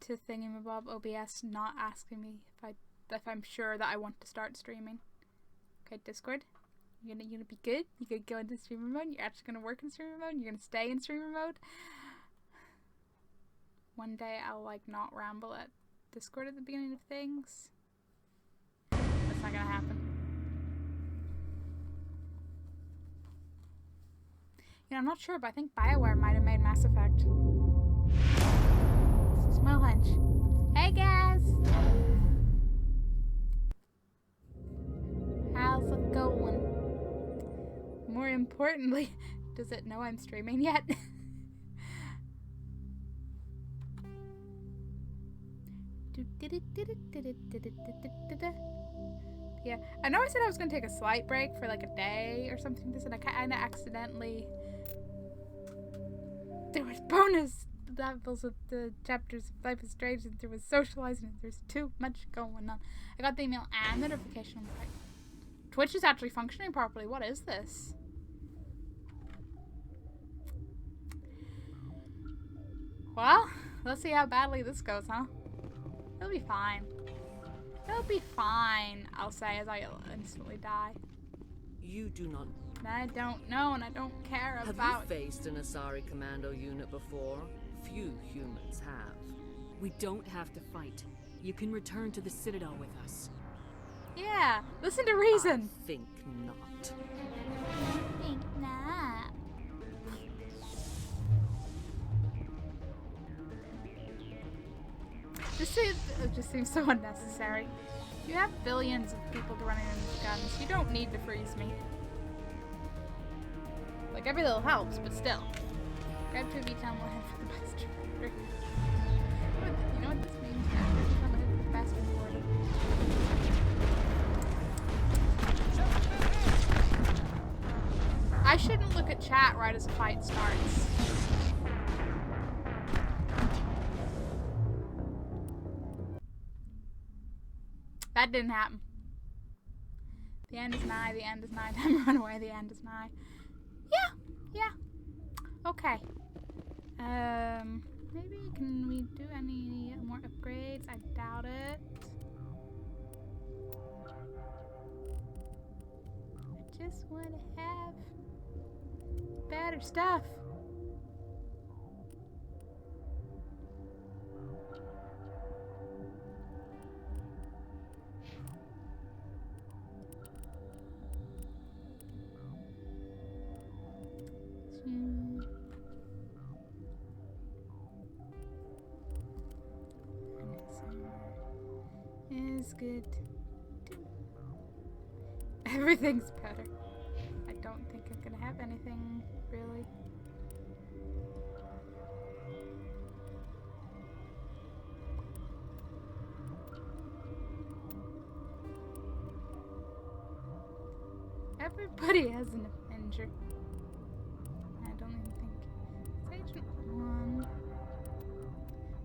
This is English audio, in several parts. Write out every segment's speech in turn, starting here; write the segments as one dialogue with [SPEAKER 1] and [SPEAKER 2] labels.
[SPEAKER 1] to Thingamabob OBS not asking me if I'm sure that I want to start streaming. Okay, Discord. You're gonna be good? You're gonna go into streamer mode? You're actually gonna work in streamer mode? You're gonna stay in streamer mode? One day I'll like not ramble at Discord at the beginning of things. That's not gonna happen. You know, I'm not sure, but I think BioWare might have made Mass Effect. Smell hench. Hey guys! How's it going? More importantly, does it know I'm streaming yet? Yeah, I know I said I was gonna take a slight break for like a day or something. This and I kind of accidentally. There was bonus levels of the chapters of Life is Strange, and there was socializing, and there's too much going on. I got the email and the notification. Right. Twitch is actually functioning properly. What is this? Well, let's see how badly this goes, huh? It'll be fine. It'll be fine, I'll say as I instantly die.
[SPEAKER 2] You do not.
[SPEAKER 1] I don't know, and I don't care about.
[SPEAKER 2] Have you faced an Asari commando unit before? Few humans have.
[SPEAKER 3] We don't have to fight. You can return to the Citadel with us.
[SPEAKER 1] Yeah, listen to reason.
[SPEAKER 2] I think not.
[SPEAKER 1] Think not. It just seems so unnecessary. You have billions of people running in guns. You don't need to freeze me. Like, every little helps, but still. Grab 2 V-Town will head for the best reporter. You know what this means? Grab 2 V-Town will head for the best reporter. I shouldn't look at chat right as a fight starts. That didn't happen. The end is nigh, the end is nigh. Time to run away, the end is nigh. Yeah. Okay. Maybe can we do any more upgrades? I doubt it. I just want to have better stuff. Is good. Everything's better. I don't think I'm gonna have anything really. Everybody has an Avenger. I don't even think it's Agent 1,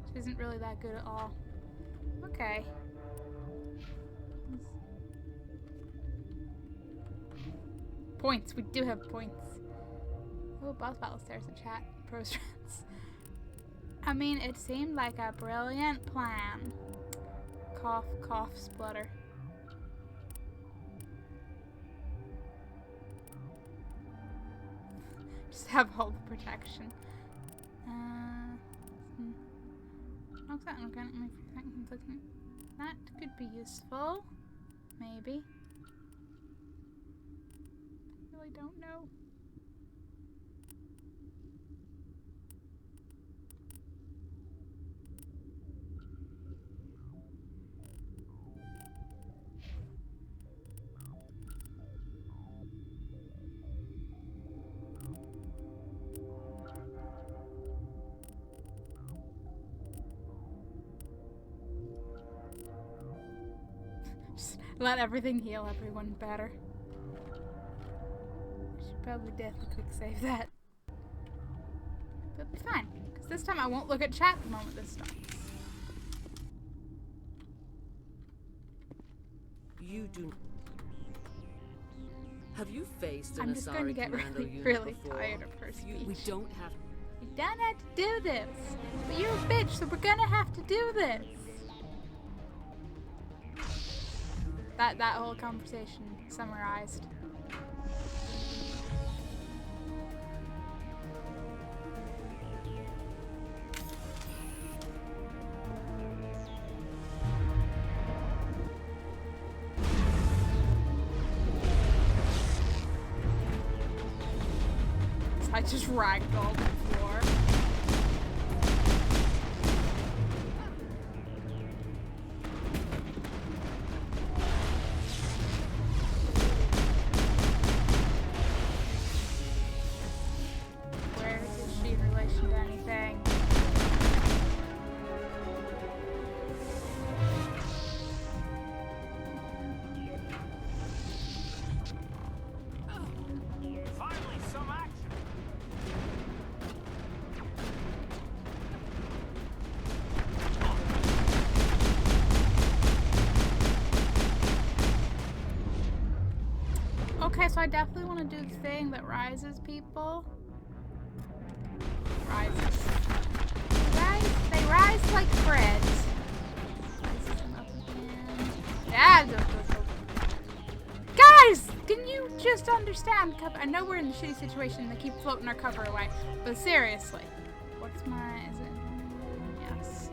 [SPEAKER 1] which isn't really that good at all. Okay. Points. We do have points. Oh, boss battle stairs in chat. Pro strats. I mean, it seemed like a brilliant plan. Cough, cough, splutter. Just have all the protection. That could be useful. Maybe. I really don't know. Just let everything heal everyone better. I should probably definitely quick save that. But it'll be fine, because this time I won't look at chat the moment this starts.
[SPEAKER 2] You do. Have you faced an
[SPEAKER 1] I'm just going to
[SPEAKER 2] Asari
[SPEAKER 1] get
[SPEAKER 2] commando
[SPEAKER 1] really,
[SPEAKER 2] unit
[SPEAKER 1] really
[SPEAKER 2] before?
[SPEAKER 1] tired of her speech.
[SPEAKER 3] We don't have.
[SPEAKER 1] We don't have to do this. But you're a bitch, so we're gonna have to do this. That whole conversation summarized. I just ragdolled the floor. Where is she in relation to anything?
[SPEAKER 4] Finally, some action.
[SPEAKER 1] Okay, so I definitely want to do the thing that rises people. Rises. They rise like bread. Rises them up again. Yeah. Guys, can you just understand? I know we're in a shitty situation. They keep floating our cover away, but seriously, what's my? Is it? Yes.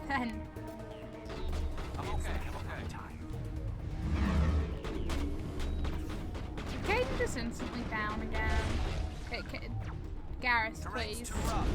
[SPEAKER 1] Then.
[SPEAKER 4] I'm okay.
[SPEAKER 1] Caden just instantly down again. Okay, Garrus,
[SPEAKER 4] Terrain's
[SPEAKER 1] please.
[SPEAKER 4] too rough.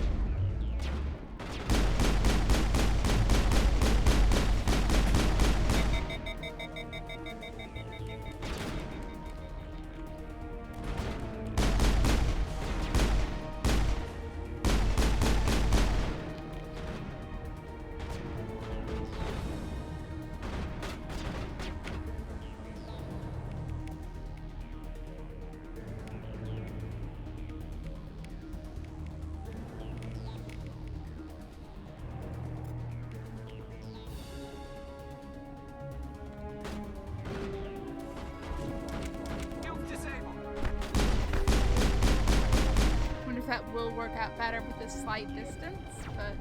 [SPEAKER 1] That will work out better with this slight distance, but...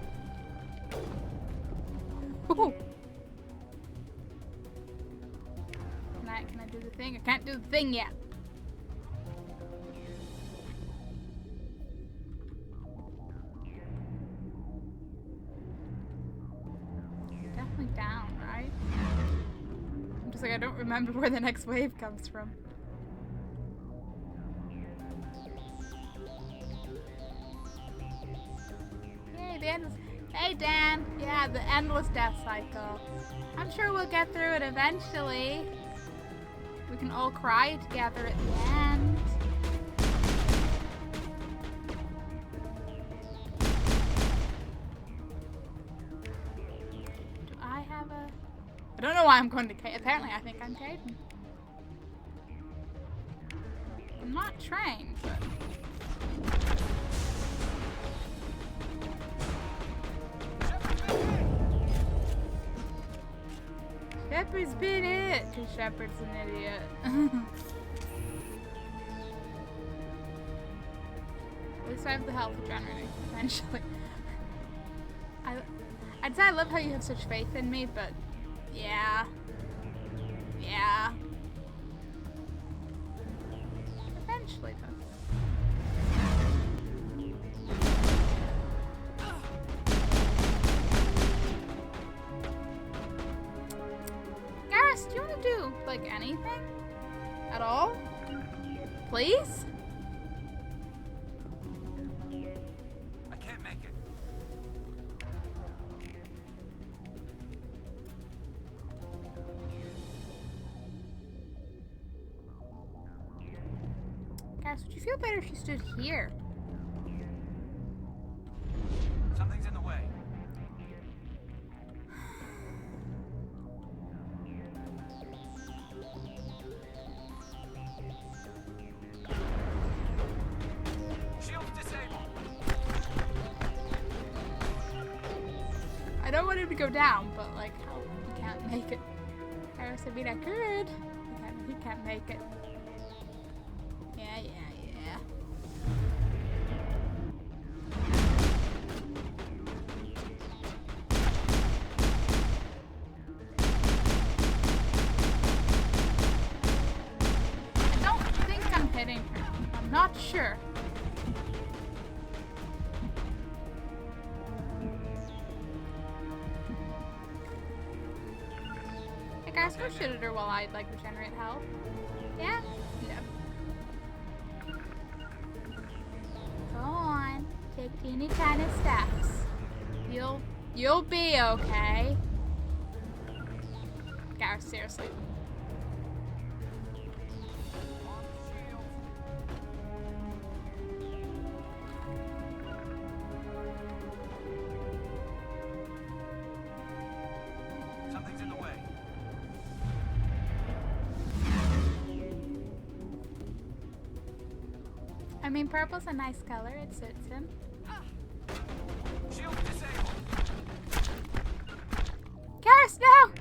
[SPEAKER 1] Ooh. Can I do the thing? I can't do the thing yet. Definitely down, right? I'm just like, I don't remember where the next wave comes from. Hey Dan, yeah, the endless death cycle. I'm sure we'll get through it eventually. We can all cry together at the end. Do I have a... I don't know why I'm going to Caden. Apparently I think I'm Caden. I'm not trained, but... Shepard's been it, because Shepard's an idiot. At least I have the health regenerating, eventually. I'd say I love how you have such faith in me, but yeah. Yeah. Eventually, though. Do you want to do, like, anything? At all? Please?
[SPEAKER 4] I can't make it.
[SPEAKER 1] Guys, would you feel better if you stood here?
[SPEAKER 4] Something's in the way.
[SPEAKER 1] I don't want him to go down, but like, how he can't make it. Garrus, I mean, I could. He can't make it. Yeah. Garrus, go shoot at her while I like regenerate health. Yeah? Yeah. Go on. Take teeny tiny steps. You'll be okay. Garrus, seriously.
[SPEAKER 4] Something's in the way.
[SPEAKER 1] I mean, purple's a nice color. It suits him.
[SPEAKER 4] Shield disabled.
[SPEAKER 1] Garrus, no!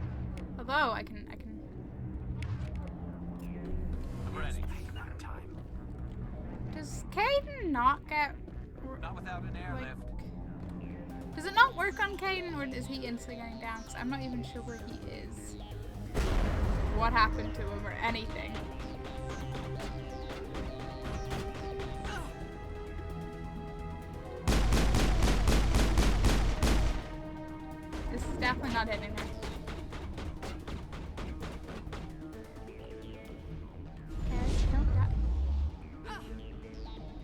[SPEAKER 1] Although I can.
[SPEAKER 4] I'm ready. Time.
[SPEAKER 1] Does Caden not get?
[SPEAKER 4] Not without an airlift.
[SPEAKER 1] Does it not work on Caden, or is he instantly going down? Because I'm not even sure where he is. What happened to him, or anything. This is definitely not hitting her. Garrus, don't die.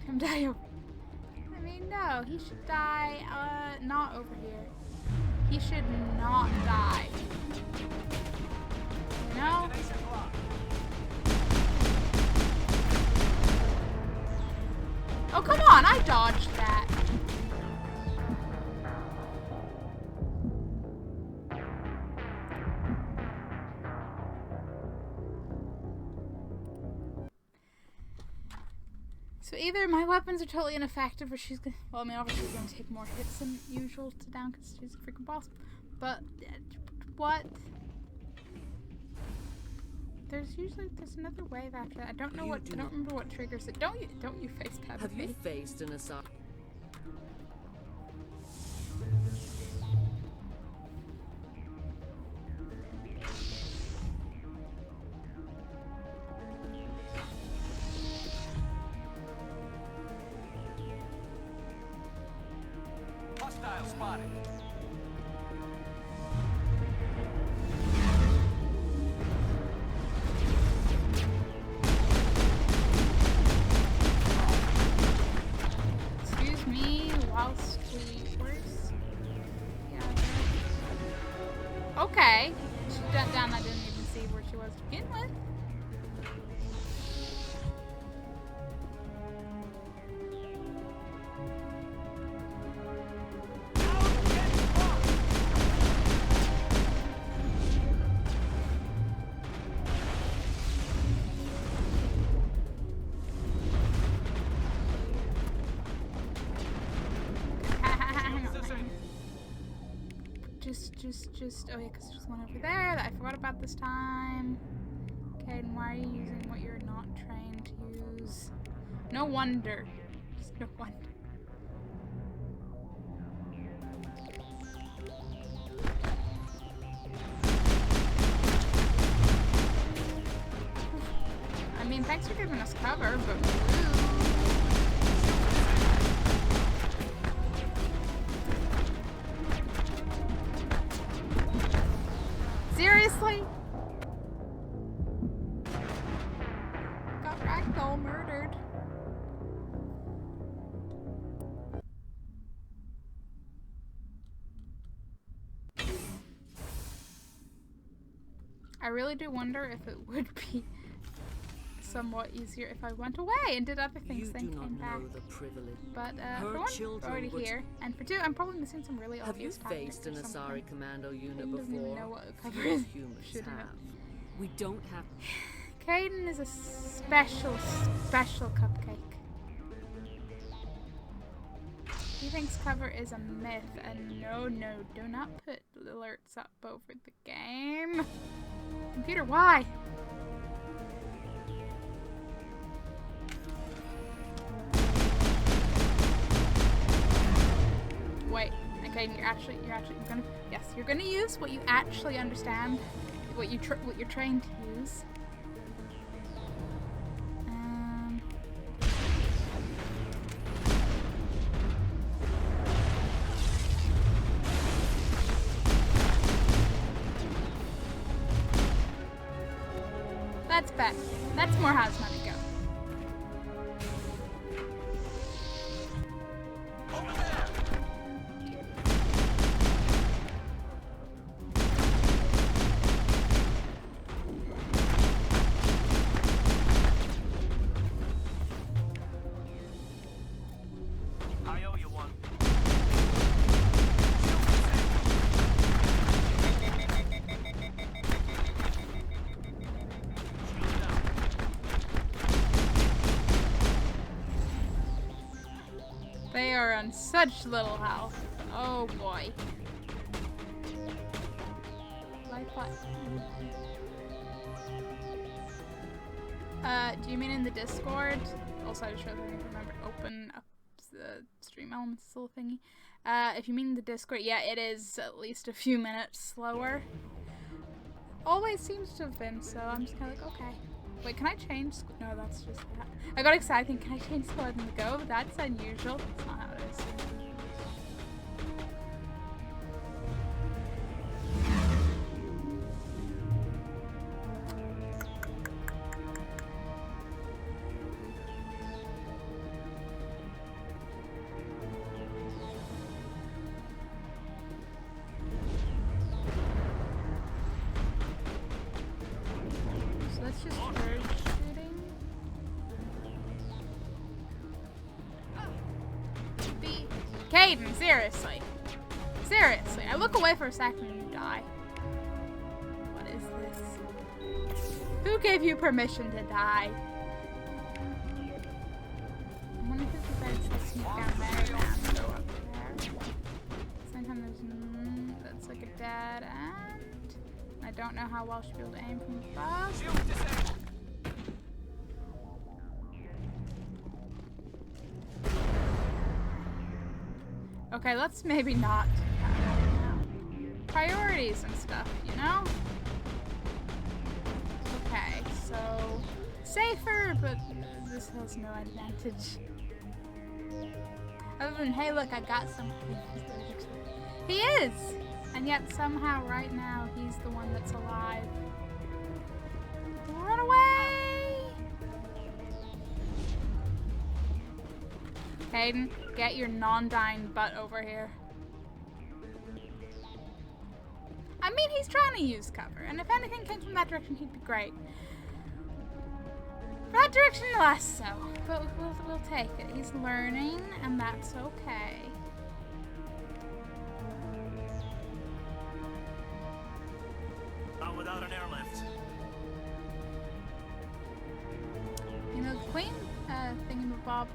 [SPEAKER 1] Don't die over. I mean, no, he should die, not over here. He should not die. You know?
[SPEAKER 4] Destination blocked.
[SPEAKER 1] Oh, come on, I dodged that. So either my weapons are totally ineffective, or she's gonna. Well, I mean, obviously she's gonna take more hits than usual to down because she's a freaking boss. But what? There's another wave after that. I don't know
[SPEAKER 2] You
[SPEAKER 1] what. I
[SPEAKER 2] do
[SPEAKER 1] don't
[SPEAKER 2] not-
[SPEAKER 1] remember what triggers it. Don't you face pad
[SPEAKER 2] Have
[SPEAKER 1] with
[SPEAKER 2] you
[SPEAKER 1] me?
[SPEAKER 2] faced an Asari?
[SPEAKER 4] Hostile spotted.
[SPEAKER 1] Excuse me, whilst where's yeah. Okay. She jumped down. I didn't even see where she was to begin with. Just, oh yeah, because there's one over there that I forgot about this time. Okay, and why are you using what you're not trained to use? No wonder. Just no wonder. I mean, thanks for giving us cover, but seriously? Got ragdoll murdered. I really do wonder if it would be somewhat easier if I went away and did other things
[SPEAKER 2] You
[SPEAKER 1] then
[SPEAKER 2] do not
[SPEAKER 1] came back.
[SPEAKER 2] know the privilege.
[SPEAKER 1] But
[SPEAKER 2] Her
[SPEAKER 1] for one,
[SPEAKER 2] children
[SPEAKER 1] we're already
[SPEAKER 2] were t-
[SPEAKER 1] here, and for two, I'm probably missing some really
[SPEAKER 2] Have you
[SPEAKER 1] obvious tactics
[SPEAKER 2] faced
[SPEAKER 1] or
[SPEAKER 2] an
[SPEAKER 1] something.
[SPEAKER 2] Asari commando unit
[SPEAKER 1] Caden doesn't even
[SPEAKER 2] before?
[SPEAKER 1] know what a
[SPEAKER 2] Few
[SPEAKER 1] cover is.
[SPEAKER 2] humans
[SPEAKER 1] Should know.
[SPEAKER 2] have.
[SPEAKER 3] We don't have.
[SPEAKER 1] Caden is a special cupcake. He thinks cover is a myth, and no, do not put alerts up over the game. Computer, why? Wait, okay, you're gonna use what you actually understand, what you're trained to use. That's better. That's more how it's meant to go.
[SPEAKER 4] Over there! I owe you one.
[SPEAKER 1] They are on such little health. Oh boy. Life button. Do you mean in the Discord? Also, I just really remember open up the stream elements little thingy. If you mean the Discord, yeah, it is at least a few minutes slower. Always seems to have been, so I'm just kind of like, okay. Wait, can I change? No, that's just that. I got excited thinking, can I change squad in the go? That's unusual. That's not how it is. So let's just charge shooting. Caden, seriously. Seriously, I look away for a second and you die. What is this? Who gave you permission to die? I wonder if it's better to sneak down there and go up there. Sometimes that's like a dead end. I don't know how well she'll be able to aim from above.
[SPEAKER 4] Shield disabled.
[SPEAKER 1] Okay, let's maybe not do that right now. Priorities and stuff, you know? Okay, so safer, but this has no advantage. Other than, hey, look, I got some. He is! And yet somehow right now he's the one that's alive. Run away! Caden, get your non-dying butt over here. I mean, he's trying to use cover, and if anything came from that direction, he'd be great. That direction, less so, but we'll take it. He's learning, and that's okay.
[SPEAKER 4] Not without an airlift.
[SPEAKER 1] You know, the Queen thingamabob,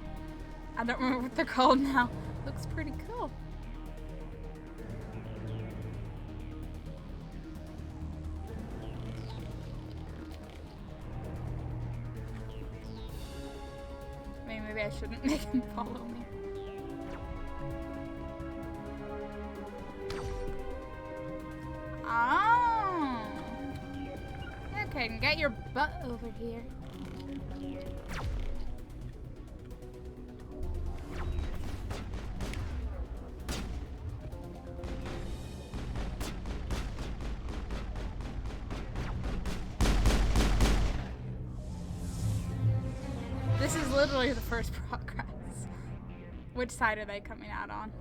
[SPEAKER 1] I don't remember what they're called now, looks pretty cool. Maybe I shouldn't make him follow me. Oh! Okay, get your butt over here. This is literally the first progress. Which side are they coming out on?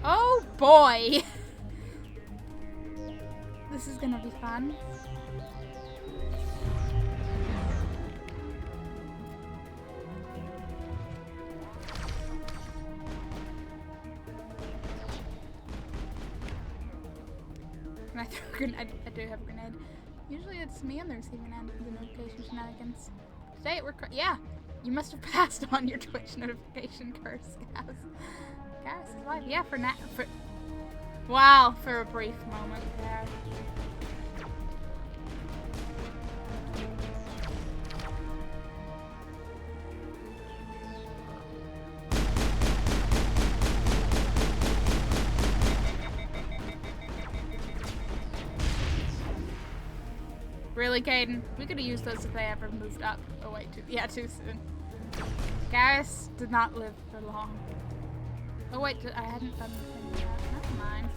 [SPEAKER 1] Oh boy! This is gonna be fun. Can I throw a grenade? I do have a grenade. Usually it's me on the receiving end of the notification shenanigans. Today we're yeah, you must have passed on your Twitch notification curse, Gaz. Gaz is live. Yeah, for wow, for a brief moment there. Really, Caden? We could have used those if they ever moved up. Oh wait, too soon. Garrus did not live for long. Oh wait, I hadn't done the thing yet. Never mind.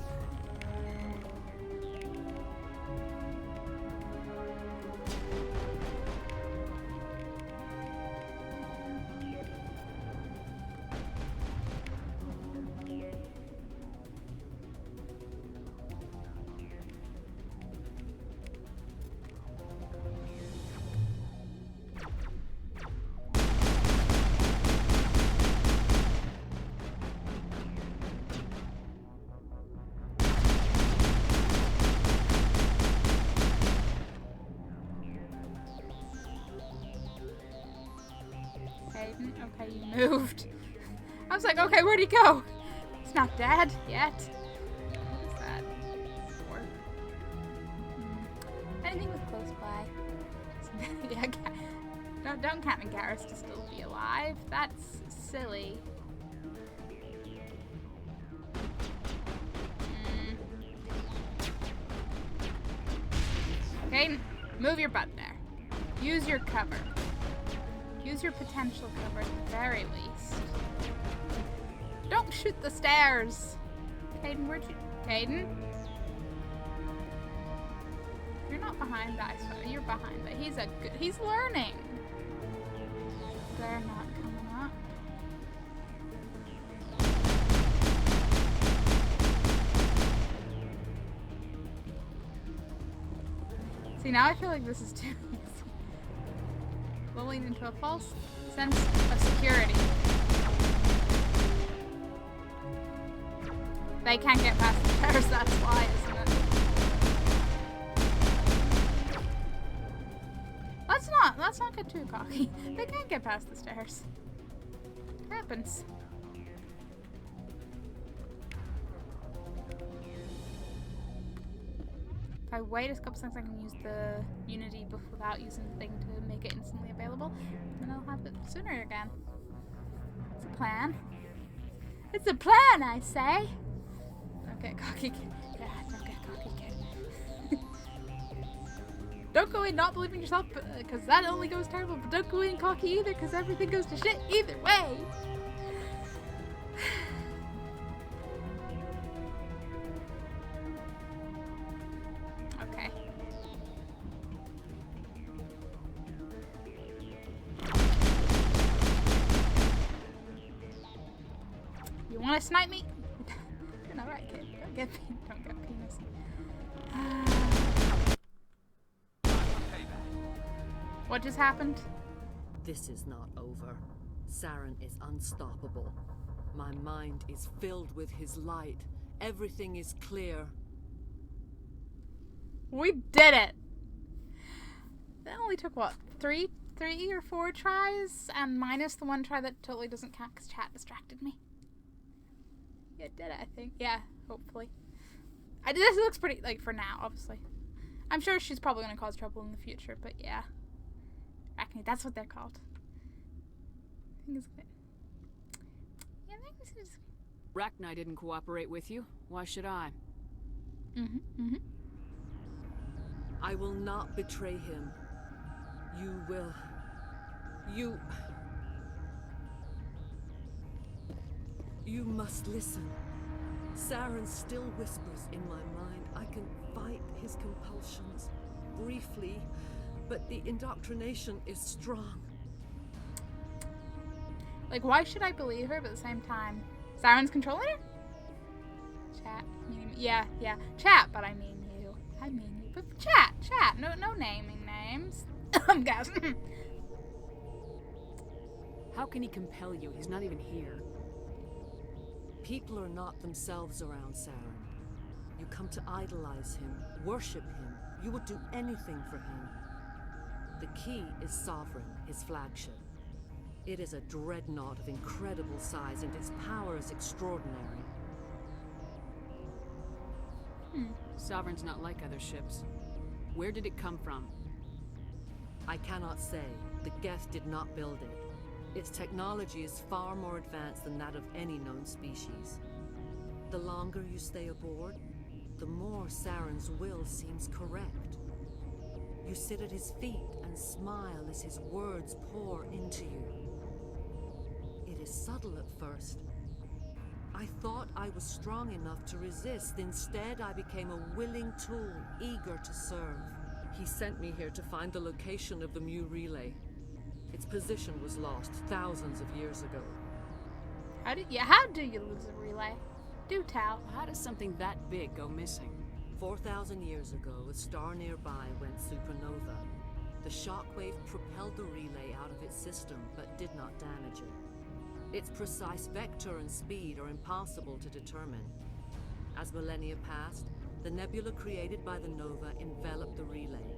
[SPEAKER 1] Caden. Okay, you moved. I was like, okay, where'd he go? He's not dead yet. What is that? Or anything with close by. Yeah, don't count on Garrus to still be alive. That's silly. Okay, move your butt there. Use your cover. Use your potential cover at the very least. Don't shoot the stairs! Caden, where'd you... Caden? You're not behind that, you're behind that. He's learning! They're not coming up. See, now I feel like this is too easy. Lulling into a false sense of security. They can't get past the stairs, that's why, isn't it? Let's not get too cocky. They can't get past the stairs. It happens. If I wait a couple seconds, I can use the Unity buff without using the thing to make it instantly available. And I'll have it sooner again. It's a plan. It's a plan, I say! Don't get cocky, kid. Yeah, don't get cocky, kid. Don't go in not believing in yourself, because that only goes terrible. But don't go in cocky either, because everything goes to shit either way! Okay. You want to snipe me? You're not right, kid. Don't get penis. What just happened?
[SPEAKER 2] This is not over. Saren is unstoppable. My mind is filled with his light. Everything is clear.
[SPEAKER 1] We did it! That only took, what, three or four tries? And minus the one try that totally doesn't count because chat distracted me. Yeah, it did it, I think. Yeah, hopefully. This looks pretty, like, for now, obviously. I'm sure she's probably going to cause trouble in the future, but yeah. Arachne, that's what they're called. I think it's good. Yeah, I think this is...
[SPEAKER 3] Rachni didn't cooperate with you. Why should I?
[SPEAKER 2] I will not betray him. You will... You must listen. Saren still whispers in my mind. I can fight his compulsions. Briefly, but the indoctrination is strong.
[SPEAKER 1] Like, why should I believe her, but at the same time... Saren's controlling her? Chat. Yeah. Chat, but I mean you. But chat. No naming names. I'm gassing.
[SPEAKER 3] How can he compel you? He's not even here.
[SPEAKER 2] People are not themselves around Saren. You come to idolize him, worship him. You would do anything for him. The key is Sovereign, his flagship. It is a dreadnought of incredible size, and its power is extraordinary.
[SPEAKER 3] Sovereign's not like other ships. Where did it come from?
[SPEAKER 2] I cannot say. The Geth did not build it. Its technology is far more advanced than that of any known species. The longer you stay aboard, the more Saren's will seems correct. You sit at his feet and smile as his words pour into you. It is subtle at first. I thought I was strong enough to resist. Instead, I became a willing tool, eager to serve. He sent me here to find the location of the Mu relay. Its position was lost thousands of years ago.
[SPEAKER 1] How do you lose a relay? Do tell.
[SPEAKER 3] How does something that big go missing?
[SPEAKER 2] 4,000 years ago, a star nearby went supernova. The shockwave propelled the relay out of its system, but did not damage it. Its precise vector and speed are impossible to determine. As millennia passed, the nebula created by the nova enveloped the relay.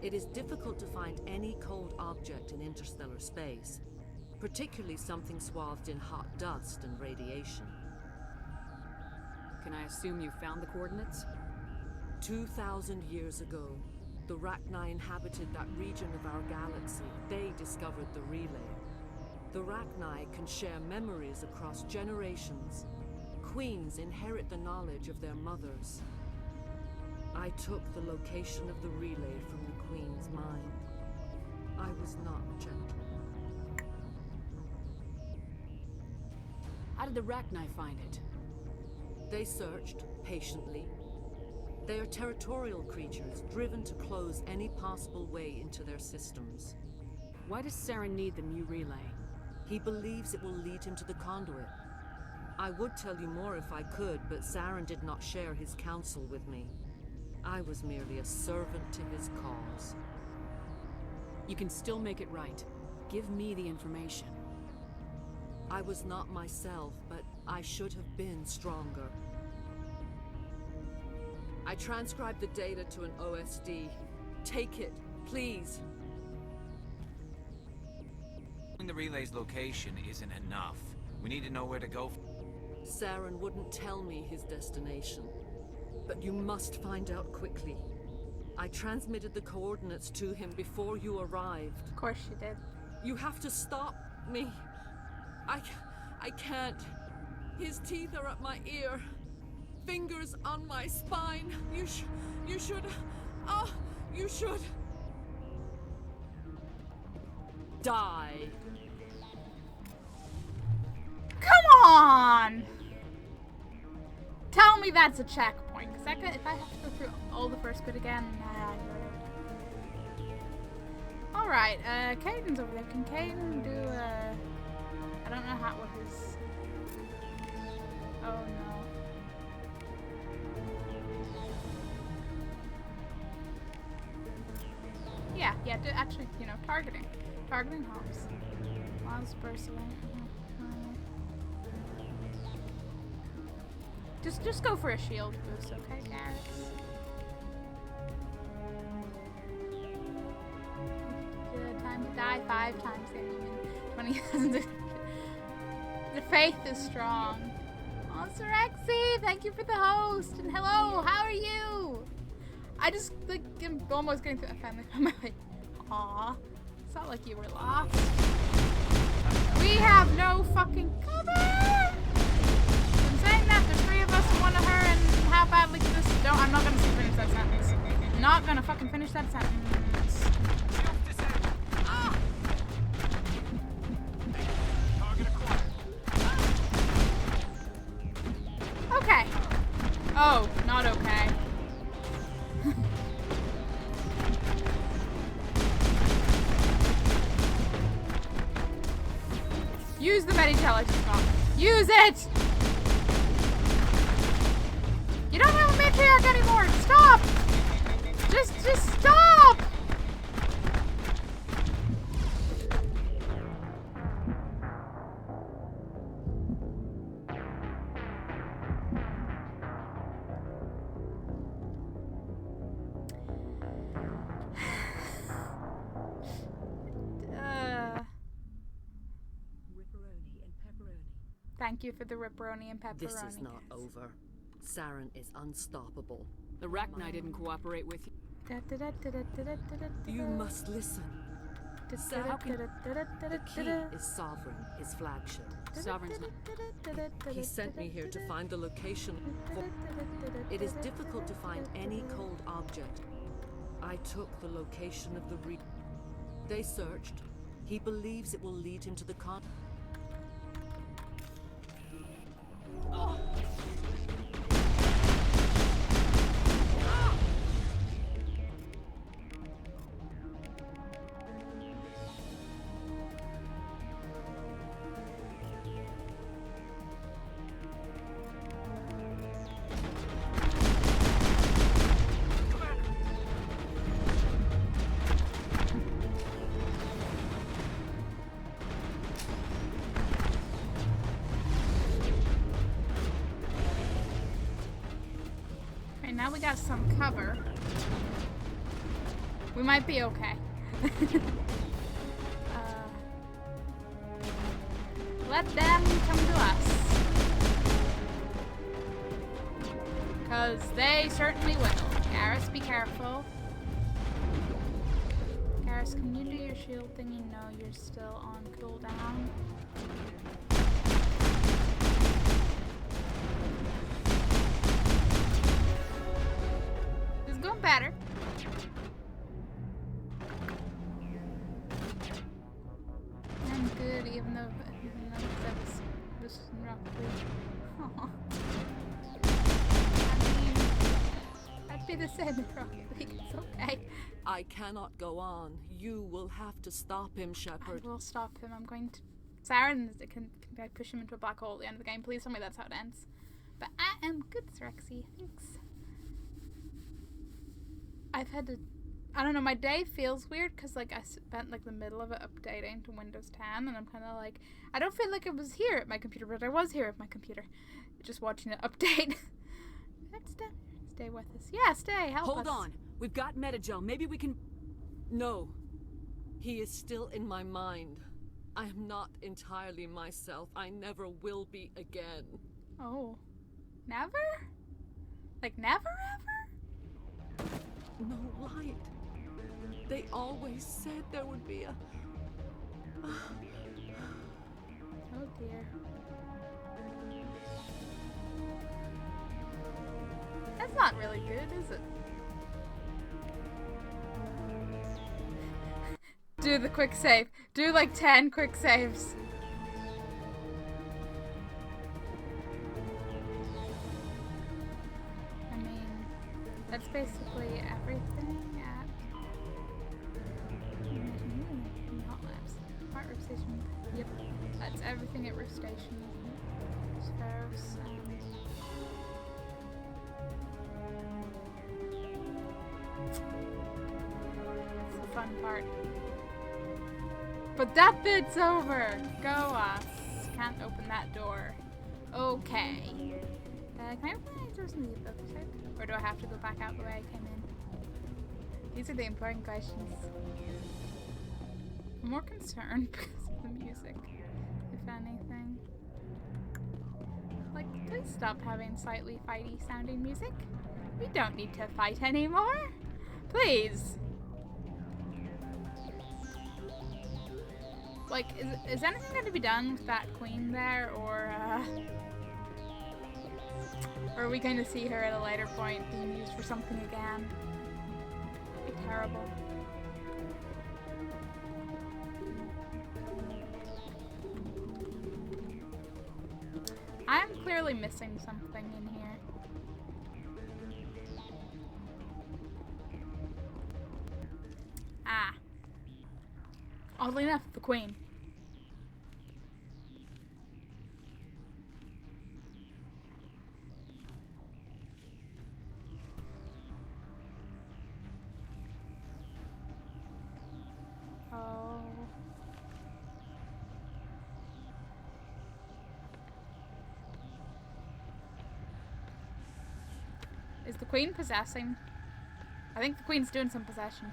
[SPEAKER 2] It is difficult to find any cold object in interstellar space, particularly something swathed in hot dust and radiation.
[SPEAKER 3] Can I assume you found the coordinates?
[SPEAKER 2] 2,000 years ago, the Rachni inhabited that region of our galaxy. They discovered the relay. The Rachni can share memories across generations. Queens inherit the knowledge of their mothers. I took the location of the relay from the Queen's mind. I was not gentle.
[SPEAKER 3] How did the Rachni find it?
[SPEAKER 2] They searched patiently. They are territorial creatures, driven to close any possible way into their systems.
[SPEAKER 3] Why does Saren need the new relay?
[SPEAKER 2] He believes it will lead him to the conduit. I would tell you more if I could, but Saren did not share his counsel with me. I was merely a servant to his cause.
[SPEAKER 3] You can still make it right. Give me the information.
[SPEAKER 2] I was not myself, but I should have been stronger. I transcribed the data to an OSD. Take it, please.
[SPEAKER 5] Knowing the relay's location isn't enough. We need to know where to go.
[SPEAKER 2] Saren wouldn't tell me his destination. But you must find out quickly. I transmitted the coordinates to him before you arrived.
[SPEAKER 1] Of course you did.
[SPEAKER 2] You have to stop me. I can't. His teeth are at my ear. Fingers on my spine. You should. You should. Die.
[SPEAKER 1] Come on! Tell me that's a checkpoint, because if I have to go through all the first bit again, Alright, Caden's over there. Can Caden do I don't know what his... Oh no. Yeah, actually, targeting. Targeting homes. Miles bursting. Just go for a shield boost, okay, Garrett? Time to die 5 times, then even 20,000. The faith is strong. Oh, Sirexi, thank you for the host, and hello, how are you? I just, I'm almost getting to that family. I'm like, aw, it's not like you were lost. We have no fucking cover! I'm saying that, there's 3 of us and 1 of her, and how badly could this... No, I'm not gonna finish that sentence. I'm not gonna fucking finish that sentence.
[SPEAKER 4] Ah! Target acquired.
[SPEAKER 1] Okay. Oh, not okay. Use the Medi-Intelligence bomb. Use it! You don't have a matriarch anymore! Stop! Just stop! Thank you for the ripperoni and pepperoni.
[SPEAKER 2] This is not over. Saren is unstoppable.
[SPEAKER 3] The Rachni didn't cooperate with you.
[SPEAKER 2] You must listen. The key is Sovereign, his flagship.
[SPEAKER 3] Sovereign's not...
[SPEAKER 2] He sent me here to find the location. It is difficult to find any cold object. I took the location of the They searched. He believes it will lead him to the con...
[SPEAKER 1] Now we got some cover. We might be okay. let them come to us. Because they certainly will. Garrus, be careful. Garrus, can you do your shield thing? You know you're still on cooldown. It's going better. I'm good, even though that was roughly. Aww. I mean, I'd be the same in Rocket League. It's okay.
[SPEAKER 2] I cannot go on. You will have to stop him, Shepard.
[SPEAKER 1] I will stop him. I'm going to. Saren, can I push him into a black hole at the end of the game? Please tell me that's how it ends. But I am good, Sirexy. Thanks. I've had to. I don't know, my day feels weird because like I spent like the middle of it updating to Windows 10 and I'm kind of like, I don't feel like I was here at my computer, but I was here at my computer just watching it update. Stay with us. Yeah, stay, help us.
[SPEAKER 2] Hold on. We've got Metagel. Maybe we can... No. He is still in my mind. I am not entirely myself. I never will be again.
[SPEAKER 1] Oh. Never? Like never ever?
[SPEAKER 2] No light. They always said there would be a...
[SPEAKER 1] Oh dear. That's not really good, is it? Do the quick save. Do like 10 quick saves. I mean, that's basically everything at Hot Labs. Hot Roof Station. Yep, that's everything at Roof Station. Sparrows. It's the fun part. But that bit's over! Go us. Can't open that door. Okay. Can I open any doors on the other side? Or do I have to go back out the way I came in? These are the important questions. I'm more concerned because of the music, if anything. Like, please stop having slightly fighty sounding music. We don't need to fight anymore. Please. Like, is anything going to be done with that queen there, or are we going to see her at a later point being used for something again? It'd be terrible. I'm clearly missing something in here. Ah. Oddly enough, the queen. Oh. Is the queen possessing? I think the queen's doing some possession.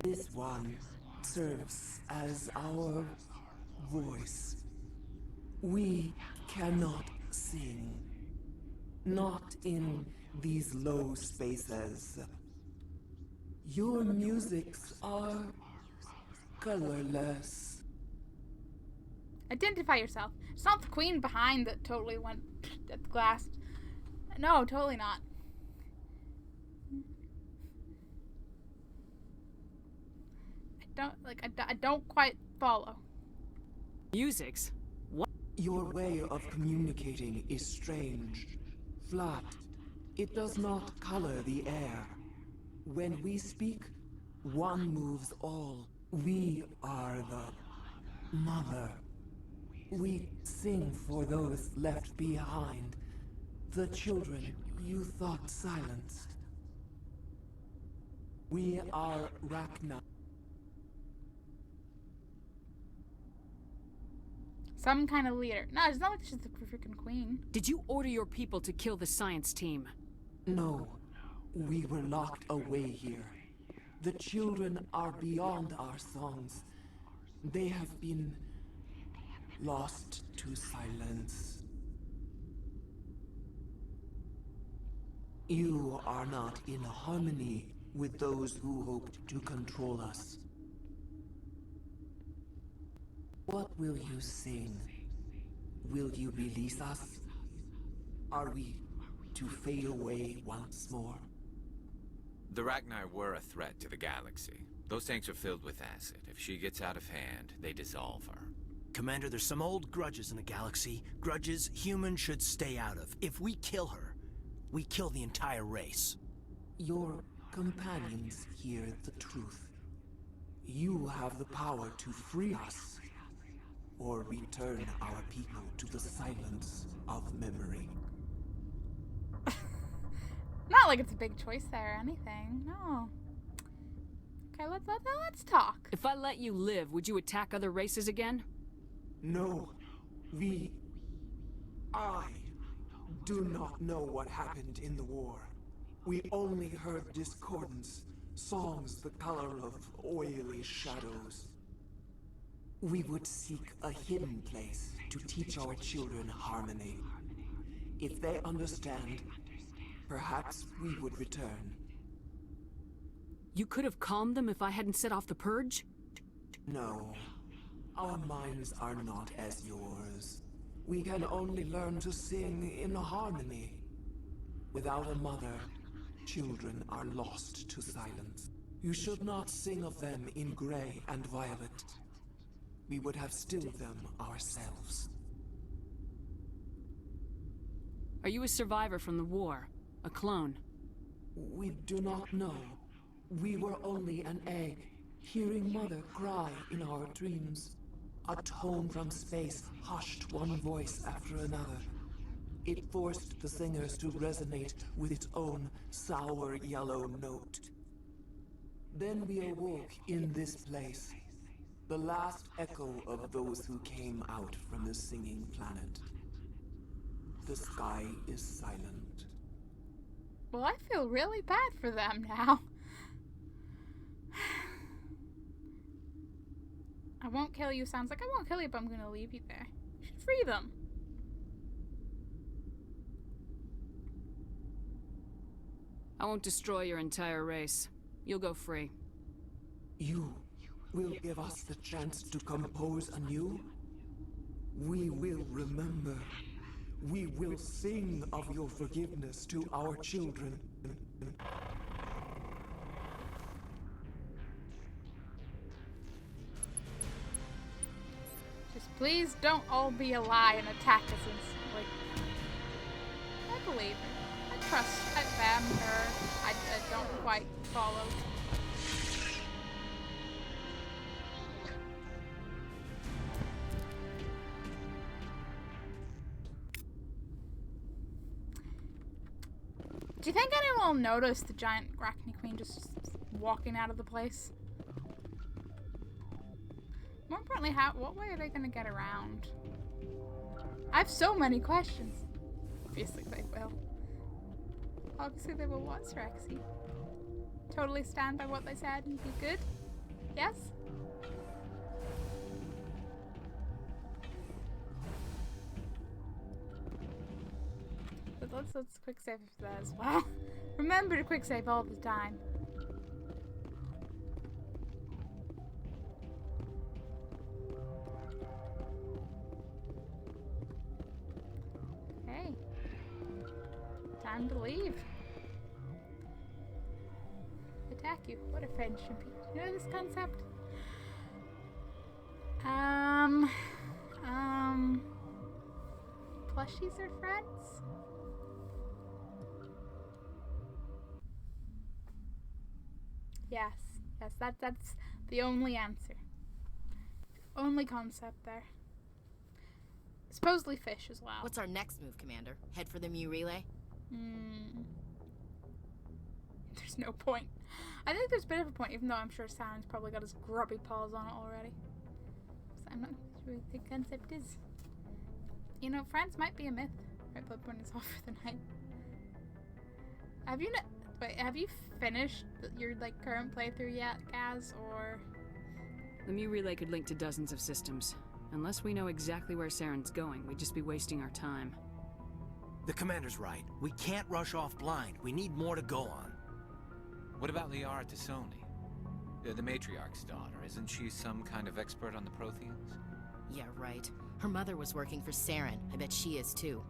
[SPEAKER 6] This one serves as our voice. We cannot sing. Not in these low spaces. Your musics are colorless.
[SPEAKER 1] Identify yourself. It's not the queen behind that totally went at the glass. No, totally not. I don't quite follow.
[SPEAKER 3] Musics? What?
[SPEAKER 6] Your way of communicating is strange. Flat. It does not color the air. When we speak, one moves all. We are the mother. We sing for those left behind. The children you thought silenced. We are Rachna.
[SPEAKER 1] Some kind of leader. No, it's not like she's the freaking queen.
[SPEAKER 3] Did you order your people to kill the science team?
[SPEAKER 6] No, we were locked away here. The children are beyond our songs. They have been lost to silence. You are not in harmony with those who hoped to control us. What will you sing? Will you release us? Are we to fade away once more?
[SPEAKER 5] The Ragnar were a threat to the galaxy. Those tanks are filled with acid. If she gets out of hand, they dissolve her.
[SPEAKER 7] Commander, there's some old grudges in the galaxy. Grudges humans should stay out of. If we kill her, we kill the entire race.
[SPEAKER 6] Your companions hear the truth. You have the power to free us, or return our people to the silence of memory.
[SPEAKER 1] Not like it's a big choice there or anything. No. Okay, let's talk.
[SPEAKER 3] If I let you live, would you attack other races again?
[SPEAKER 6] No, I do not know what happened in the war. We only heard discordance, songs the color of oily shadows. We would seek a hidden place to teach our children harmony. If they understand, perhaps we would return.
[SPEAKER 3] You could have calmed them if I hadn't set off the purge?
[SPEAKER 6] No, our minds are not as yours. We can only learn to sing in harmony. Without a mother, children are lost to silence. You should not sing of them in gray and violet. We would have stilled them ourselves.
[SPEAKER 3] Are you a survivor from the war? A clone?
[SPEAKER 6] We do not know. We were only an egg, hearing Mother cry in our dreams. A tone from space hushed one voice after another. It forced the singers to resonate with its own sour yellow note. Then we awoke in this place, the last echo of those who came out from the singing planet. The sky is silent.
[SPEAKER 1] Well, I feel really bad for them now. I won't kill you sounds like I won't kill you, but I'm gonna leave you there. You should free them.
[SPEAKER 3] I won't destroy your entire race. You'll go free.
[SPEAKER 6] You will give us the chance to compose anew? We will remember. We will sing of your forgiveness to our children.
[SPEAKER 1] Just please don't all be a lie and attack us instantly. I believe her. I trust them, her. I don't quite follow. Do you think anyone will notice the giant Arachne Queen just walking out of the place? More importantly, what way are they gonna get around? I have so many questions. Obviously they will. Obviously they will. What's Rexy? Totally stand by what they said and be good? Yes? But let's quick save for that as well. Remember to quick save all the time. Okay. Time to leave. Attack you. What a friendship. You know this concept? Plushies are friends? Yes, that's the only answer. Only concept there. Supposedly fish as well.
[SPEAKER 8] What's our next move, Commander? Head for the Mu relay?
[SPEAKER 1] There's no point. I think there's a bit of a point, even though I'm sure Sauron's probably got his grubby paws on it already. So I'm not sure what the concept is. You know, friends might be a myth. Right, Bloodborne is all for the night. Have you have you finished your like current playthrough yet, Gaz, or?
[SPEAKER 3] The Mu Relay could link to dozens of systems. Unless we know exactly where Saren's going, we'd just be wasting our time.
[SPEAKER 7] The commander's right. We can't rush off blind. We need more to go on.
[SPEAKER 5] What about Liara Tassoni? The matriarch's daughter. Isn't she some kind of expert on the Protheans?
[SPEAKER 8] Yeah, right. Her mother was working for Saren. I bet she is too.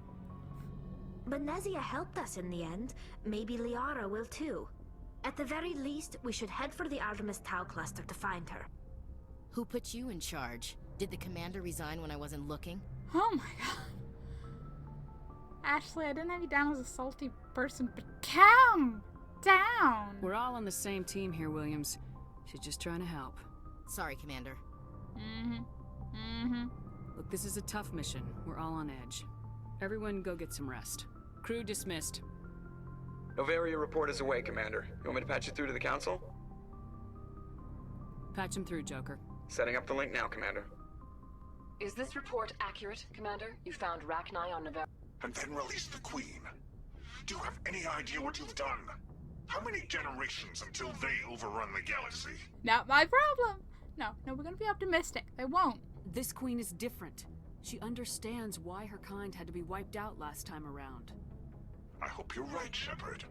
[SPEAKER 9] But Nezia helped us in the end. Maybe Liara will too. At the very least, we should head for the Artemis Tau cluster to find her.
[SPEAKER 8] Who put you in charge? Did the commander resign when I wasn't looking?
[SPEAKER 1] Oh my god. Ashley, I didn't have you down as a salty person, but calm down!
[SPEAKER 3] We're all on the same team here, Williams. She's just trying to help.
[SPEAKER 8] Sorry, Commander.
[SPEAKER 3] Look, this is a tough mission. We're all on edge. Everyone go get some rest. Crew dismissed.
[SPEAKER 10] Novaria report is away, Commander. You want me to patch you through to the Council?
[SPEAKER 3] Patch him through, Joker.
[SPEAKER 10] Setting up the link now, Commander.
[SPEAKER 11] Is this report accurate, Commander? You found Rachni on Novaria?
[SPEAKER 12] And then released the Queen. Do you have any idea what you've done? How many generations until they overrun the galaxy?
[SPEAKER 1] Not my problem! No, we're gonna be optimistic. They won't.
[SPEAKER 3] This Queen is different. She understands why her kind had to be wiped out last time around.
[SPEAKER 12] I hope you're right, Shepard.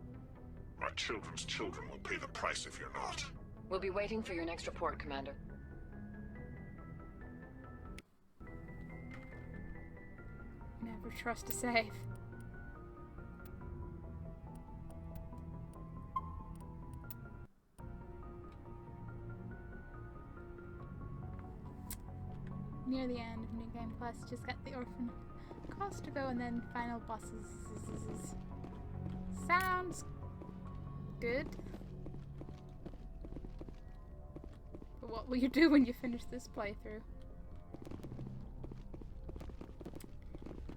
[SPEAKER 12] Our children's children will pay the price if you're not.
[SPEAKER 11] We'll be waiting for your next report, Commander.
[SPEAKER 1] Never trust a save. Near the end of New Game Plus, just get the Orphan Cost to go and then final bosses. Sounds good. But what will you do when you finish this playthrough?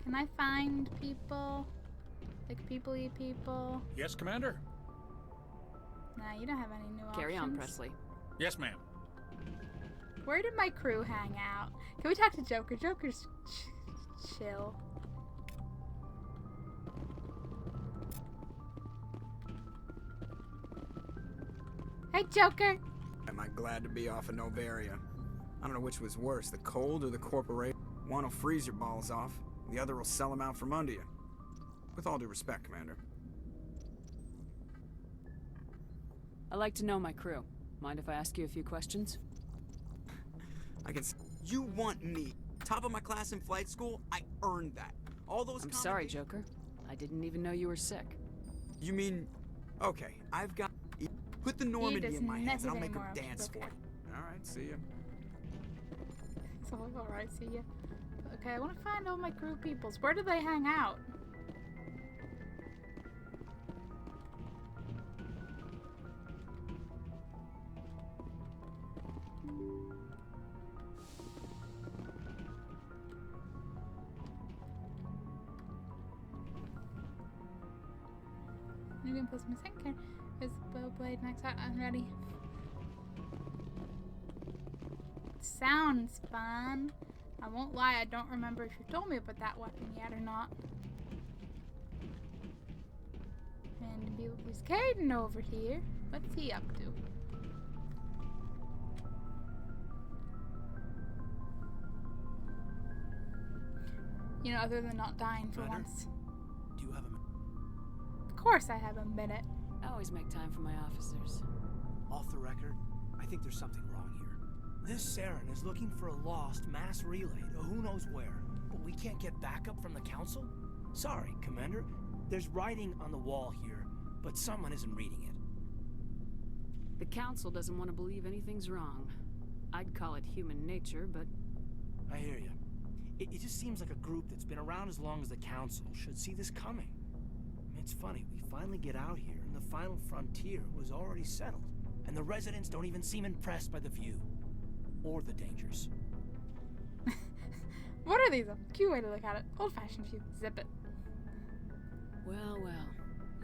[SPEAKER 1] Can I find people? Like people-y people?
[SPEAKER 4] Yes, Commander?
[SPEAKER 1] Nah, you don't have any new options.
[SPEAKER 3] Carry on, Presley.
[SPEAKER 4] Yes, ma'am.
[SPEAKER 1] Where did my crew hang out? Can we talk to Joker? Joker's chill. Hey, Joker!
[SPEAKER 13] Am I glad to be off of Novaria? I don't know which was worse, the cold or the corporation. One will freeze your balls off, the other will sell them out from under you. With all due respect, Commander.
[SPEAKER 3] I'd like to know my crew. Mind if I ask you a few questions?
[SPEAKER 13] I can. You want me? Top of my class in flight school? I earned that. All those.
[SPEAKER 3] I'm sorry, Joker. I didn't even know you were sick.
[SPEAKER 13] You mean? Okay, I've got. Put the Normandy in my hands and I'll make her dance for you. Alright, see ya.
[SPEAKER 1] It's all alright, see ya. Okay, I want to find all my crew peoples. Where do they hang out? New Game Plus my second character is Bowblade next out. I'm ready. Sounds fun. I won't lie, I don't remember if you told me about that weapon yet or not. And there's Caden over here. What's he up to? You know, other than not dying for
[SPEAKER 7] Commander?
[SPEAKER 1] once.
[SPEAKER 7] Do you have a minute?
[SPEAKER 1] Of course I have a minute.
[SPEAKER 3] I always make time for my officers.
[SPEAKER 7] Off the record, I think there's something wrong here. This Saren is looking for a lost mass relay to who knows where, but we can't get backup from the Council? Sorry, Commander. There's writing on the wall here, but someone isn't reading it.
[SPEAKER 3] The Council doesn't want to believe anything's wrong. I'd call it human nature, but...
[SPEAKER 7] I hear you. It just seems like a group that's been around as long as the Council should see this coming. It's funny, we finally get out here, and the final frontier was already settled. And the residents don't even seem impressed by the view. Or the dangers.
[SPEAKER 1] What are these? A cute way to look at it. Old-fashioned view. Zip it.
[SPEAKER 3] Well,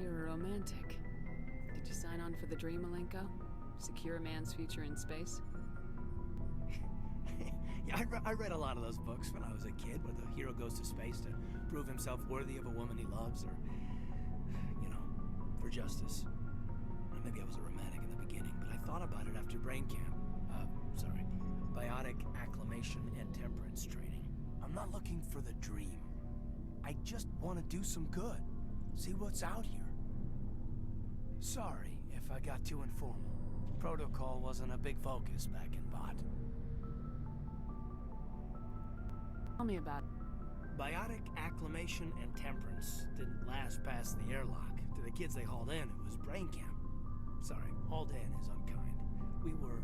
[SPEAKER 3] you're a romantic. Did you sign on for the dream, Malenko? Secure a man's future in space?
[SPEAKER 7] Yeah, I read a lot of those books when I was a kid, where the hero goes to space to prove himself worthy of a woman he loves, or, you know, for justice. Or maybe I was a romantic in the beginning, but I thought about it after brain camp. Biotic acclimation and temperance training. I'm not looking for the dream. I just want to do some good. See what's out here. Sorry if I got too informal. Protocol wasn't a big focus back in Bot.
[SPEAKER 3] Tell me about it.
[SPEAKER 7] Biotic acclimation and temperance didn't last past the airlock. To the kids they hauled in, it was brain camp. Sorry, hauled in is unkind. We were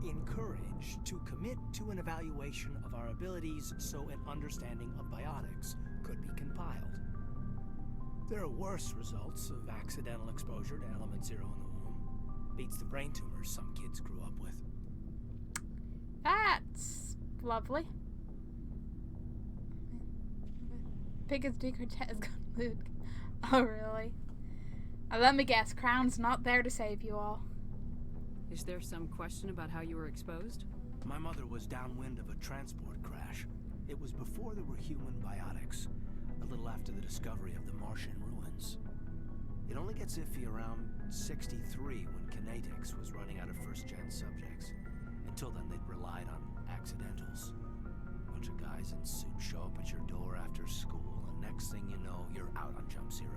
[SPEAKER 7] encouraged to commit to an evaluation of our abilities so an understanding of biotics could be compiled. There are worse results of accidental exposure to element 0 in the womb. Beats the brain tumors some kids grew up with.
[SPEAKER 1] That's lovely. Biggest secret has gone lewd. Oh, really? Let me guess, Crown's not there to save you all.
[SPEAKER 3] Is there some question about how you were exposed?
[SPEAKER 7] My mother was downwind of a transport crash. It was before there were human biotics, a little after the discovery of the Martian ruins. It only gets iffy around 63 when Kinetics was running out of first-gen subjects. Until then, they'd relied on accidentals. A bunch of guys in suits show up at your door after school, and next thing you know, you're out on Jump Zero.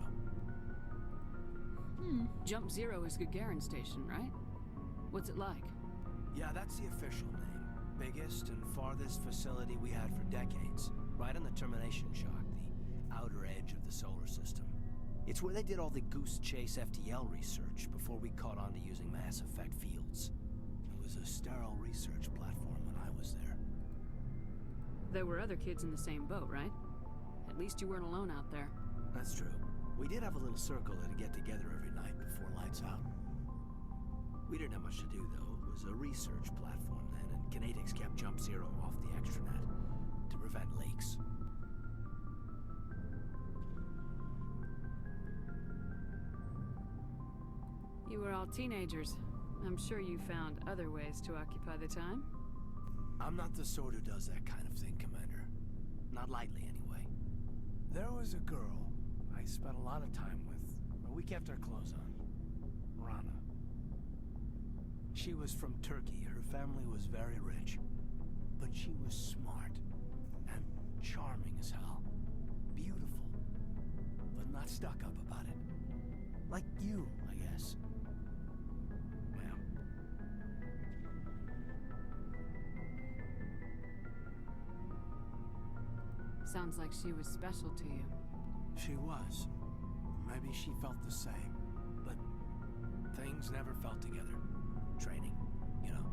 [SPEAKER 3] Jump Zero is Gagarin Station, right? What's it like?
[SPEAKER 7] Yeah, that's the official name. Biggest and farthest facility we had for decades. Right on the termination shock, the outer edge of the solar system. It's where they did all the Goose Chase FTL research before we caught on to using mass effect fields. It was a sterile research platform when I was there.
[SPEAKER 3] There were other kids in the same boat, right? At least you weren't alone out there.
[SPEAKER 7] That's true. We did have a little circle that'd get together every night before lights out. We didn't have much to do, though. It was a research platform then, and Kinetics kept Jump Zero off the extranet to prevent leaks.
[SPEAKER 3] You were all teenagers. I'm sure you found other ways to occupy the time.
[SPEAKER 7] I'm not the sort who does that kind of thing, Commander. Not lightly, anyway. There was a girl I spent a lot of time with, but we kept our clothes on. Rana. She was from Turkey. Her family was very rich. But she was smart and charming as hell. Beautiful, but not stuck up about it. Like you, I guess. Well.
[SPEAKER 3] Sounds like she was special to you.
[SPEAKER 7] She was. Maybe she felt the same. But things never felt together. Training, you know.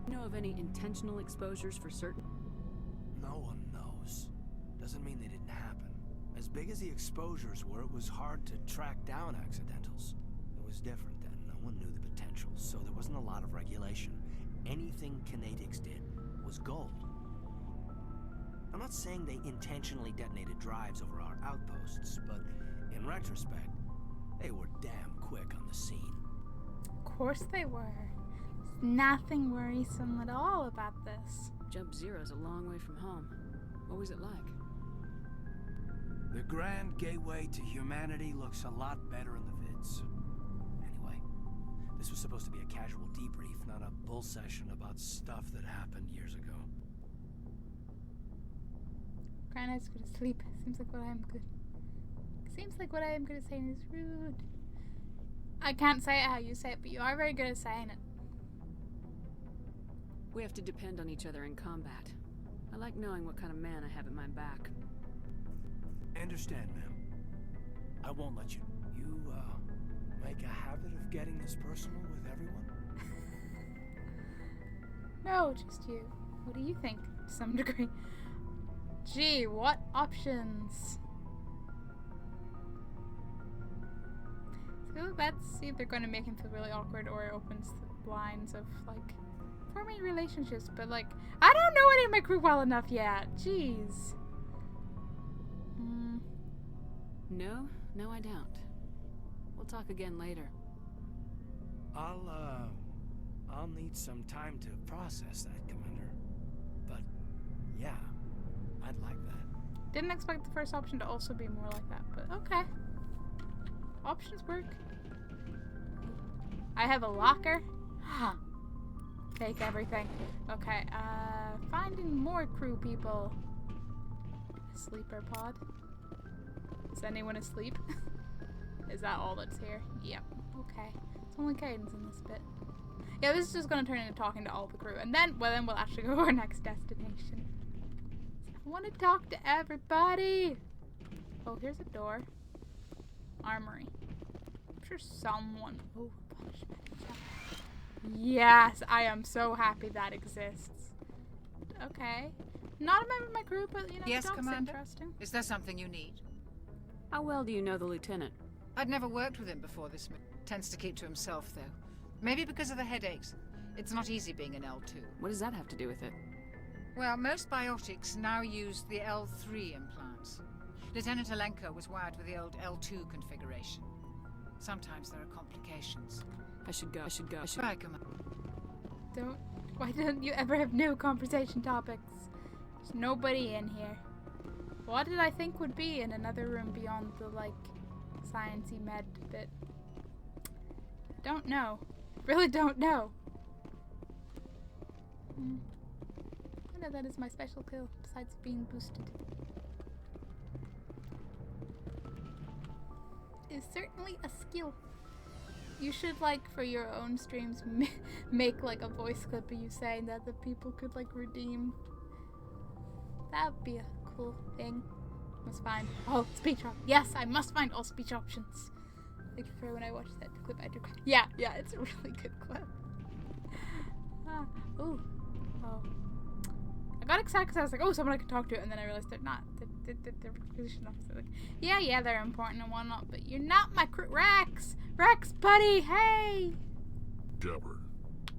[SPEAKER 3] You know of any intentional exposures for certain?
[SPEAKER 7] No one knows. Doesn't mean they didn't happen. As big as the exposures were, it was hard to track down accidentals. It was different then. No one knew the potential, so there wasn't a lot of regulation. Anything Kinetics did was gold. I'm not saying they intentionally detonated drives over our outposts, but in retrospect, they were damn quick on the scene.
[SPEAKER 1] Of course they were. There's nothing worrisome at all about this.
[SPEAKER 3] Jump Zero's a long way from home. What was it like?
[SPEAKER 7] The grand gateway to humanity looks a lot better in the vids. Anyway, this was supposed to be a casual debrief, not a bull session about stuff that happened years ago.
[SPEAKER 1] Granite's go to sleep. Seems like what I am good at saying is rude. I can't say it how you say it, but you are very good at saying it.
[SPEAKER 3] We have to depend on each other in combat. I like knowing what kind of man I have at my back.
[SPEAKER 7] I understand, ma'am. I won't let you. You, make a habit of getting this personal with everyone?
[SPEAKER 1] No, just you. What do you think, to some degree? Gee, what options? So that's either going to make him feel really awkward or it opens the blinds of, like, forming relationships. But, like, I don't know any of my crew well enough yet. Jeez.
[SPEAKER 3] No, I don't. We'll talk again later.
[SPEAKER 7] I'll need some time to process that, Commander. But, yeah, I'd like that.
[SPEAKER 1] Didn't expect the first option to also be more like that, but okay. Options work. I have a locker. Take everything. Okay, finding more crew people. Sleeper pod. Is anyone asleep? Is that all that's here? Yep. Okay. It's only Cadence in this bit. Yeah, this is just gonna turn into talking to all the crew, and then, well, then we'll actually go to our next destination. I want to talk to everybody. Oh, here's a door. Armory. I'm sure someone. Oh, punishment. Yes, I am so happy that exists. Okay. Not a member of my crew, but you know,
[SPEAKER 14] yes,
[SPEAKER 1] the dog's
[SPEAKER 14] Commander?
[SPEAKER 1] interesting.
[SPEAKER 14] Is there something you need?
[SPEAKER 3] How well do you know the lieutenant?
[SPEAKER 14] I'd never worked with him before this. Tends to keep to himself, though. Maybe because of the headaches. It's not easy being an L2.
[SPEAKER 3] What does that have to do with it?
[SPEAKER 14] Well, most biotics now use the L3 implants. Lieutenant Alenko was wired with the old L2 configuration. Sometimes there are complications.
[SPEAKER 3] I should go.
[SPEAKER 14] Bye, Commander.
[SPEAKER 1] Why don't you ever have new conversation topics? There's nobody in here. What did I think would be in another room beyond the, like, sciencey med bit? Don't know. Really don't know. I know that is my special kill, besides being boosted. It's certainly a skill. You should, like, for your own streams, make, like, a voice clip of you saying that the people could, like, redeem. That would be a cool thing. Must find all speech options. Yes, I must find all speech options. Like, for when I watch that clip, I do. Yeah, it's a really good clip. Ooh. Oh. I got excited because I was like, oh, someone I can talk to, and then I realized they're not. They're position officer. Like, yeah, they're important and whatnot, but you're not my crew. Rex, buddy, hey.
[SPEAKER 12] Shepard,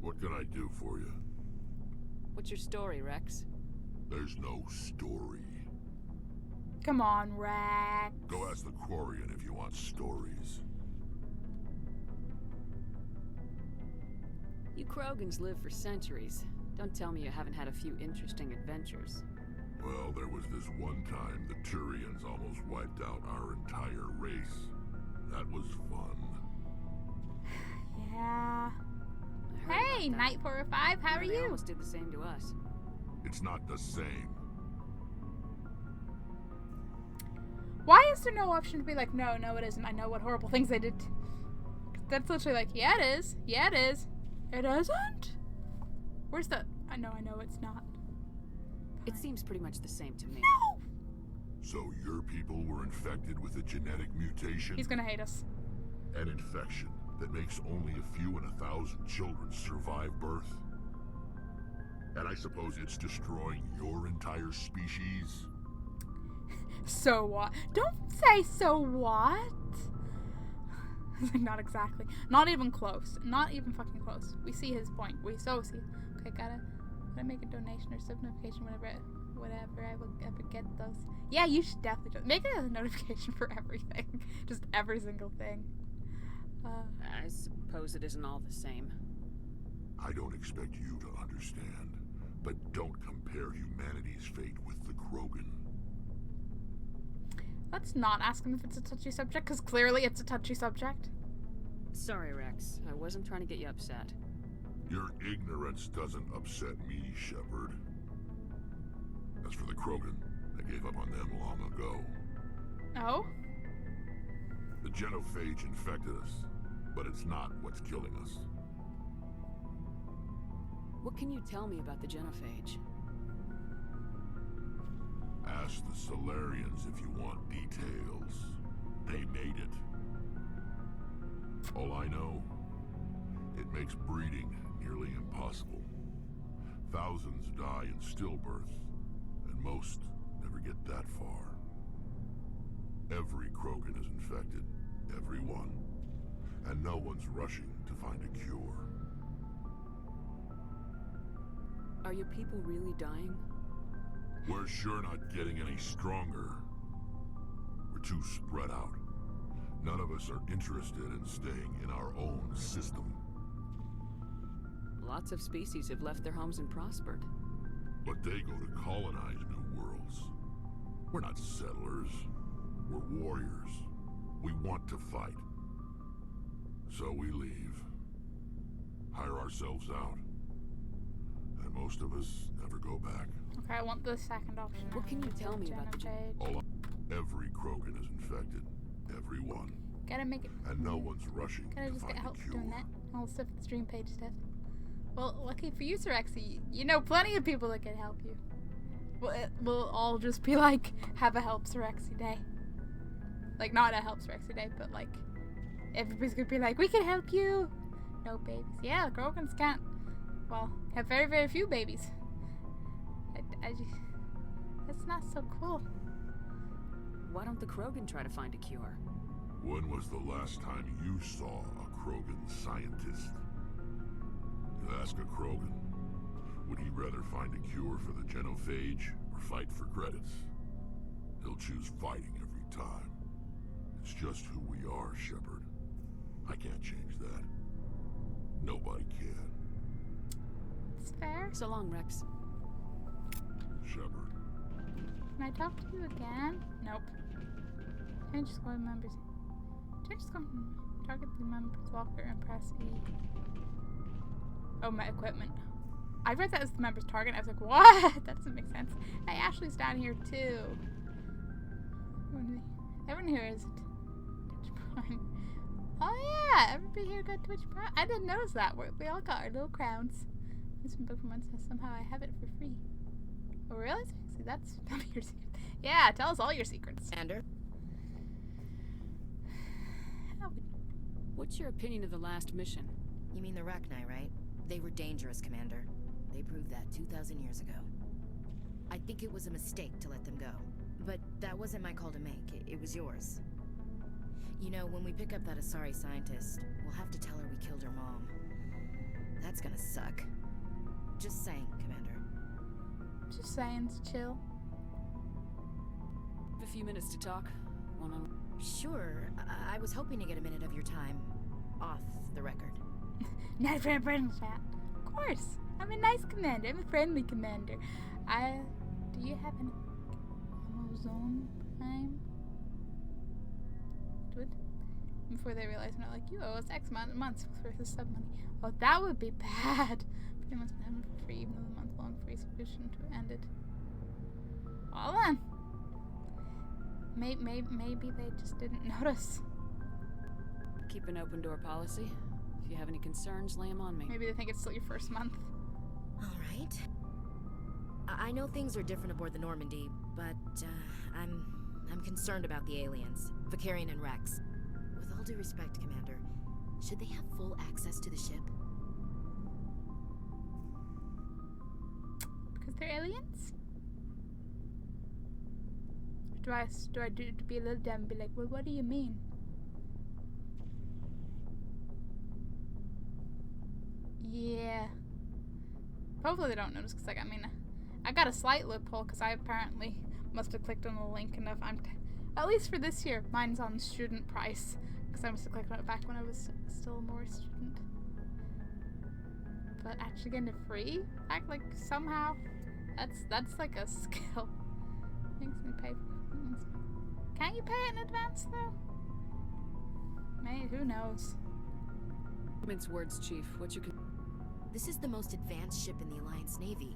[SPEAKER 12] what can I do for you?
[SPEAKER 3] What's your story, Rex?
[SPEAKER 12] There's no story.
[SPEAKER 1] Come on, Rex.
[SPEAKER 12] Go ask the Quarian if you want stories.
[SPEAKER 3] You Krogans live for centuries. Don't tell me you haven't had a few interesting adventures.
[SPEAKER 12] Well, there was this one time the Turians almost wiped out our entire race. That was fun.
[SPEAKER 1] Yeah. Hey, Night 405, how are
[SPEAKER 3] They
[SPEAKER 1] you?
[SPEAKER 3] almost did the same to us.
[SPEAKER 12] It's not the same.
[SPEAKER 1] Why is there no option to be like, no, it isn't. I know what horrible things they did. That's literally like, yeah, it is. Yeah, it is. It isn't? Where's the... I know it's not.
[SPEAKER 3] It seems pretty much the same to me.
[SPEAKER 1] No!
[SPEAKER 12] So your people were infected with a genetic mutation?
[SPEAKER 1] He's gonna hate us.
[SPEAKER 12] An infection that makes only a few in 1,000 children survive birth? And I suppose it's destroying your entire species?
[SPEAKER 1] So what? Don't say so what? Not exactly. Not even close. Not even fucking close. We see his point. We so see. Okay, gotta make a donation or sub notification whenever I will ever get those. Yeah, you should definitely make a notification for everything. Just every single thing.
[SPEAKER 3] I suppose it isn't all the same.
[SPEAKER 12] I don't expect you to understand, but don't compare humanity's fate with the Krogan.
[SPEAKER 1] Let's not ask him if it's a touchy subject, because clearly it's a touchy subject.
[SPEAKER 3] Sorry, Rex. I wasn't trying to get you upset.
[SPEAKER 12] Your ignorance doesn't upset me, Shepard. As for the Krogan, I gave up on them long ago.
[SPEAKER 1] Oh?
[SPEAKER 12] The genophage infected us, but it's not what's killing us.
[SPEAKER 3] What can you tell me about the genophage?
[SPEAKER 12] Ask the Solarians if you want details. They made it. All I know, it makes breeding nearly impossible. Thousands die in stillbirth, and most never get that far. Every Krogan is infected, every one, and no one's rushing to find a cure.
[SPEAKER 3] Are your people really dying?
[SPEAKER 12] We're sure not getting any stronger. We're too spread out. None of us are interested in staying in our own system.
[SPEAKER 3] Lots of species have left their homes and prospered.
[SPEAKER 12] But they go to colonize new worlds. We're not settlers. We're warriors. We want to fight. So we leave. Hire ourselves out. And most of us never go back.
[SPEAKER 1] Okay, I want the second option.
[SPEAKER 3] What can you tell me about the
[SPEAKER 12] Every Krogan is infected. Every one.
[SPEAKER 1] Gotta make it.
[SPEAKER 12] And no one's rushing
[SPEAKER 1] Gotta
[SPEAKER 12] to
[SPEAKER 1] just
[SPEAKER 12] find
[SPEAKER 1] get
[SPEAKER 12] a
[SPEAKER 1] help
[SPEAKER 12] cure.
[SPEAKER 1] doing that. All the stuff, the stream page stuff. Well, lucky for you, Sirexi, you know plenty of people that can help you. Well, it will all just be like, have a help Sirexi day. Like, not a help Sirexi day, but like, everybody's gonna be like, we can help you. No babies. Yeah, Krogans can't, well, have very, very few babies. I just, that's not so cool.
[SPEAKER 3] Why don't the Krogan try to find a cure?
[SPEAKER 12] When was the last time you saw a Krogan scientist? You ask a Krogan, would he rather find a cure for the genophage or fight for credits? He'll choose fighting every time. It's just who we are, Shepard. I can't change that. Nobody can.
[SPEAKER 1] It's fair.
[SPEAKER 3] So long, Rex.
[SPEAKER 12] Shepard.
[SPEAKER 1] Can I talk to you again? Nope. Can I just go to members? Can I just go target the members walker and press E? Oh, my equipment. I read that as the member's target. I was like, what? That doesn't make sense. Hey, Ashley's down here too. Everyone here is Twitch Prime. Oh yeah, everybody here got Twitch Prime. I didn't notice that. We all got our little crowns. This from Pokemon says somehow I have it for free. Oh really? See, that's your secret. Yeah, tell us all your secrets.
[SPEAKER 8] Commander.
[SPEAKER 3] What's your opinion of the last mission?
[SPEAKER 8] You mean the Rachni, right? They were dangerous, Commander. They proved that 2,000 years ago. I think it was a mistake to let them go. But that wasn't my call to make. It was yours. You know, when we pick up that Asari scientist, we'll have to tell her we killed her mom. That's gonna suck. Just saying, Commander.
[SPEAKER 1] Just saying, chill.
[SPEAKER 3] Have a few minutes to talk. One-on-one.
[SPEAKER 8] Sure. I was hoping to get a minute of your time off the record.
[SPEAKER 1] Not for a friend chat. Of course. I'm a nice commander. I'm a friendly commander. Do you have an Amazon Prime? What? Before they realize we're not like, you owe us X amount of months worth of sub money. Oh, that would be bad. Pretty much been having it for free, even though the month-long free subscription to end it. Well then. Maybe they just didn't notice.
[SPEAKER 3] Keep an open door policy. If you have any concerns, lay them on me.
[SPEAKER 1] Maybe they think it's still your first month.
[SPEAKER 8] All right. I know things are different aboard the Normandy, but I'm concerned about the aliens, Vicarian and Rex. With all due respect, Commander, should they have full access to the ship?
[SPEAKER 1] Because they're aliens? Do I do to be a little dumb and be like, well, what do you mean? Yeah. Hopefully they don't notice, because, like, I mean, I got a slight loophole, because I apparently must have clicked on the link enough. At least for this year, mine's on student price, because I must have clicked on it back when I was still more student. But actually getting it free? Like, somehow, that's like a skill. Makes me pay for. Can't you pay it in advance, though? Maybe, who knows?
[SPEAKER 3] Mince words, Chief. What you can...
[SPEAKER 8] This is the most advanced ship in the Alliance Navy.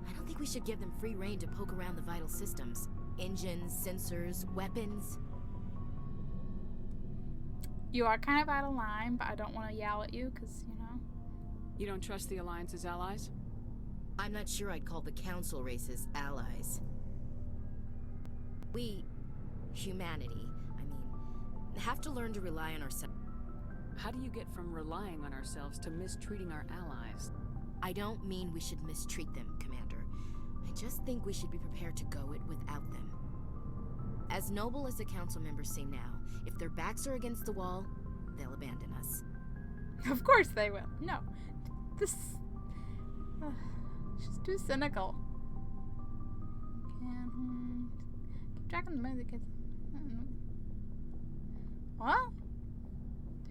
[SPEAKER 8] I don't think we should give them free rein to poke around the vital systems. Engines, sensors, weapons.
[SPEAKER 1] You are kind of out of line, but I don't want to yell at you, because, you know.
[SPEAKER 3] You don't trust the Alliance's allies?
[SPEAKER 8] I'm not sure I'd call the Council races allies. We, humanity, have to learn to rely on ourselves.
[SPEAKER 3] How do you get from relying on ourselves to mistreating our allies?
[SPEAKER 8] I don't mean we should mistreat them, Commander. I just think we should be prepared to go it without them. As noble as the Council members seem now, if their backs are against the wall, they'll abandon us.
[SPEAKER 1] Of course they will. No. This... she's too cynical. Keep track of the money that gets... Well...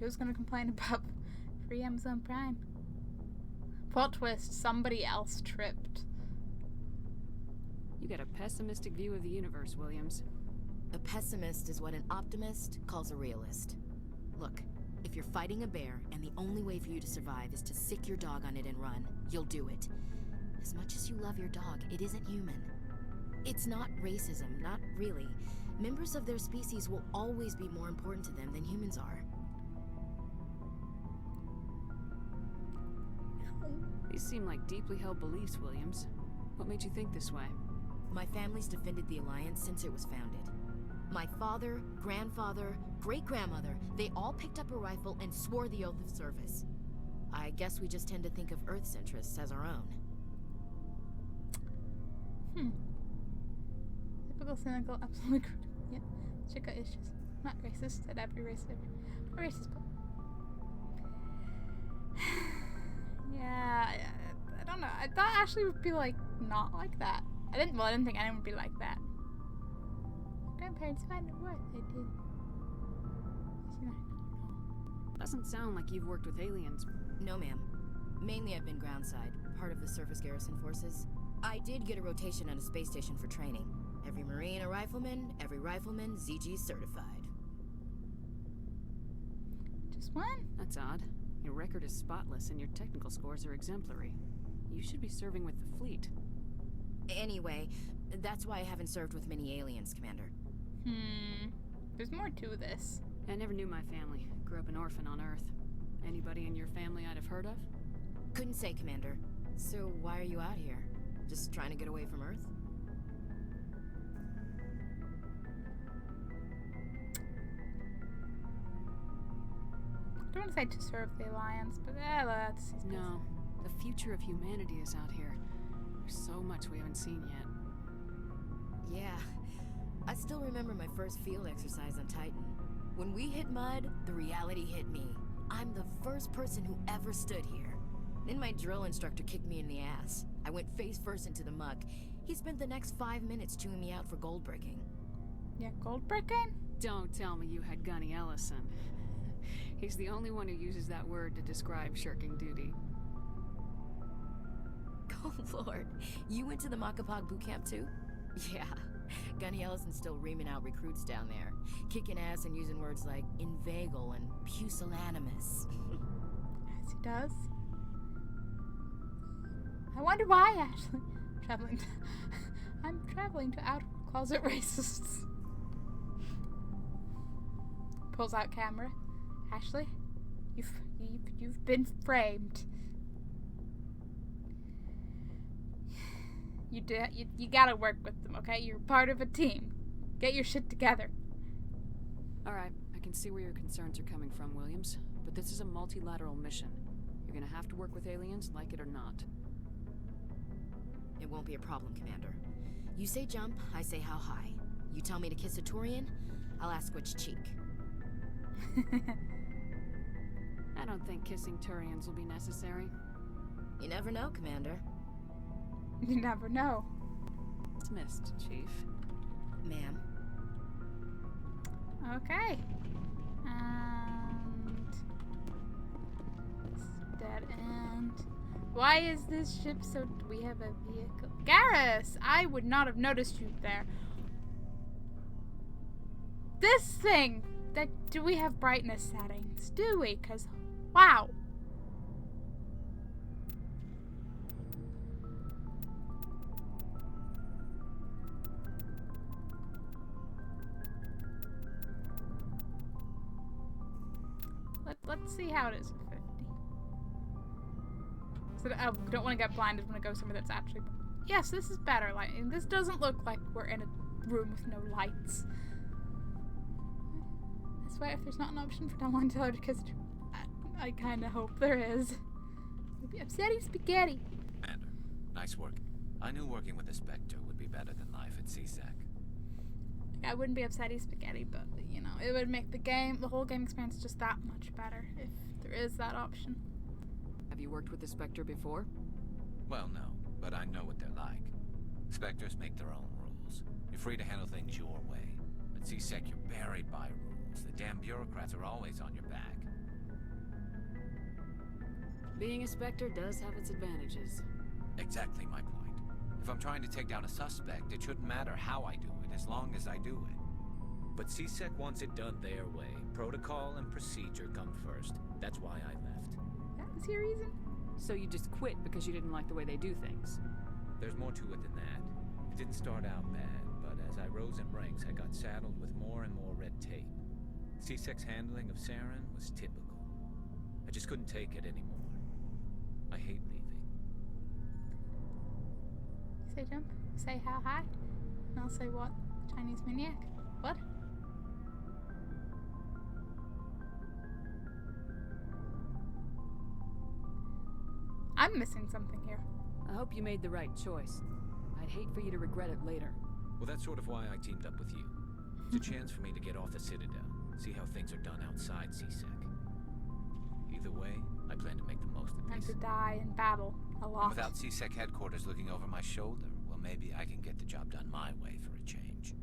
[SPEAKER 1] Who's gonna complain about free Amazon Prime? Plot twist, somebody else tripped.
[SPEAKER 3] You got a pessimistic view of the universe, Williams.
[SPEAKER 8] A pessimist is what an optimist calls a realist. Look, if you're fighting a bear and the only way for you to survive is to sick your dog on it and run, you'll do it. As much as you love your dog, it isn't human. It's not racism, not really. Members of their species will always be more important to them than humans are.
[SPEAKER 3] These seem like deeply held beliefs, Williams. What made you think this way?
[SPEAKER 8] My family's defended the Alliance since it was founded. My father, grandfather, great-grandmother, they all picked up a rifle and swore the oath of service. I guess we just tend to think of Earth's interests as our own.
[SPEAKER 1] Typical cynical, absolutely crude. Yeah, Chica is just not racist. Said every racist, not racist, but yeah, I don't know. I thought Ashley would be like not like that. I didn't think anyone would be like that. My grandparents found a word. They did.
[SPEAKER 3] Doesn't sound like you've worked with aliens.
[SPEAKER 8] No, ma'am. Mainly I've been groundside, part of the surface garrison forces. I did get a rotation at a space station for training. Every Marine a rifleman, every rifleman ZG certified.
[SPEAKER 1] Just one?
[SPEAKER 3] That's odd. Your record is spotless and your technical scores are exemplary. You should be serving with the fleet.
[SPEAKER 8] Anyway, that's why I haven't served with many aliens, Commander.
[SPEAKER 1] There's more to this.
[SPEAKER 3] I never knew my family. Grew up an orphan on Earth. Anybody in your family I'd have heard of?
[SPEAKER 8] Couldn't say, Commander. So why are you out here? Just trying to get away from Earth?
[SPEAKER 1] I don't want to say to serve the Alliance, but that's...
[SPEAKER 3] No. The future of humanity is out here. There's so much we haven't seen yet.
[SPEAKER 8] Yeah. I still remember my first field exercise on Titan. When we hit mud, the reality hit me. I'm the first person who ever stood here. Then my drill instructor kicked me in the ass. I went face first into the muck. He spent the next 5 minutes chewing me out for gold bricking.
[SPEAKER 1] Yeah, gold bricking?
[SPEAKER 3] Don't tell me you had Gunny Ellison. He's the only one who uses that word to describe shirking duty.
[SPEAKER 8] Oh lord, you went to the Makapog boot camp too? Yeah, Gunny Ellison's still reaming out recruits down there. Kicking ass and using words like inveigle and pusillanimous.
[SPEAKER 1] As he does. I wonder why, Ashley. I'm traveling to out-closet racists. Pulls out camera. Ashley, you've been framed. You gotta work with them, okay? You're part of a team. Get your shit together.
[SPEAKER 3] Alright, I can see where your concerns are coming from, Williams. But this is a multilateral mission. You're gonna have to work with aliens, like it or not.
[SPEAKER 8] It won't be a problem, Commander. You say jump, I say how high. You tell me to kiss a Turian, I'll ask which cheek.
[SPEAKER 3] I don't think kissing Turians will be necessary.
[SPEAKER 8] You never know, Commander.
[SPEAKER 1] You never know.
[SPEAKER 3] Dismissed, Chief.
[SPEAKER 8] Ma'am.
[SPEAKER 1] Okay. And... dead end. Why is this ship so... Do we have a vehicle? Garrus! I would not have noticed you there. This thing! Do we have brightness settings? Do we? Because, wow. Let's see how it is at 50. So I don't want to get blinded when I go somewhere that's actually... Yes, this is better lighting. This doesn't look like we're in a room with no lights. I swear if there's not an option for downline television, because I kind of hope there is. Maybe upsetting spaghetti.
[SPEAKER 5] Commander, nice work. I knew working with the Spectre would be better than life at CSEC.
[SPEAKER 1] I wouldn't be upsetting spaghetti, but, you know, it would make the whole game experience just that much better if there is that option.
[SPEAKER 3] Have you worked with the Spectre before?
[SPEAKER 5] Well, no, but I know what they're like. Spectres make their own rules. You're free to handle things your way. At CSEC, you're buried by rules. The damn bureaucrats are always on your back.
[SPEAKER 3] Being a Spectre does have its advantages.
[SPEAKER 5] Exactly my point. If I'm trying to take down a suspect, it shouldn't matter how I do it, as long as I do it.
[SPEAKER 15] But CSEC wants it done their way. Protocol and procedure come first. That's why I left.
[SPEAKER 1] That was your reason?
[SPEAKER 3] So you just quit because you didn't like the way they do things?
[SPEAKER 15] There's more to it than that. It didn't start out bad, but as I rose in ranks, I got saddled with more and more red tape. CSEC's handling of Saren was typical. I just couldn't take it anymore. I hate leaving.
[SPEAKER 1] Say jump, say how high, and I'll say what? Chinese maniac? What? I'm missing something here.
[SPEAKER 3] I hope you made the right choice. I'd hate for you to regret it later.
[SPEAKER 15] Well, that's sort of why I teamed up with you. It's a chance for me to get off the Citadel, see how things are done outside CSEC. Either way, I plan to make the most of
[SPEAKER 1] And
[SPEAKER 15] this.
[SPEAKER 1] to die in battle a lot.
[SPEAKER 5] And without CSEC headquarters looking over my shoulder, well, maybe I can get the job done my way for a change.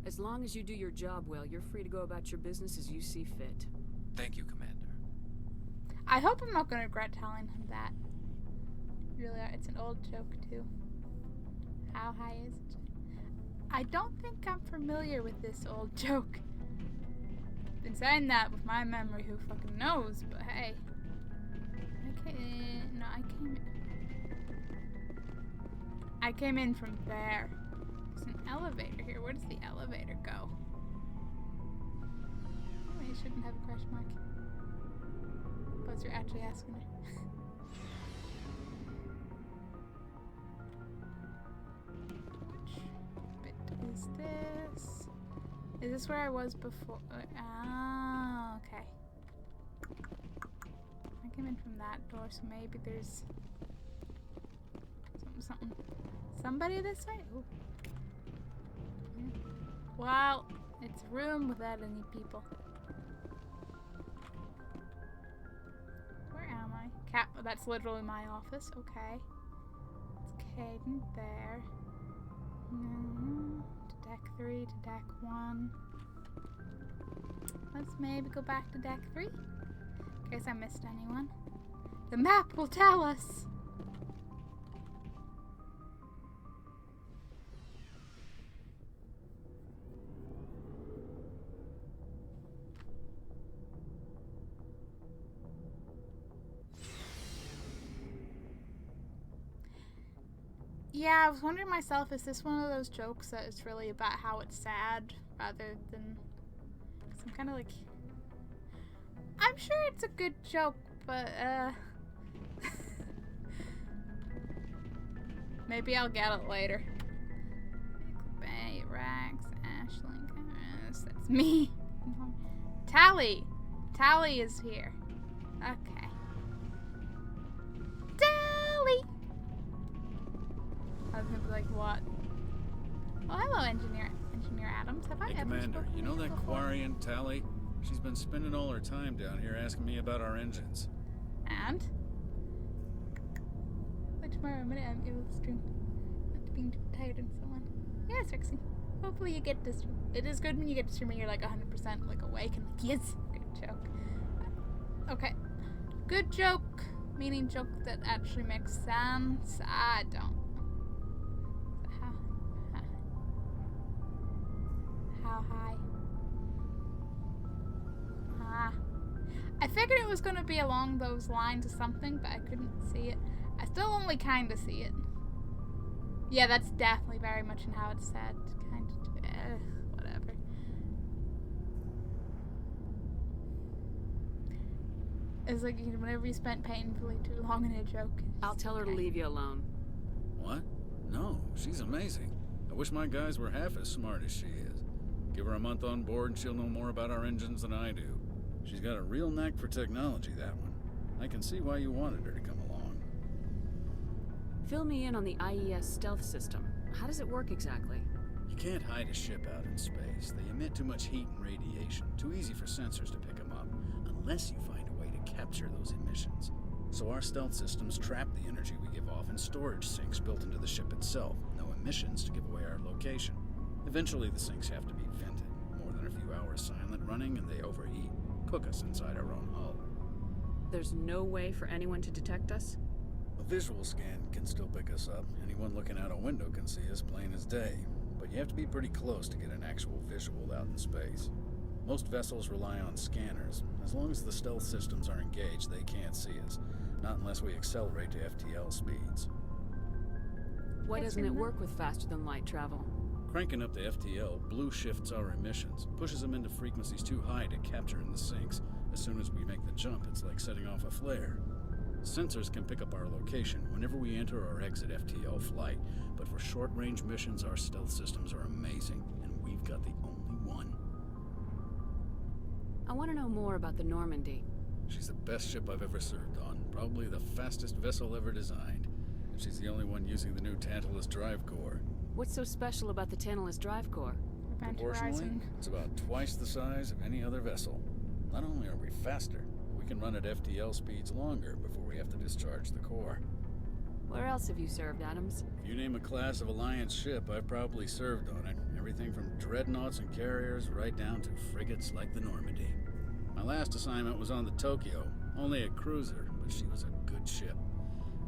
[SPEAKER 3] As long as you do your job well, you're free to go about your business as you see fit.
[SPEAKER 5] Thank you, Commander.
[SPEAKER 1] I hope I'm not going to regret telling him that. Really, it's an old joke too. How high is it? I don't think I'm familiar with this old joke. Been saying that with my memory, who fucking knows, but hey. I came in from there. There's an elevator here. Where does the elevator go? Oh, you shouldn't have a question mark. Suppose you're actually asking her. Which bit is this? Is this where I was before? Ah, okay. I came in from that door, so maybe there's something. Somebody this way? Ooh. Well, it's a room without any people. Where am I? That's literally my office. Okay. It's Caden there. To deck 3, to deck 1. Let's maybe go back to deck 3. In case I missed anyone. The map will tell us. Yeah, I was wondering myself, is this one of those jokes that is really about how it's sad rather than some kind of like... I'm sure it's a good joke, but maybe I'll get it later. Bay, Rax, Ashling, that's me. Tally! Tally is here. Okay. Tally! I was gonna be like, what? Oh, hello, Engineer Adams. Have I ever
[SPEAKER 16] Commander,
[SPEAKER 1] spoken
[SPEAKER 16] you know
[SPEAKER 1] to
[SPEAKER 16] that
[SPEAKER 1] before?
[SPEAKER 16] Quarian Tally? She's been spending all her time down here asking me about our engines.
[SPEAKER 1] And? But tomorrow I'm able to stream. Not being too tired and so on. Yes, Rexy. Hopefully you get to stream. It is good when you get to stream and you're like 100% like awake and like, yes, good joke. Okay. Good joke, meaning joke that actually makes sense. I don't. How high? I figured it was going to be along those lines or something, but I couldn't see it. I still only kind of see it. Yeah, that's definitely very much in how it's said. Kind of, whatever. It's like whenever you spent painfully too long in a joke.
[SPEAKER 3] I'll tell her to leave you alone.
[SPEAKER 16] What? No, she's amazing. I wish my guys were half as smart as she is. Give her a month on board and she'll know more about our engines than I do. She's got a real knack for technology, that one. I can see why you wanted her to come along.
[SPEAKER 3] Fill me in on the IES stealth system. How does it work exactly?
[SPEAKER 16] You can't hide a ship out in space. They emit too much heat and radiation. Too easy for sensors to pick them up, unless you find a way to capture those emissions. So our stealth systems trap the energy we give off in storage sinks built into the ship itself. No emissions to give away our location. Eventually the sinks have to be vented. More than a few hours silent running and they overheat. Cook us inside our own hull.
[SPEAKER 3] There's no way for anyone to detect us?
[SPEAKER 16] A visual scan can still pick us up. Anyone looking out a window can see us plain as day. But you have to be pretty close to get an actual visual out in space. Most vessels rely on scanners. As long as the stealth systems are engaged, they can't see us. Not unless we accelerate to FTL speeds.
[SPEAKER 3] Why doesn't it work with faster-than-light travel?
[SPEAKER 16] Cranking up the FTL blue shifts our emissions, pushes them into frequencies too high to capture in the sinks. As soon as we make the jump, it's like setting off a flare. Sensors can pick up our location whenever we enter or exit FTL flight, but for short-range missions, our stealth systems are amazing, and we've got the only one.
[SPEAKER 3] I want to know more about the Normandy.
[SPEAKER 16] She's the best ship I've ever served on, probably the fastest vessel ever designed. And she's the only one using the new Tantalus drive core.
[SPEAKER 3] What's so special about the Tantalus drive core?
[SPEAKER 16] Proportionally, it's about twice the size of any other vessel. Not only are we faster, but we can run at FTL speeds longer before we have to discharge the core.
[SPEAKER 3] Where else have you served, Adams?
[SPEAKER 16] If you name a class of Alliance ship, I've probably served on it. Everything from dreadnoughts and carriers right down to frigates like the Normandy. My last assignment was on the Tokyo, only a cruiser, but she was a good ship.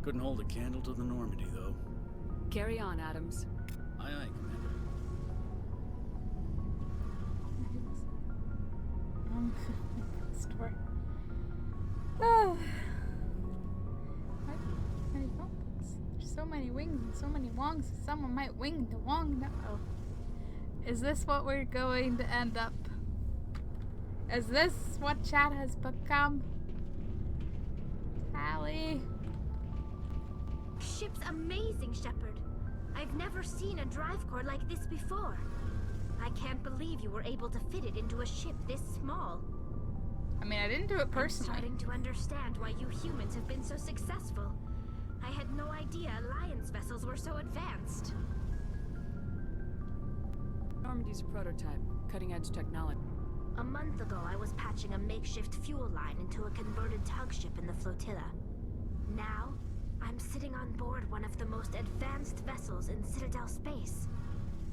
[SPEAKER 16] Couldn't hold a candle to the Normandy, though.
[SPEAKER 3] Carry on, Adams.
[SPEAKER 16] Aye, aye, Commander.
[SPEAKER 1] Store. Oh. What? Many bumpers. There's so many wings and so many wongs. Someone might wing the wong. No. Is this what we're going to end up? Is this what chat has become? Tally.
[SPEAKER 9] Ship's amazing, Shepard. I've never seen a drive core like this before. I can't believe you were able to fit it into a ship this small.
[SPEAKER 1] I mean, I didn't do it personally.
[SPEAKER 9] I'm starting to understand why you humans have been so successful. I had no idea Alliance vessels were so advanced.
[SPEAKER 3] Normandy's a prototype, cutting-edge technology.
[SPEAKER 9] A month ago, I was patching a makeshift fuel line into a converted tug ship in the flotilla. Now, I'm sitting on board one of the most advanced vessels in Citadel space.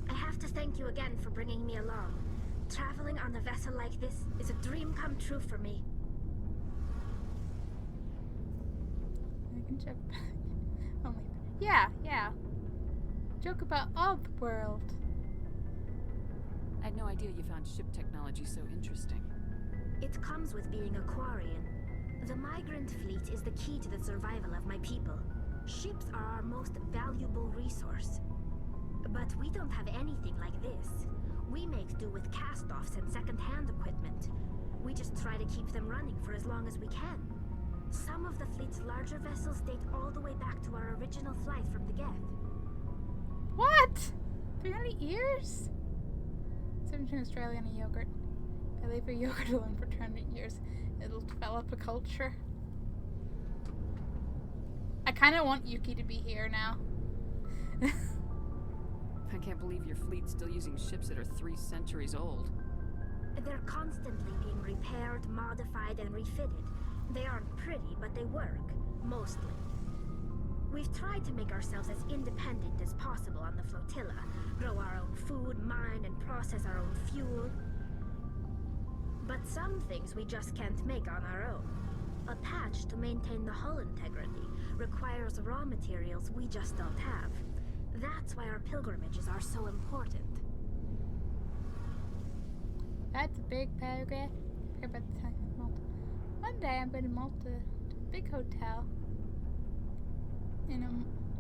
[SPEAKER 9] I have to thank you again for bringing me along. Traveling on a vessel like this is a dream come true for me.
[SPEAKER 1] I can check back. Only. Yeah. Joke about all the world.
[SPEAKER 3] I had no idea you found ship technology so interesting.
[SPEAKER 9] It comes with being a Quarian. The migrant fleet is the key to the survival of my people. Ships are our most valuable resource. But we don't have anything like this. We make do with cast-offs and second-hand equipment. We just try to keep them running for as long as we can. Some of the fleet's larger vessels date all the way back to our original flight from the Geth.
[SPEAKER 1] What? 300 years? 17 Australian and yogurt. If I leave a yogurt alone for 200 years, it'll develop a culture. I kind of want Yuki to be here now.
[SPEAKER 3] I can't believe your fleet's still using ships that are 3 centuries old.
[SPEAKER 9] They're constantly being repaired, modified, and refitted. They aren't pretty, but they work. Mostly. We've tried to make ourselves as independent as possible on the flotilla. Grow our own food, mine, and process our own fuel. But some things we just can't make on our own. A patch to maintain the hull integrity requires raw materials we just don't have. That's why our pilgrimages are so important.
[SPEAKER 1] That's a big paragraph. Forget about the time of Malta. One day I'm going to Malta, to a big hotel.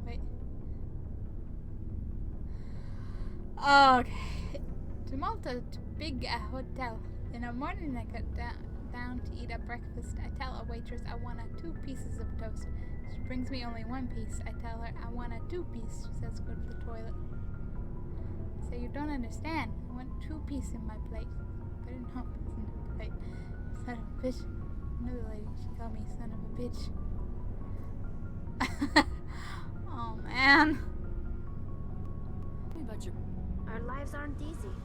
[SPEAKER 1] Wait. Okay. To Malta, to big hotel. In the morning I got down to eat at breakfast. I tell a waitress I want 2 pieces of toast. She brings me only 1 piece. I tell her I want a 2-piece. She says go to the toilet. I say you don't understand. I want 2 pieces in my plate. I didn't know it was in the plate. Son of a bitch. Another lady, she called me son of a bitch. Oh man.
[SPEAKER 3] Tell me about your...
[SPEAKER 9] Our lives aren't easy.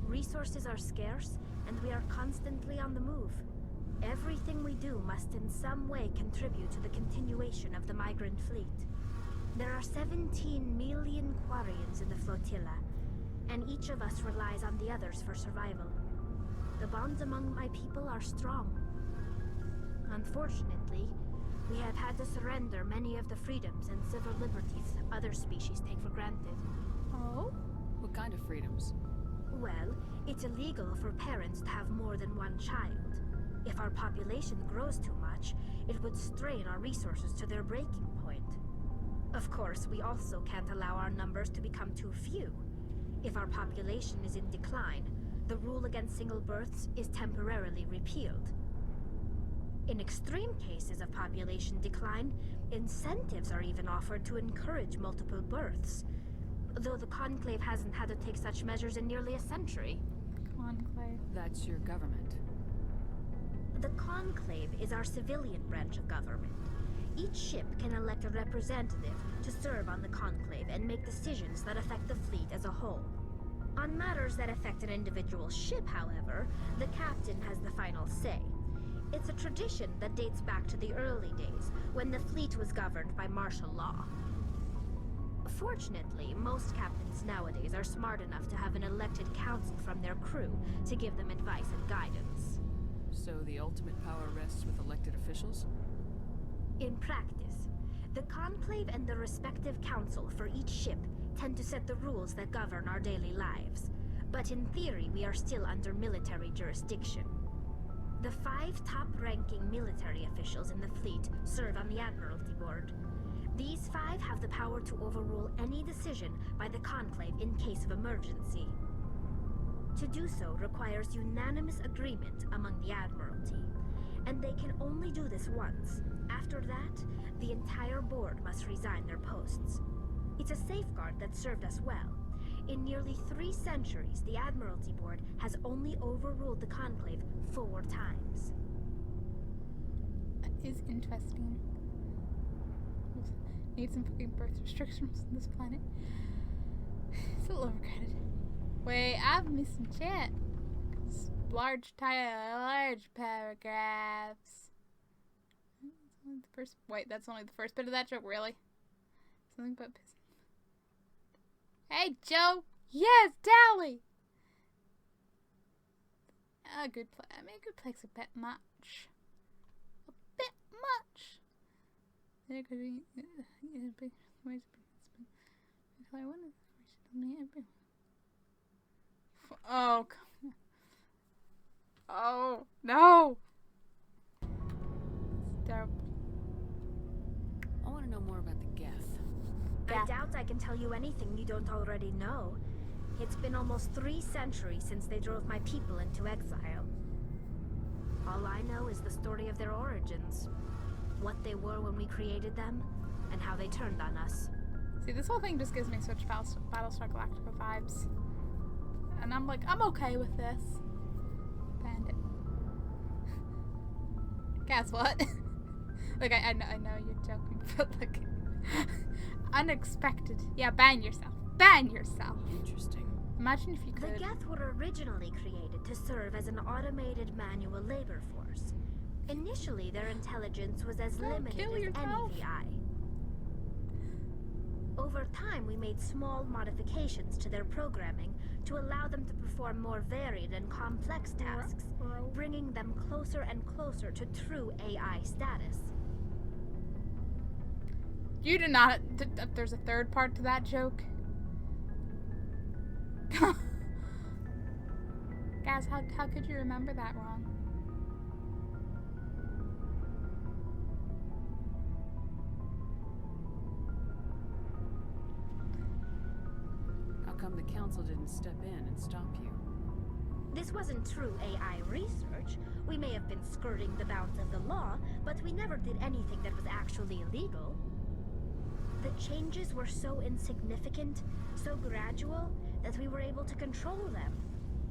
[SPEAKER 9] Resources are scarce, and we are constantly on the move. Everything we do must in some way contribute to the continuation of the migrant fleet. There are 17 million Quarians in the flotilla, and each of us relies on the others for survival. The bonds among my people are strong. Unfortunately, we have had to surrender many of the freedoms and civil liberties other species take for granted.
[SPEAKER 1] Oh?
[SPEAKER 3] What kind of freedoms?
[SPEAKER 9] Well, it's illegal for parents to have more than one child. If our population grows too much, it would strain our resources to their breaking point. Of course, we also can't allow our numbers to become too few. If our population is in decline, the rule against single births is temporarily repealed. In extreme cases of population decline, incentives are even offered to encourage multiple births, though the Conclave hasn't had to take such measures in nearly a century.
[SPEAKER 1] Conclave.
[SPEAKER 3] That's your government.
[SPEAKER 9] The Conclave is our civilian branch of government. Each ship can elect a representative to serve on the Conclave and make decisions that affect the fleet as a whole. On matters that affect an individual ship, however, the captain has the final say. It's a tradition that dates back to the early days, when the fleet was governed by martial law. Fortunately, most captains nowadays are smart enough to have an elected council from their crew to give them advice and guidance.
[SPEAKER 3] So the ultimate power rests with elected officials?
[SPEAKER 9] In practice, the Conclave and the respective council for each ship tend to set the rules that govern our daily lives. But in theory, we are still under military jurisdiction. The 5 top-ranking military officials in the fleet serve on the Admiralty Board. These 5 have the power to overrule any decision by the Conclave in case of emergency. To do so requires unanimous agreement among the Admiralty, and they can only do this once. After that, the entire board must resign their posts. It's a safeguard that served us well. In nearly 3 centuries, the Admiralty Board has only overruled the Conclave 4 times.
[SPEAKER 1] That is interesting. Need some fucking birth restrictions on this planet. It's a little overcrowded. Wait, I've missed some chat. Large paragraphs. Wait, that's only the first bit of that joke, really? Something but piss. Hey, Joe! Yes, Dally! A good play. I mean, a good play's a bit much. A bit much. There could be. Oh. Oh, no! It's terrible.
[SPEAKER 3] I want to know more about the Geth.
[SPEAKER 9] I doubt I can tell you anything you don't already know. It's been almost 3 centuries since they drove my people into exile. All I know is the story of their origins. What they were when we created them, and how they turned on us.
[SPEAKER 1] See, this whole thing just gives me such Battlestar Galactica vibes. And I'm like, I'm okay with this. Bandit. Guess what? Like, I know you're joking, but like... unexpected. Yeah, ban yourself. Ban yourself.
[SPEAKER 3] Interesting.
[SPEAKER 1] Imagine if you could.
[SPEAKER 9] The Geth were originally created to serve as an automated manual labor force. Initially, their intelligence was as limited as any VI. Over time, we made small modifications to their programming to allow them to perform more varied and complex tasks, bringing them closer and closer to true AI status.
[SPEAKER 1] You do not. There's a third part to that joke. Guys, how could you remember that wrong?
[SPEAKER 3] How come the council didn't step in and stop you?
[SPEAKER 9] This wasn't true AI research. We may have been skirting the bounds of the law, but we never did anything that was actually illegal. The changes were so insignificant, so gradual, that we were able to control them.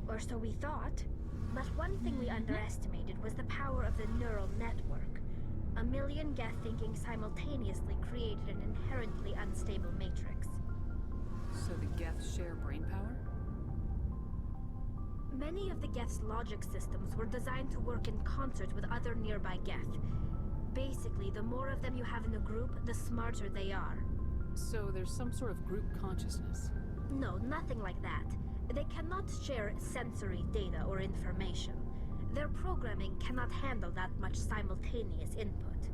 [SPEAKER 9] Or so we thought. But one thing we underestimated was the power of the neural network. 1 million Geth thinking simultaneously created an inherently unstable matrix.
[SPEAKER 3] So the Geth share brain power?
[SPEAKER 9] Many of the Geth's logic systems were designed to work in concert with other nearby Geth. Basically, the more of them you have in a group, the smarter they are.
[SPEAKER 3] So there's some sort of group consciousness?
[SPEAKER 9] No, nothing like that. They cannot share sensory data or information. Their programming cannot handle that much simultaneous input.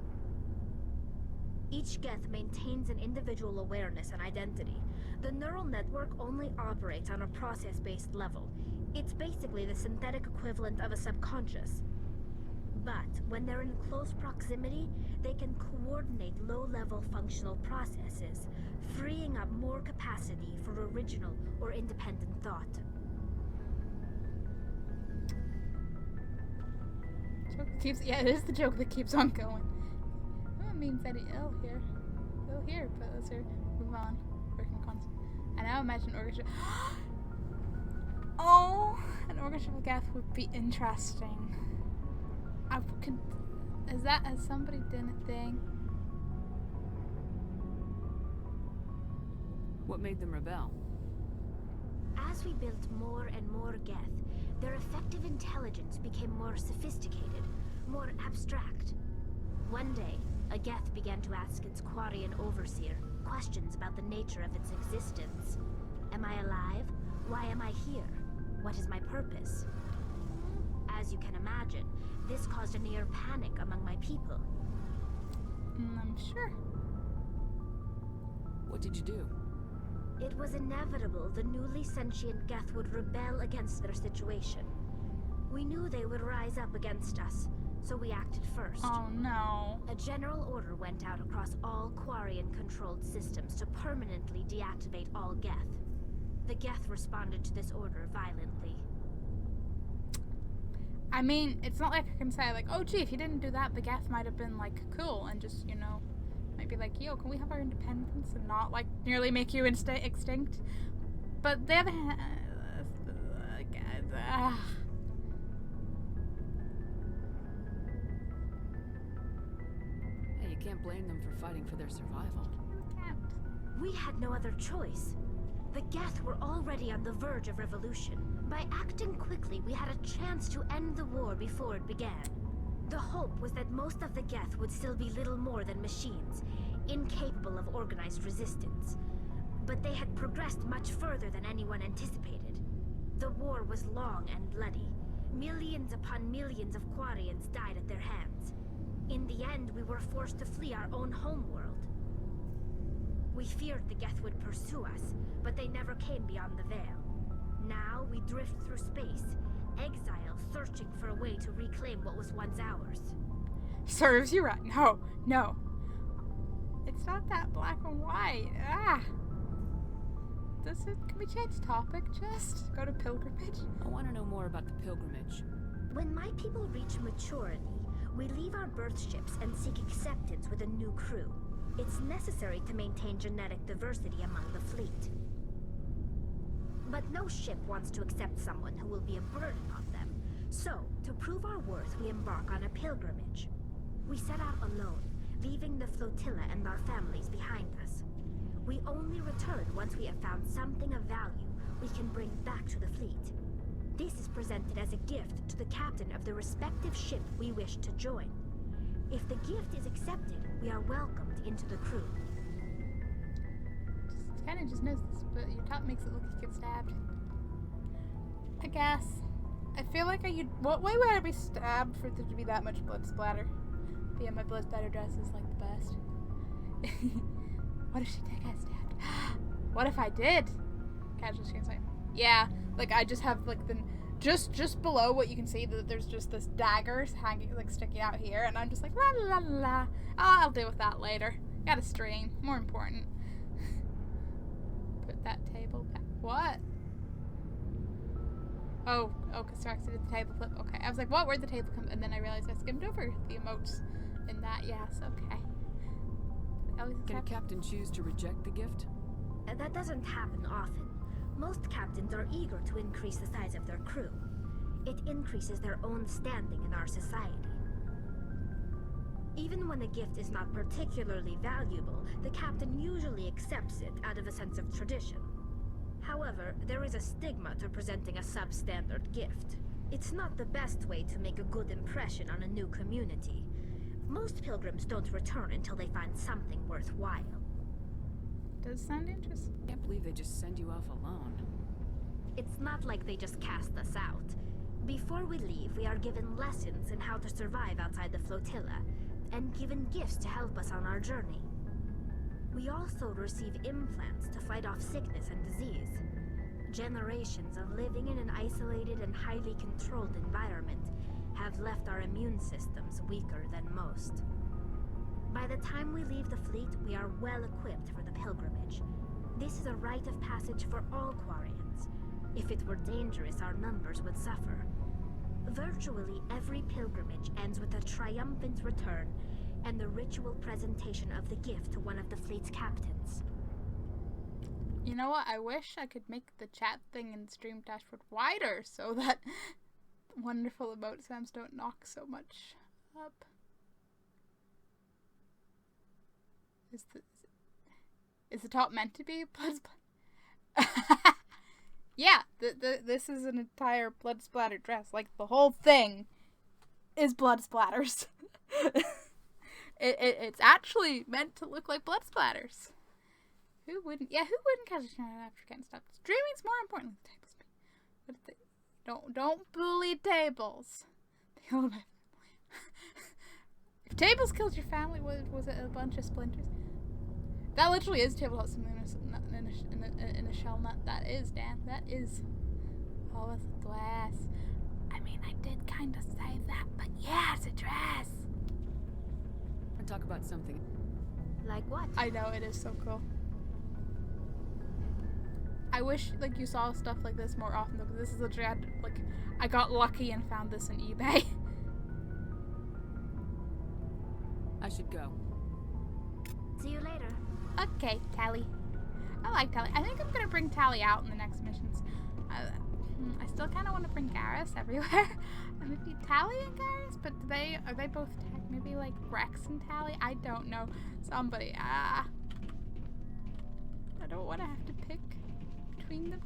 [SPEAKER 9] Each Geth maintains an individual awareness and identity. The neural network only operates on a process-based level. It's basically the synthetic equivalent of a subconscious. But when they're in close proximity, they can coordinate low-level functional processes, freeing up more capacity for original or independent thought.
[SPEAKER 1] Yeah, it is the joke that keeps on going. Oh, it means Eddie L here. Go here, but let's move on. Working constant. I now imagine orchestra. Oh, an orchestra Geth would be interesting. Has somebody done a thing?
[SPEAKER 3] What made them rebel?
[SPEAKER 9] As we built more and more Geth, their effective intelligence became more sophisticated, more abstract. One day, a Geth began to ask its Quarian overseer questions about the nature of its existence. Am I alive? Why am I here? What is my purpose? As you can imagine, this caused a near panic among my people.
[SPEAKER 1] I'm sure.
[SPEAKER 3] What did you do?
[SPEAKER 9] It was inevitable the newly sentient Geth would rebel against their situation. We knew they would rise up against us, so we acted first.
[SPEAKER 1] Oh no.
[SPEAKER 9] A general order went out across all Quarian-controlled systems to permanently deactivate all Geth. The Geth responded to this order violently.
[SPEAKER 1] I mean, it's not like I can say, like, oh gee, if you didn't do that, the Geth might have been, like, cool, and just, you know, might be like, yo, can we have our independence and not, like, nearly make you extinct? But the other hand,
[SPEAKER 3] Hey, you can't blame them for fighting for their survival.
[SPEAKER 9] We had no other choice. The Geth were already on the verge of revolution. By acting quickly, we had a chance to end the war before it began. The hope was that most of the Geth would still be little more than machines, incapable of organized resistance. But they had progressed much further than anyone anticipated. The war was long and bloody. Millions upon millions of Quarians died at their hands. In the end, we were forced to flee our own homeworld. We feared the Geth would pursue us, but they never came beyond the Veil. Now we drift through space, exile searching for a way to reclaim what was once ours.
[SPEAKER 1] Serves you right. No, no. It's not that black and white. Ah. Can we change topic just? Go to pilgrimage?
[SPEAKER 3] I want to know more about the pilgrimage.
[SPEAKER 9] When my people reach maturity, we leave our birth ships and seek acceptance with a new crew. It's necessary to maintain genetic diversity among the fleet. But no ship wants to accept someone who will be a burden on them. So, to prove our worth, we embark on a pilgrimage. We set out alone, leaving the flotilla and our families behind us. We only return once we have found something of value we can bring back to the fleet. This is presented as a gift to the captain of the respective ship we wish to join. If the gift is accepted, we are welcomed into the crew.
[SPEAKER 1] Kind of just knows this, but your top makes it look like you get stabbed. I guess. I feel like what way would I be stabbed for there to be that much blood splatter? But yeah, my blood splatter dress is like the best. What if she did get stabbed? What if I did? Casual screensight. Yeah, like I just have like the just below what you can see that there's just this daggers hanging like sticking out here, and I'm just like la la la la. I'll deal with that later. Got a stream, more important. Put that table back. What? Oh, because I did the table flip. Okay, I was like, what? Where'd the table come? And then I realized I skimmed over the emotes in that. Yes, okay.
[SPEAKER 3] Can a captain choose to reject the gift?
[SPEAKER 9] That doesn't happen often. Most captains are eager to increase the size of their crew. It increases their own standing in our society. Even when a gift is not particularly valuable, the captain usually accepts it out of a sense of tradition. However, there is a stigma to presenting a substandard gift. It's not the best way to make a good impression on a new community. Most pilgrims don't return until they find something worthwhile.
[SPEAKER 1] Does sound interesting.
[SPEAKER 3] Can't believe they just send you off alone.
[SPEAKER 9] It's not like they just cast us out. Before we leave, we are given lessons in how to survive outside the flotilla, and given gifts to help us on our journey. We also receive implants to fight off sickness and disease. Generations of living in an isolated and highly controlled environment have left our immune systems weaker than most. By the time we leave the fleet, we are well equipped for the pilgrimage. This is a rite of passage for all Quarians. If it were dangerous, our numbers would suffer. Virtually every pilgrimage ends with a triumphant return and the ritual presentation of the gift to one of the fleet's captains.
[SPEAKER 1] You know what? I wish I could make the chat thing in Stream Dashboard wider so that wonderful emote sounds don't knock so much up. Is the top meant to be blood splatter? Yeah, this is an entire blood splatter dress. Like, the whole thing is blood splatters. It's actually meant to look like blood splatters. Who wouldn't catch a shower after getting stuck? Streaming's more important than tables. Don't bully tables. If tables killed your family, was it a bunch of splinters? That literally is Table House in a shell nut. That is, Dan. That is. Oh, it's a dress. I mean, I did kind of say that, but yeah, it's a dress.
[SPEAKER 3] We'll talk about something.
[SPEAKER 9] Like what?
[SPEAKER 1] I know, it is so cool. I wish, like, you saw stuff like this more often, though, because this is literally, I got lucky and found this on eBay.
[SPEAKER 3] I should go.
[SPEAKER 9] See you later.
[SPEAKER 1] Okay, Tally. I like Tally. I think I'm gonna bring Tally out in the next missions. I still kind of want to bring Garrus everywhere. Maybe Tally and Garrus, but are they both maybe like Rex and Tally? I don't know. Somebody. I don't want to have to pick between them.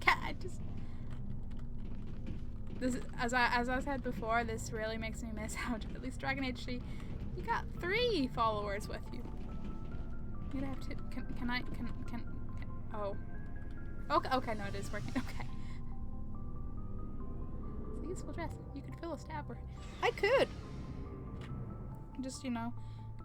[SPEAKER 1] This, as I said before, this really makes me miss how at least Dragon Age 3, you got 3 followers with you. You're gonna have to. Can oh. Okay, no, it is working. Okay. It's a useful dress. You could fill a stabber. I could. Just,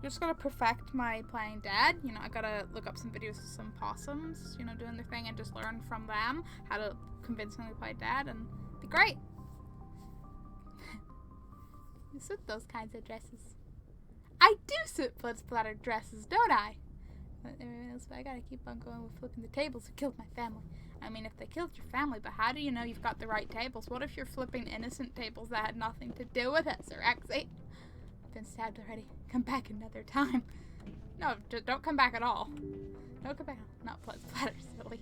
[SPEAKER 1] just gotta perfect my playing dead. I gotta look up some videos of some possums, doing their thing and just learn from them how to convincingly play dead and be great. You suit those kinds of dresses. I do suit blood splattered dresses, don't I? I gotta keep on going with flipping the tables who killed my family. I mean, if they killed your family, but how do you know you've got the right tables? What if you're flipping innocent tables that had nothing to do with it, Sir X8? I've been stabbed already. Come back another time. No, don't come back at all. Don't come back. Not blood splatter, silly.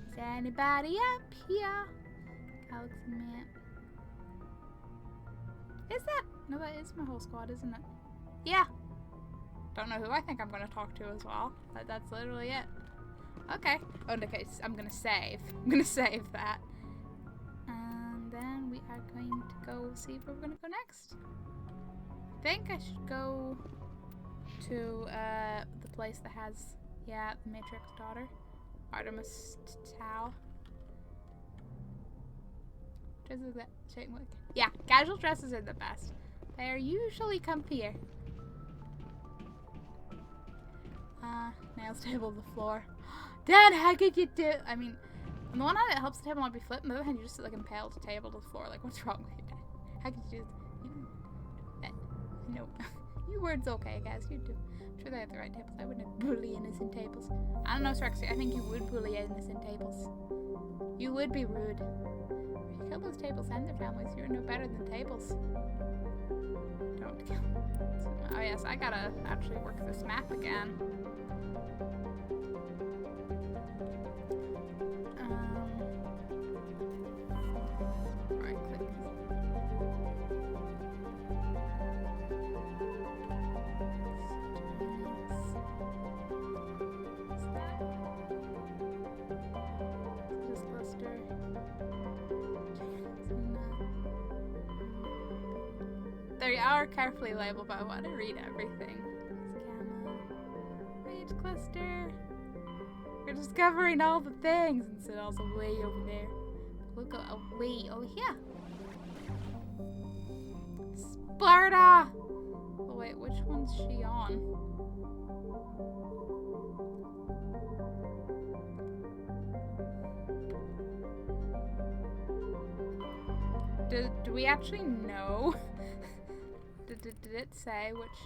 [SPEAKER 1] Is there anybody up here? Galaxy map. Is that? No, that is my whole squad, isn't it? Yeah. Don't know who I think I'm going to talk to as well. That's literally it. Okay. Oh, okay. I'm going to save. I'm going to save that. And then we are going to go see where we're going to go next. I think I should go to the place that has, the Matrix daughter. Artemis Tau. Dresses that shouldn't work. Yeah, casual dresses are the best. They are usually comfier. Nails table to the floor. Dad, how could you do? I mean, on the one hand, it helps the table not be flipped. On the other hand, you just impaled the table to the floor. Like, what's wrong with you, Dad? How could you do this? No. Your word's okay, guys. You do. I'm sure they have the right tables. I wouldn't bully innocent tables. I don't know, Srexy. I think you would bully innocent tables. You would be rude. If you kill those tables and their families, you're no better than tables. Don't kill. Oh yes, I gotta actually work this map again. Right click. This cluster. They are carefully labeled, but I want to read everything. Rage cluster. We're discovering all the things. And so also way over there. We'll go way over here. Sparta! Oh wait, which one's she on? Do we actually know? Did it say which?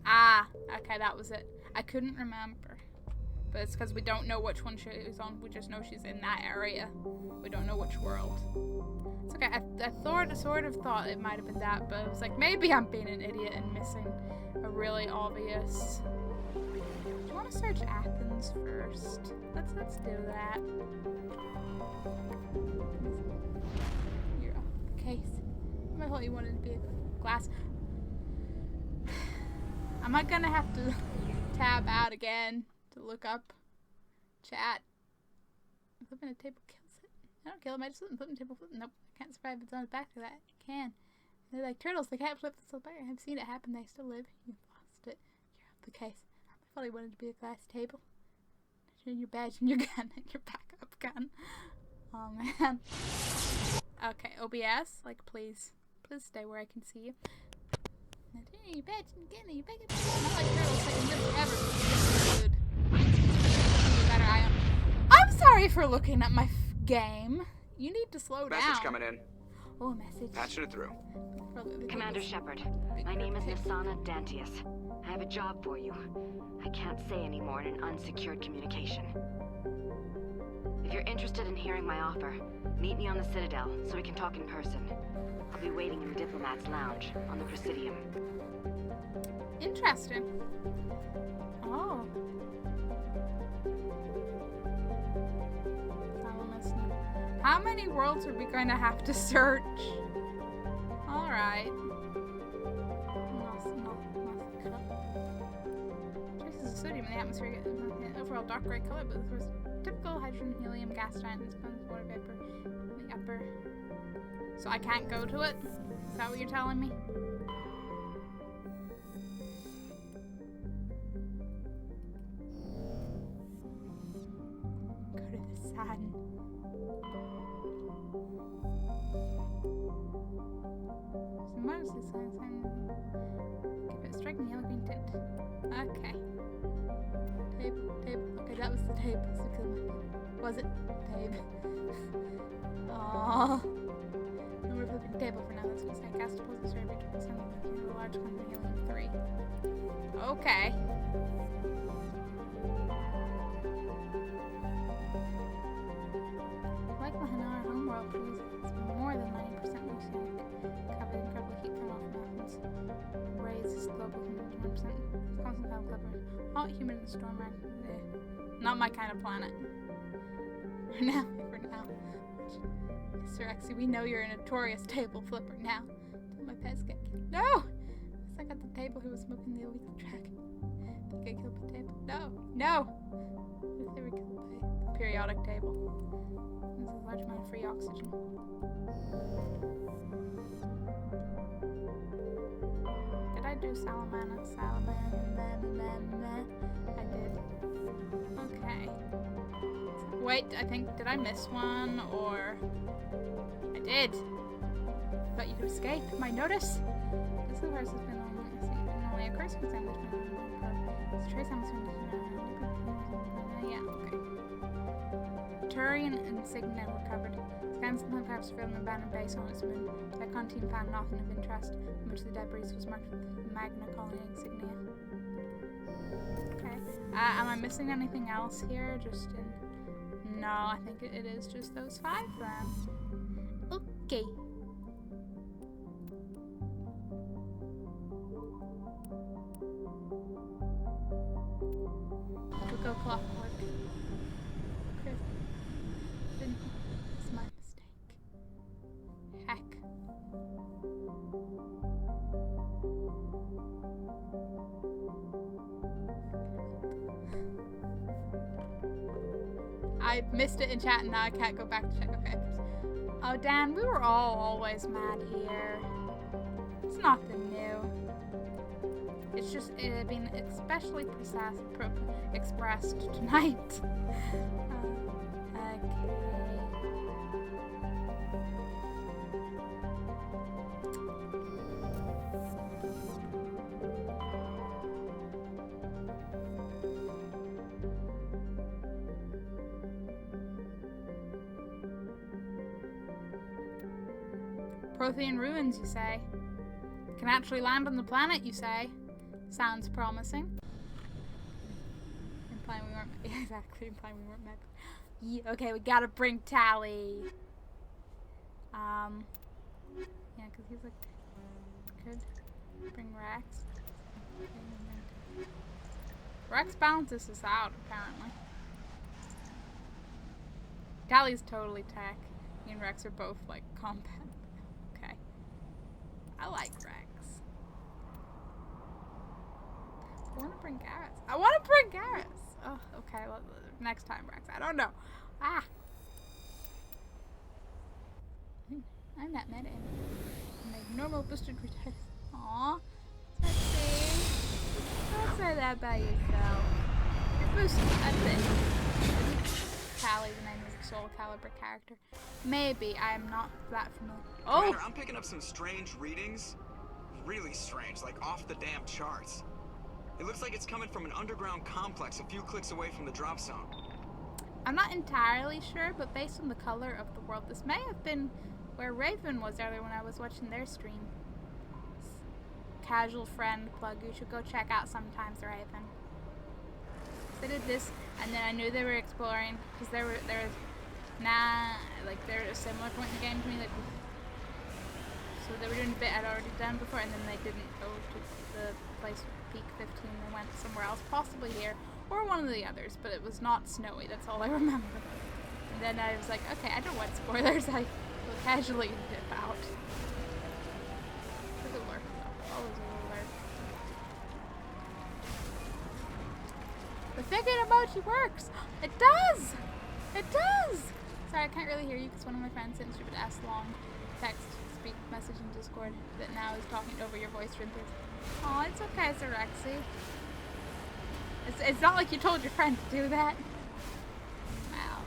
[SPEAKER 1] Ah, okay, that was it. I couldn't remember. But it's because we don't know which one she's on. We just know she's in that area. We don't know which world. It's okay. I sort of thought it might have been that, but I was like, maybe I'm being an idiot and missing a really obvious. Do you want to search Athens first? Let's do that. You're off the case. I thought you wanted to be a glass. Am I gonna have to tab out again to look up chat? Flipping a table kills it. I don't kill him, I just flip a table. Nope, I can't survive if it's on the back of that. I can. They're like turtles, they can't flip this back. I've seen it happen, they still live. You lost it. You're off the case. I thought he wanted to be a glass table. Turn your badge and your gun and your backup gun. Oh man. Okay, OBS, like please stay where I can see you. Not like turtles that can live forever. Good. Better I am. I'm sorry for looking at my game. You need to slow down.
[SPEAKER 10] Message coming in.
[SPEAKER 1] Oh, message.
[SPEAKER 10] Patching it through.
[SPEAKER 17] Commander Shepard, my name is Nasana Dantius. I have a job for you. I can't say any more in an unsecured communication. If you're interested in hearing my offer, meet me on the Citadel so we can talk in person. I'll be waiting in the Diplomat's Lounge on the Presidium.
[SPEAKER 1] Interesting. Oh. How many worlds are we going to have to search? Alright. Traces of sodium in the atmosphere. Overall dark gray color, but there was typical hydrogen, helium, gas giant, and water vapor in the upper. So I can't go to it? Is that what you're telling me? Go to the sun. So mostly science and give it a striking yellow green tint. Okay. Tape. Okay, that was the tape. Was it? Tape. Aww. We're flipping the table for now. That's what I cast a puzzle survey to send a large quantity of helium-3. Okay. Like the Hanar homeworld proves it's more than 90% oceanic, covered in incredible heat from off mountains. Rays global from 100%. Constant cloud cover. Hot, humid, and storm rain. Not my kind of planet. For now. Sir Exy, we know you're a notorious table flipper now. Don't my pets get killed. No! Guess I got the table who was smoking the illegal track. Did get killed by the table? No! What if they were killed by the periodic table? There's a large amount of free oxygen. Did I do Salamana? I did. Okay. Wait, I think, did I miss one, or... I did! I thought you could escape my notice! This horse has been only a curse exam that's been on the trace yeah, okay. Turian insignia recovered. Scans and perhaps filled an abandoned base on its moon. That canteen found nothing of interest, in which the debris was marked with Magna Colony insignia. Okay. Am I missing anything else here? Just in... No, I think it is just those 5 then. Okay. We'll go clockwork. It's my mistake. Heck. I missed it in chat and now I can't go back to check. Okay. Oh, Dan, we were all always mad here. It's nothing new. It's just been especially expressed tonight. Okay. Prothean ruins, you say? Can actually land on the planet, you say? Sounds promising. Implying we weren't exactly implying we weren't met. Yeah, okay, we gotta bring Tally. Yeah, because he's like could bring Rex. Rex balances us out, apparently. Tally's totally tech. Me and Rex are both like combat. Okay. I like Rex. I want to bring Garrus. I want to bring Garrus. Oh, okay. Well, next time, Rex. I don't know. Ah. I'm not mad at him. My normal boosted retest. Aw. Sexy. Don't say that about yourself. You're boosted. That's it. Tally, the name of the Soul Calibur character. Maybe. I am not that familiar. Oh!
[SPEAKER 10] Commander, I'm picking up some strange readings. Really strange. Like off the damn charts. It looks like it's coming from an underground complex a few clicks away from the drop zone.
[SPEAKER 1] I'm not entirely sure, but based on the color of the world, this may have been where Raven was earlier when I was watching their stream. Casual friend plug you should go check out sometimes, Raven. They did this, and then I knew they were exploring, because there was a similar point in the game to me, like, so they were doing a bit I'd already done before, and then they didn't go to the place Peak 15, they went somewhere else, possibly here, or one of the others, but it was not snowy, that's all I remember. And then I was like, okay, I don't want spoilers, I will casually dip out. There's a lurk, though. Always a little lurk. The figured emoji works! It does! It does! Sorry, I can't really hear you because one of my friends sent stupid ass long text speak message in Discord that now is talking over your voice through this. Aw, it's okay, Zerexy. It's not like you told your friend to do that. Wow.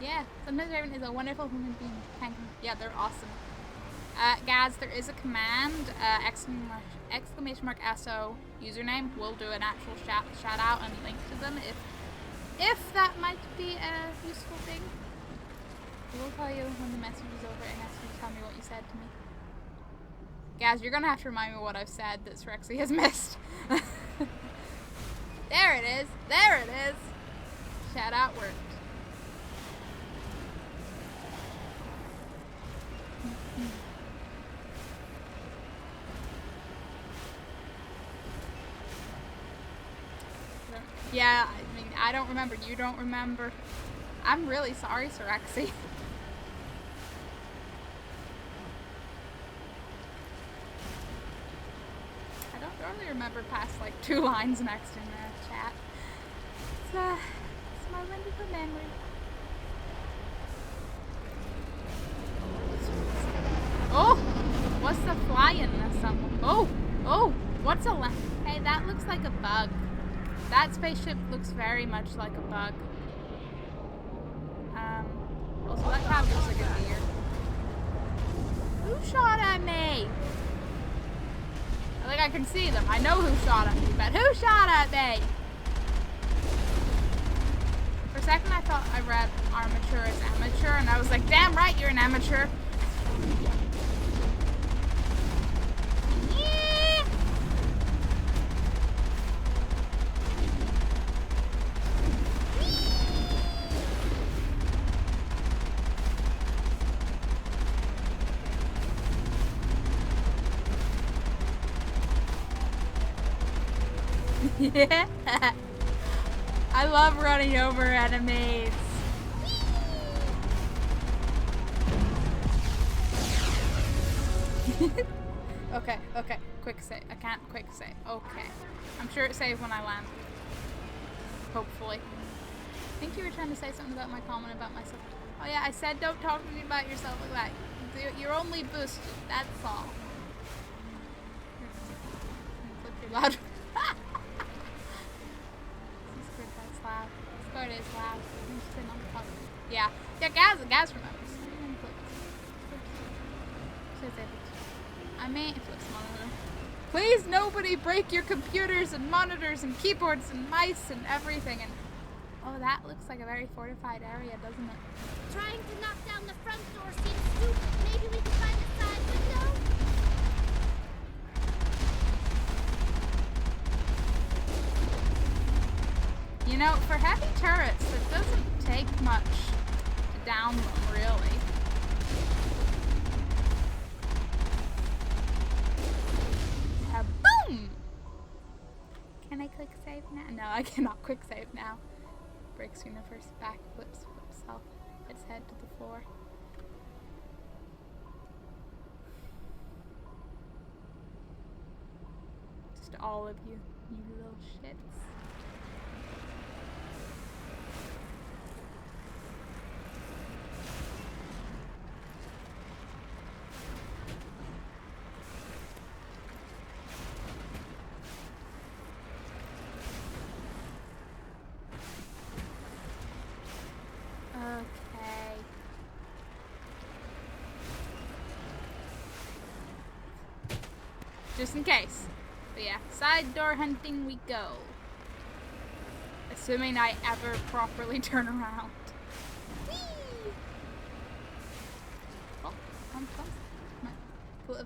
[SPEAKER 1] Yeah, sometimes Raven is a wonderful human being. Thank you. Yeah, they're awesome. Guys, there is a command, exclamation mark SO username. We'll do an actual shout out and link to them if that might be a useful thing. We'll tell you when the message is over and ask you to tell me what you said to me. Guys, you're gonna have to remind me what I've said that Rexy has missed. There it is. There it is. Shout out worked. Yeah, I mean, I don't remember. You don't remember. I'm really sorry, Rexy. I don't really remember past like 2 lines next in the chat. It's my wonderful memory. Oh! What's the flyingness of? Oh! What's a hey, that looks like a bug. That spaceship looks very much like a bug. Also that cloud looks like a deer. Who shot at me? I think I can see them. I know who shot at me, but who shot at me? For a second I thought I read armature as amateur, and I was like, damn right you're an amateur. Yeah. I love running over enemies. Okay, quick save. I can't quick save. Okay. I'm sure it saved when I land. Hopefully. I think you were trying to say something about my comment about myself. Oh yeah, I said don't talk to me about yourself like that. You're only boosted, that's all. Click too loud. Yeah. Yeah, Gaz remembers. I may flips monitor. Please, nobody break your computers and monitors and keyboards and mice and everything. And oh, that looks like a very fortified area, doesn't it?
[SPEAKER 9] Trying to knock down the front door seems stupid. Maybe we can find a side window?
[SPEAKER 1] You know, for heavy turrets, it doesn't take much to down them, really. Kaboom! Can I quick save now? No, I cannot quick save now. Breaks universe back, flips off its head to the floor. Just all of you, you little shits. Just in case. But yeah, side door hunting we go. Assuming I ever properly turn around. Whee! Oh,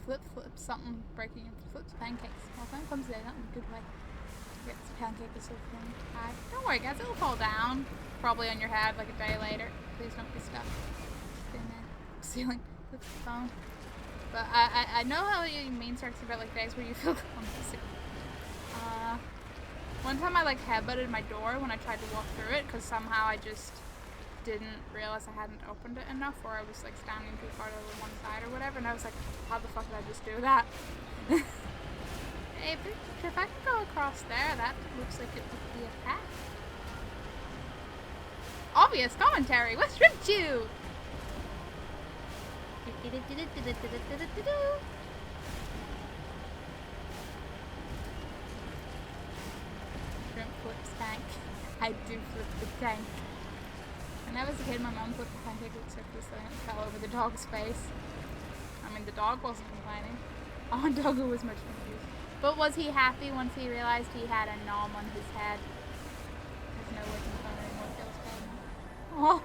[SPEAKER 1] flip, something breaking into flips pancakes. Well, if that comes there, that's a good way to get this pancake to sort of high. Don't worry guys, it'll fall down. Probably on your head like a day later. Please don't be stuck in the ceiling. Flip the phone. But I know how you mean starts about like days where you feel clumsy. One time I like headbutted my door when I tried to walk through it because somehow I just didn't realize I hadn't opened it enough, or I was like standing too far to the one side or whatever, and I was like, how the fuck did I just do that? Hey, if I could go across there, that looks like it would be a path. Obvious commentary, what's with you? Shrimp flips tank. I do flip the tank. When I was a kid, my mom flipped the pancake with surface and it fell over the dog's face. I mean, the dog wasn't complaining. Oh, Doggo was much confused. But was he happy once he realized he had a nom on his head? There's no working phone anymore. Feels bad now. Oh.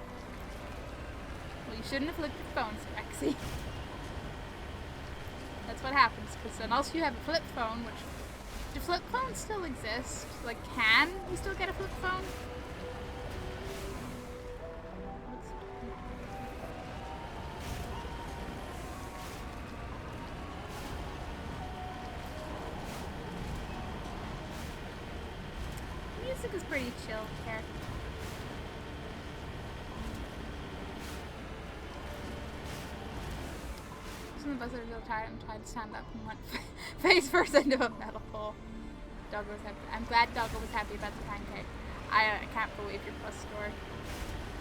[SPEAKER 1] Well, you shouldn't have flipped your phone, Rexy. That's what happens, because unless you have a flip phone, which... Do flip phones still exist? Like, can you still get a flip phone? Music is pretty chill here. The bus are real tired and tried to stand up and went face first into a metal hole. Doggo was happy. I'm glad Doggo was happy about the pancake. I can't believe your bus story.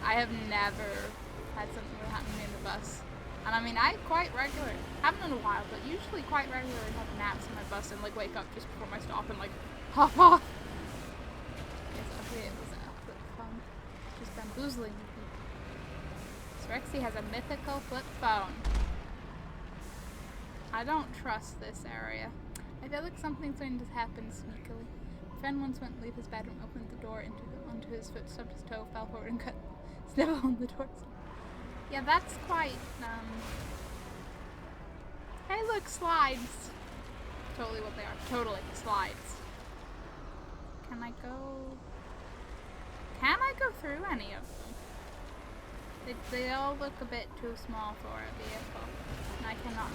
[SPEAKER 1] I have never had something really happen to me in the bus. And I mean, I quite regularly, haven't in a while, but usually quite regularly have naps in my bus and like wake up just before my stop and like hop off. Yes, okay, it was a flip phone. Just bamboozling people. So Rexy has a mythical flip phone. I don't trust this area. I feel like something's going to happen sneakily. A friend once went to leave his bedroom, opened the door onto his foot, stubbed his toe, fell forward and cut snivel on the door. Yeah, that's quite, Hey look, slides. Totally what they are. Totally, slides. Can I go through any of them? They all look a bit too small for a vehicle, and I cannot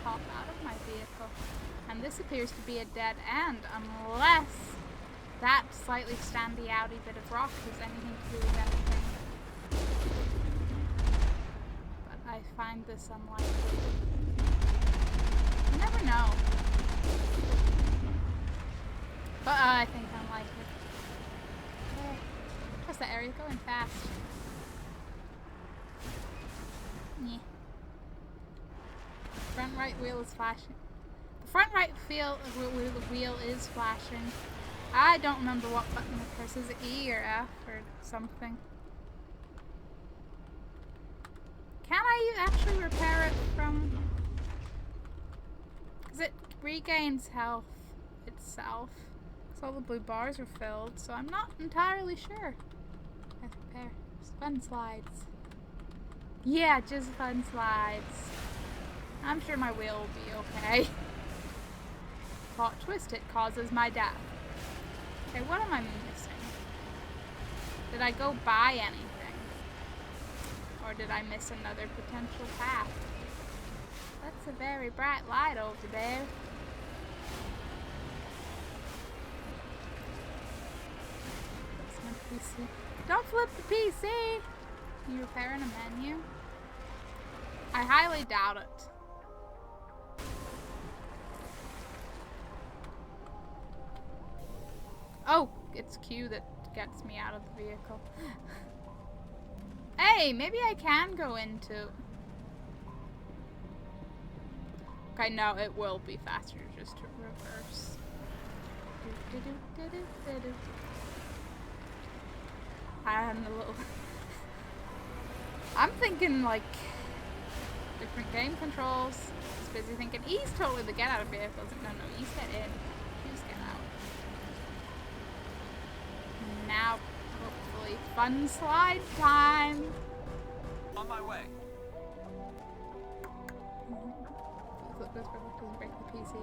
[SPEAKER 1] hop out of my vehicle. And this appears to be a dead end, unless that slightly standy-outy bit of rock has anything to do with anything. But I find this unlikely. You never know. But I think unlikely. What's that area going fast? Yeah. Front right wheel is flashing. The front right wheel is flashing. I don't remember what button it presses. E or F or something. Can I actually repair it from... Because it regains health itself. So all the blue bars are filled, so I'm not entirely sure. Let's repair. Just fun slides. Yeah, just fun slides. I'm sure my wheel will be okay. Plot twist, it causes my death. Okay, what am I missing? Did I go buy anything? Or did I miss another potential path? That's a very bright light over there. That's my PC. Don't flip the PC! You repairing a menu? I highly doubt it. Oh, it's Q that gets me out of the vehicle. Hey, maybe I can go into... Okay, no, it will be faster just to reverse. I'm a little... I'm thinking, like, different game controls. Just busy thinking, E's totally the get out of vehicles. No, E's get in. Q's get out. Now, hopefully, fun slide time.
[SPEAKER 4] On my way.
[SPEAKER 1] Flip this real quick, doesn't break the PC.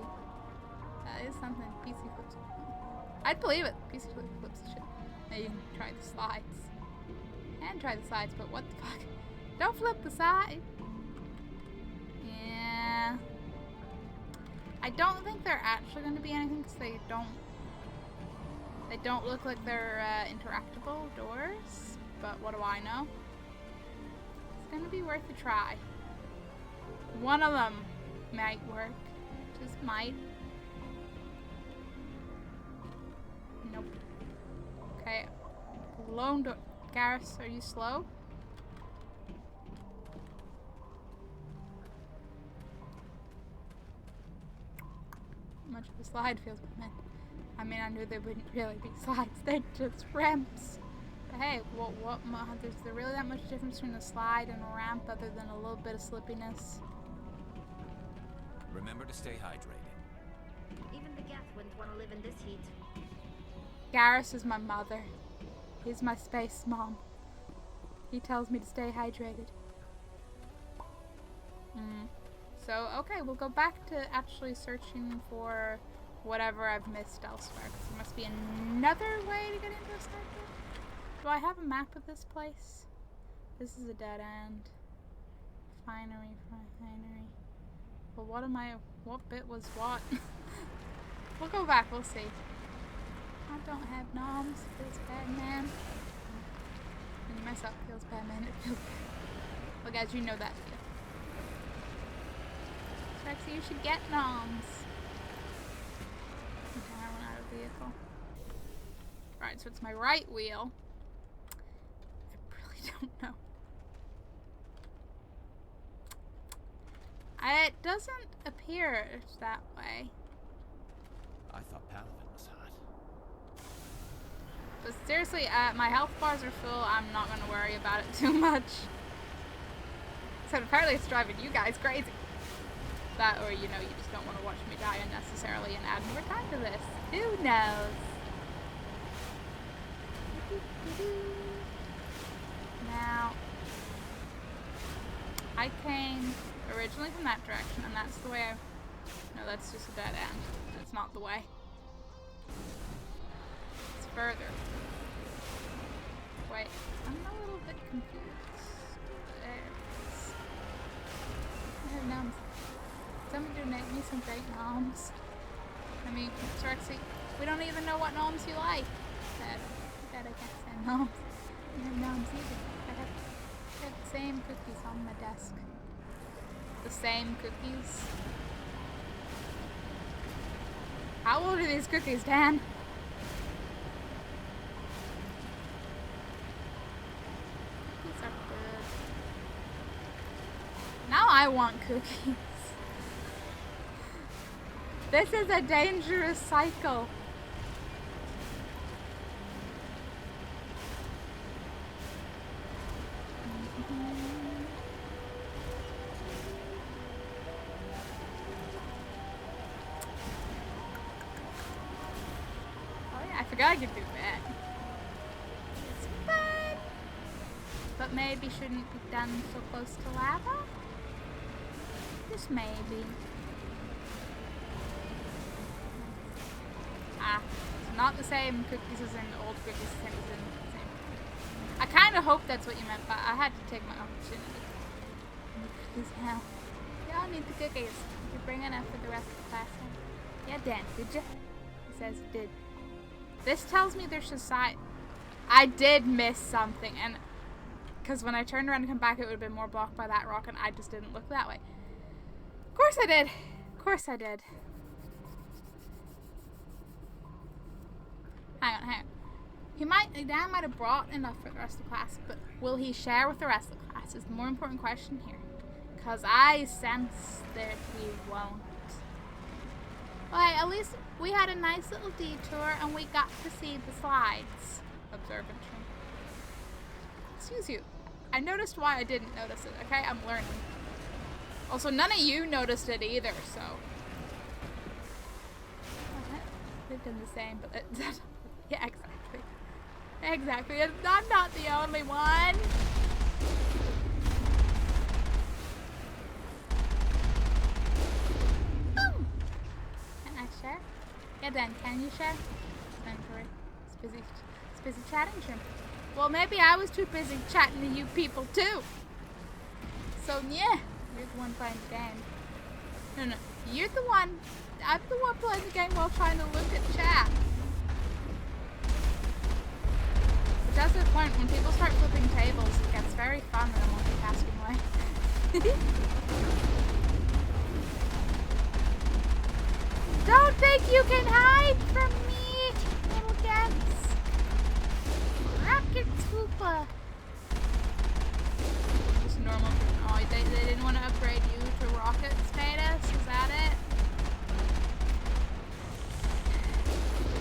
[SPEAKER 1] That is something. PC flips. I'd believe it. PC flips shit. Now you can try the slides. And try the sides, but what the fuck? Don't flip the side. Yeah. I don't think they're actually going to be anything because they don't look like they're interactable doors. But what do I know? It's going to be worth a try. One of them might work. Just might. Nope. Okay. Lone door. Garrus, are you slow? Much of a slide feels meant. I mean, I knew there wouldn't really be slides. They're just ramps. But hey, is there really that much difference between a slide and a ramp other than a little bit of slippiness?
[SPEAKER 5] Remember to stay hydrated.
[SPEAKER 9] Even the Geth wouldn't want to live in this heat.
[SPEAKER 1] Garrus is my mother. He's my space mom. He tells me to stay hydrated. So, okay, we'll go back to actually searching for whatever I've missed elsewhere. Because there must be another way to get into this sector. Do I have a map of this place? This is a dead end. Finery. Well, what bit was what? We'll go back, we'll see. I don't have noms. Feels bad, man. When you mess up, feels bad, man. It feels bad. Well, guys, you know that feel. Trexie, you should get noms. Okay, I went out of the vehicle. Right, so it's my right wheel. I really don't know. It doesn't appear that way.
[SPEAKER 5] I thought Palaven was hot.
[SPEAKER 1] But seriously, my health bars are full. I'm not going to worry about it too much. So apparently it's driving you guys crazy. That, or you know, you just don't want to watch me die unnecessarily and add more time to this. Who knows? Now, I came originally from that direction, and that's the way I... No, that's just a dead end. That's not the way. It's further. Wait, I'm a little bit confused. There it is. I have noms. Somebody donate me some great noms. I mean, Trexie, we don't even know what noms you like. That I can't say noms. You have noms either. I have the same cookies on my desk. The same cookies. How old are these cookies, Dan? Cookies are good. Now I want cookies. This is a dangerous cycle. forgot I could do that. It's fun. But maybe shouldn't be done so close to lava? Just maybe. Ah, it's not the same cookies as in old cookies, same as in the same. I kind of hope that's what you meant, but I had to take my opportunity. Cookies now. Y'all need the cookies. Did you bring enough for the rest of the class? Yeah, Dan, did you? He says he did. This tells me there's society. I did miss something, and because when I turned around and come back, it would have been more blocked by that rock, and I just didn't look that way. Of course I did. Of course I did. Hang on. Dan might have brought enough for the rest of the class, but will he share with the rest of the class is the more important question here. Because I sense that he won't. Well, hey, at least we had a nice little detour and we got to see the slides. Observatory. Excuse you. I noticed why I didn't notice it, okay? I'm learning. Also, none of you noticed it either, so. They've done the same, but yeah, exactly. Exactly. I'm not the only one. Boom. Can I share? Yeah, Dan, can you share? It's busy chatting, Jim. Well, maybe I was too busy chatting to you people too. So yeah, you're the one playing the game. No, you're the one. I'm the one playing the game while trying to look at chat. But that's the point. When people start flipping tables, it gets very fun in a multitasking way. Don't think you can hide from me, little gents. Rocket Scooper. Just normal. Oh, they didn't want to upgrade you to rocket status? Is that it?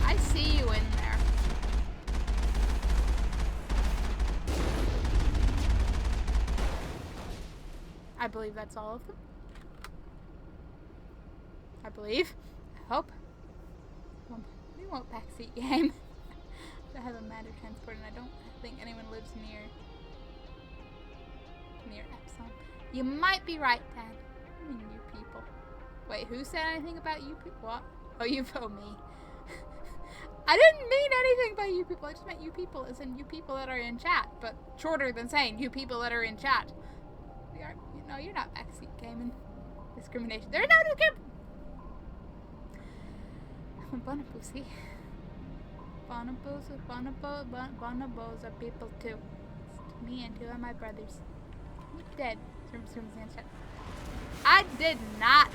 [SPEAKER 1] I see you in there. I believe that's all of them. I believe. I hope. We won't backseat game. I have a matter transport and I don't think anyone lives near Epsom. You might be right, Dad. I mean, you people. Wait, who said anything about you people? What? Oh, you told me. I didn't mean anything by you people. I just meant you people as in you people that are in chat, but shorter than saying you people that are in chat. We are, you're not backseat gaming. Discrimination. There's no discrimination. I'm a bonabusi. Bonobos are people too. It's me and two of my brothers. You're dead. I did not.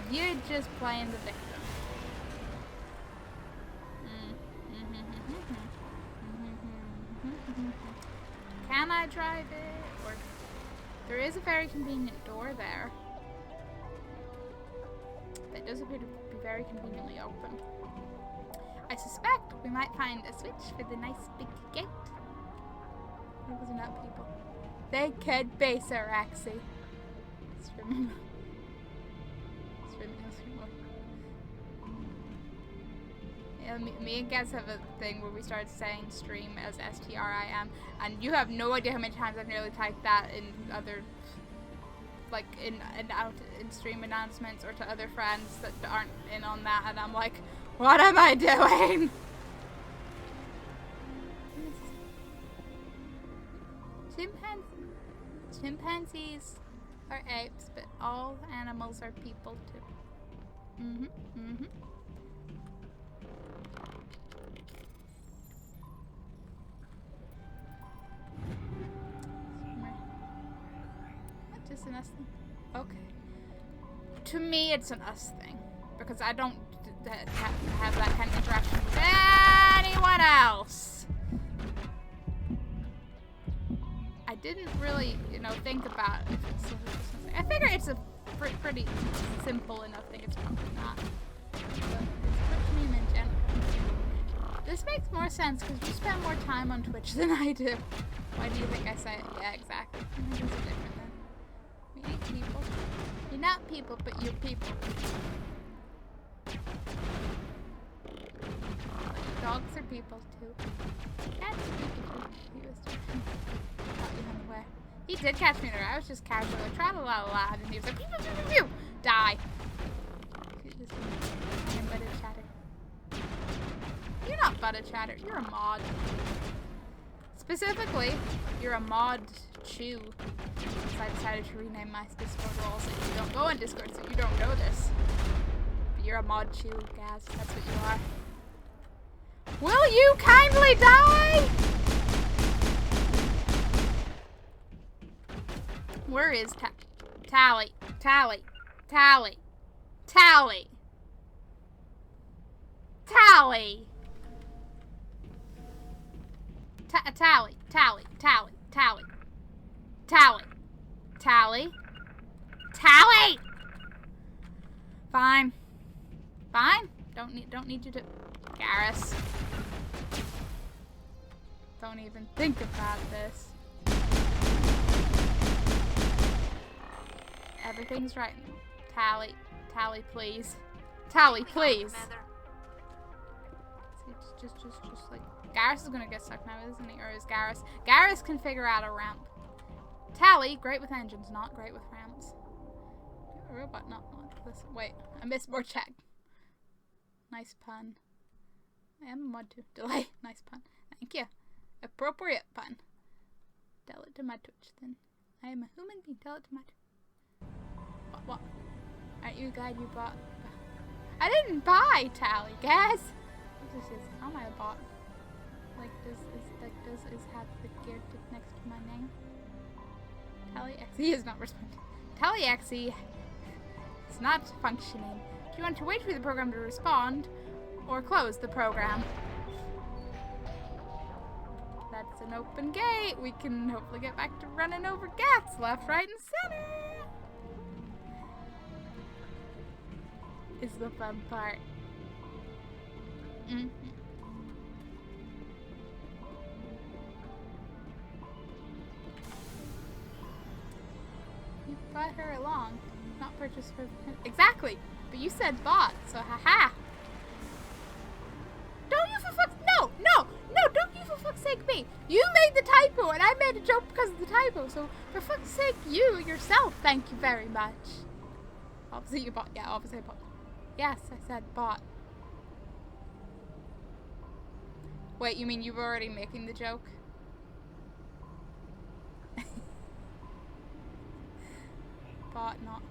[SPEAKER 1] You're just playing the victim. Can I drive it? Or there is a very convenient door there. That does appear to be very conveniently open. I suspect we might find a switch for the nice big gate. Or was it not people? They could be Saraxi. Yeah, me and Gaz have a thing where we started saying stream as STRIM, and you have no idea how many times I've nearly typed that in other, like in stream announcements or to other friends that aren't in on that, and I'm like, what am I doing? Chimpanzees are apes, but all animals are people too. What, just an us thing? Okay. To me, it's an us thing. Because I don't have that kind of interaction with anyone else. I didn't really, think about it. I figure it's a pretty simple enough thing. It's probably not. But it's Twitch meme in general. This makes more sense because you spend more time on Twitch than I do. Why do you think I say it? Yeah, exactly. Things are different then. We ain't people. You're not people, but you're people. Dog Dogs are people too. Cats are people too. He was got behind the way. He did catch me in a I was just casually like tra-la-la-la, and he was like pew, pew, pew, pew, pew. Die. Butter chatter. You're not butter chatter, you're a mod. Specifically, you're a mod chew. So I decided to rename my Discord role so you don't go on Discord so you don't know this. But you're a mod chew, Gaz. That's what you are. Will you kindly die? Where is Tally? Tally. Tally. Tally. Tally. Tally. Tally. Tally. Tally. Tally. Tally. Tally. Fine. Fine. Don't need you to Garrus. Don't even think about this. Everything's right. Tally. Tally, please. Tally, please. See, just like Garrus is gonna get stuck now, isn't he? Or is Garrus? Garrus can figure out a ramp. Tally, great with engines, not great with ramps. A robot, not this. Wait, I missed more check. Nice pun. I am a mod too. Delay. Nice pun. Thank you. Appropriate pun. Tell it to my Twitch then. I am a human being. Tell it to my Twitch. What? Aren't you glad you bought? I didn't buy Tally, guys. This is how am I a bot? Like does have the gear tick next to my name? Tally XE is not responding. Tally XE is not functioning. Do you want to wait for the program to respond or close the program? That's an open gate. We can hopefully get back to running over gats left, right, and center. Is the fun part. Mm-hmm. You brought her along, not purchased for exactly. But you said bought, so haha. Don't you for fuck's no, don't you for fuck's sake me. You made the typo and I made a joke because of the typo, so for fuck's sake you yourself, thank you very much. Obviously you bought, yeah, obviously I bought. Yes, I said bought. Wait, you mean you were already making the joke? Bought, not.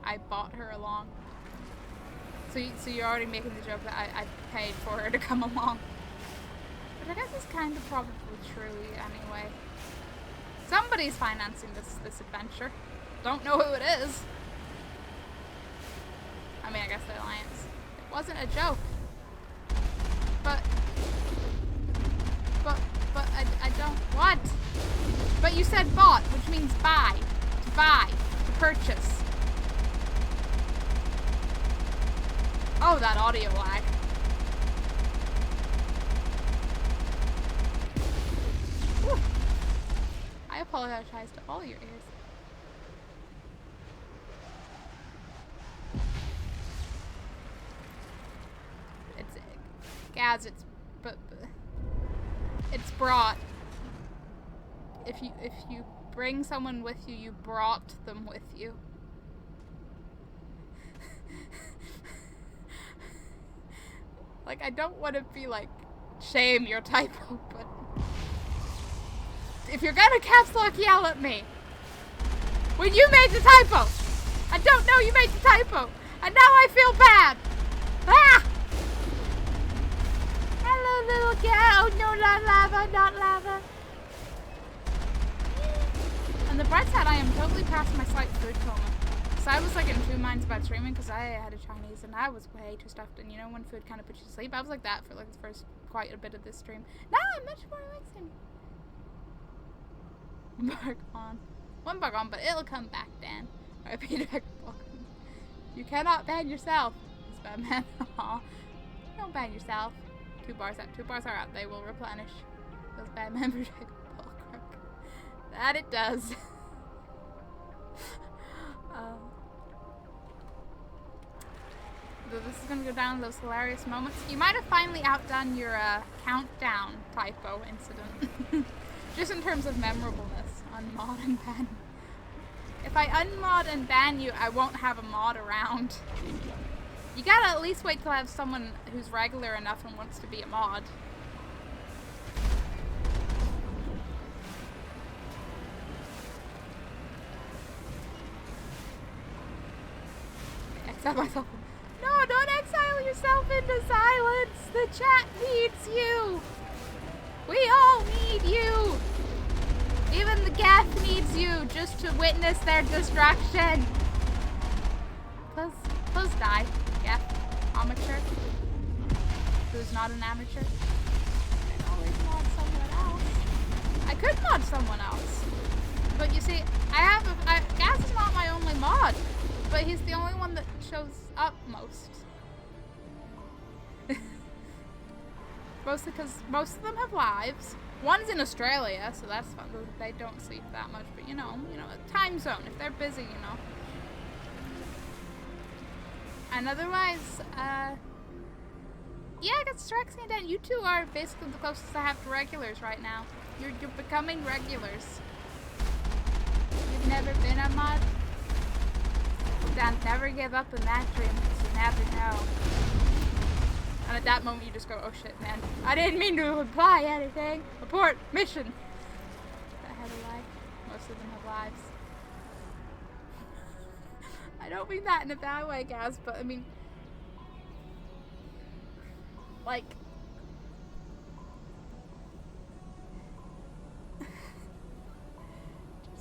[SPEAKER 1] I bought her along. So you're already making the joke that I paid for her to come along. But I guess it's kind of probably true anyway. Somebody's financing this adventure. Don't know who it is. I mean, I guess the Alliance. It wasn't a joke. But I don't, what? But you said bought, which means buy. To buy. To purchase. Oh, that audio lag. Whew. I apologize to all your ears. It's Gaz, but it's brought. If you bring someone with you, you brought them with you. Like, I don't want to be like, shame your typo, but if you're gonna caps lock yell at me when you made the typo, I don't know you made the typo, and now I feel bad. Ah! Hello, little girl. Oh no, not lava, not lava. On the bright side, I am totally past my slight food coma. So I was like in two minds about streaming because I had a Chinese and I was way too stuffed, and you know when food kind of puts you to sleep, I was like that for like the first quite a bit of this stream. Now I'm much more relaxing. Bug on. One bug on, but it'll come back, Dan. R.I.P. You cannot ban yourself. It's Batman. Aw. Don't ban yourself. 2 bars out. 2 bars are out. They will replenish. Those bad members. That it does. this is gonna go down to those hilarious moments. You might have finally outdone your countdown typo incident. Just in terms of memorableness on mod and ban. If I unmod and ban you, I won't have a mod around. You gotta at least wait till I have someone who's regular enough and wants to be a mod. Exile myself. No, don't exile yourself into silence. The chat needs you. We all need you. Even the Geth needs you just to witness their destruction. Please die, Geth. Amateur. Who's not an amateur. I can always mod someone else. I could mod someone else. But you see, Gaz is not my only mod. But he's the only one that shows up most. Mostly because most of them have lives. One's in Australia, so that's fun. They don't sleep that much, but you know, time zone. If they're busy, you know. And otherwise, yeah, I got Strexy and Dan. You two are basically the closest I have to regulars right now. You're becoming regulars. You've never been a mod. Dan, never give up in that dream, because you never know. And at that moment you just go, oh shit, man. I didn't mean to imply anything. Abort mission. That had a life. Most of them have lives. I don't mean that in a bad way, Gaz, but I mean, like,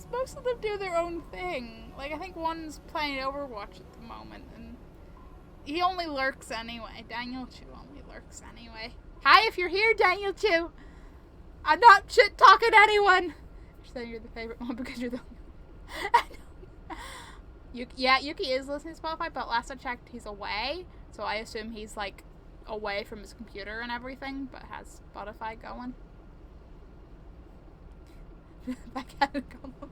[SPEAKER 1] most of them do their own thing. Like, I think one's playing Overwatch at the moment, and he only lurks anyway. Daniel Chu only lurks anyway. Hi, if you're here, Daniel Chu. I'm not shit-talking anyone. You're saying you're the favorite one because you're the yeah, Yuki is listening to Spotify, but last I checked, he's away. So I assume he's, like, away from his computer and everything, but has Spotify going. Backhanded compliment.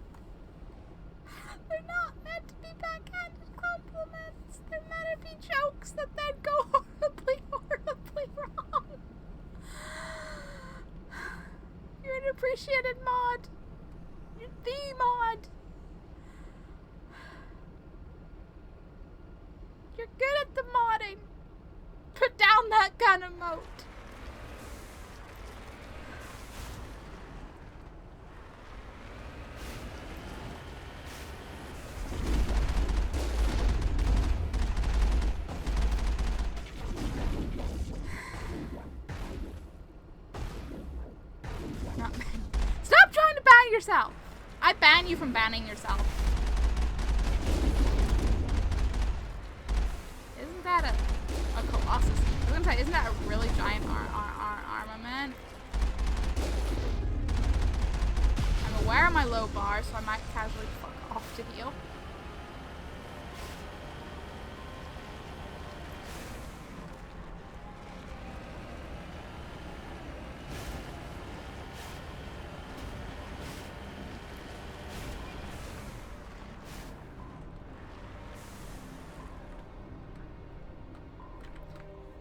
[SPEAKER 1] They're not meant to be backhanded compliments. They're meant to be jokes that then go horribly, horribly wrong. You're an appreciated mod. You're the mod. You're good at the modding. Put down that gun emote. Stop trying to ban yourself. I ban you from banning yourself. Isn't that a Colossus? I was gonna say, isn't that a really giant armament? I'm aware of my low bar, so I might casually fuck off to heal.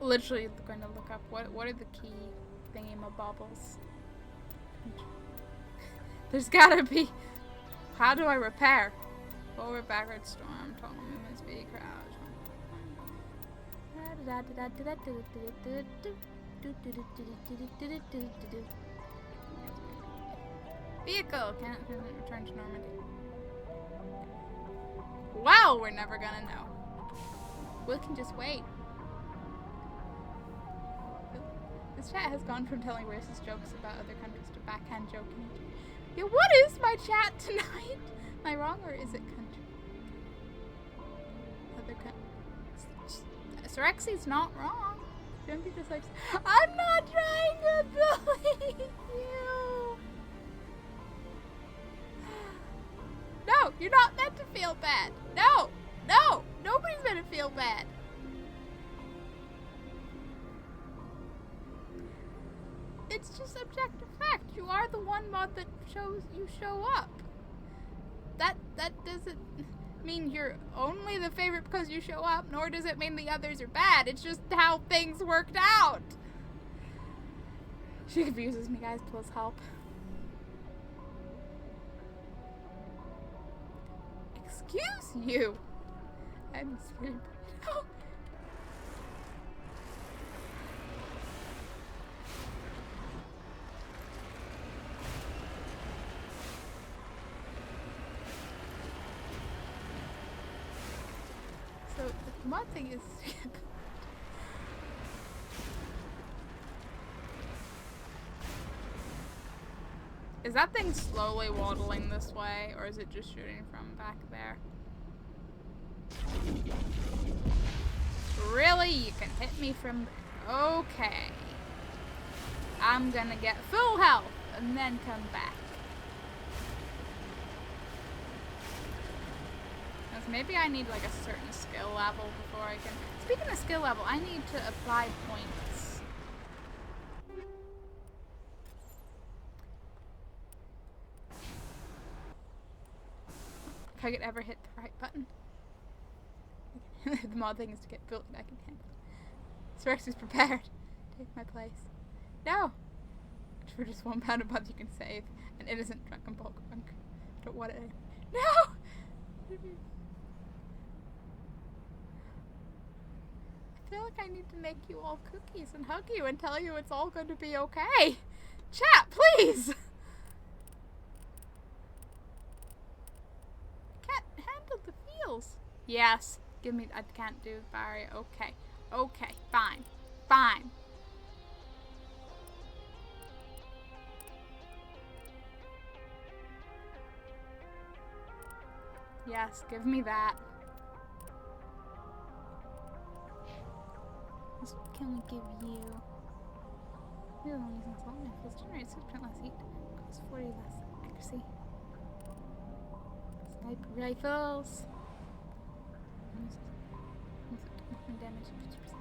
[SPEAKER 1] Literally going to look up what are the key thingy-mabobbles. There's gotta be. How do I repair? Forward, backward, storm, total movement speed, crouch. Vehicle can't return to Normandy. Well, we're never gonna know. We can just wait. This chat has gone from telling racist jokes about other countries to backhand joking. Yeah, what is my chat tonight? Am I wrong or is it country? Other country. Syrexi's not wrong. Don't be dyslexic. I'm not trying to bully you. No, you're not meant to feel bad. No, no, nobody's meant to feel bad. It's just objective fact. You are the one mod that shows you show up. That doesn't. mean you're only the favorite because you show up, nor does it mean the others are bad. It's just how things worked out. She confuses me, guys. Please help. Excuse you. I'm screaming. No. So the mod thing is is that thing slowly waddling this way, or is it just shooting from back there? Really? You can hit me from there. Okay. I'm gonna get full health and then come back. Because maybe I need like a certain skill level before I can... Speaking of skill level, I need to apply points. If I could ever hit the right button. The mod thing is to get built back in hand. Sparx is prepared. Take my place. No! For just £1 a month you can save an innocent drunken bulk drunk. Don't want it. No! I feel like I need to make you all cookies and hug you and tell you it's all going to be okay. Chat, please! Can't handle the feels. Yes. Give me... I can't do Barry. Okay. Okay. Fine. Fine. Yes, give me that. What can we give you? We're only using salt rifles. Generate 6% less heat. Costs 40 less accuracy. Sniper rifles. Damage 50%.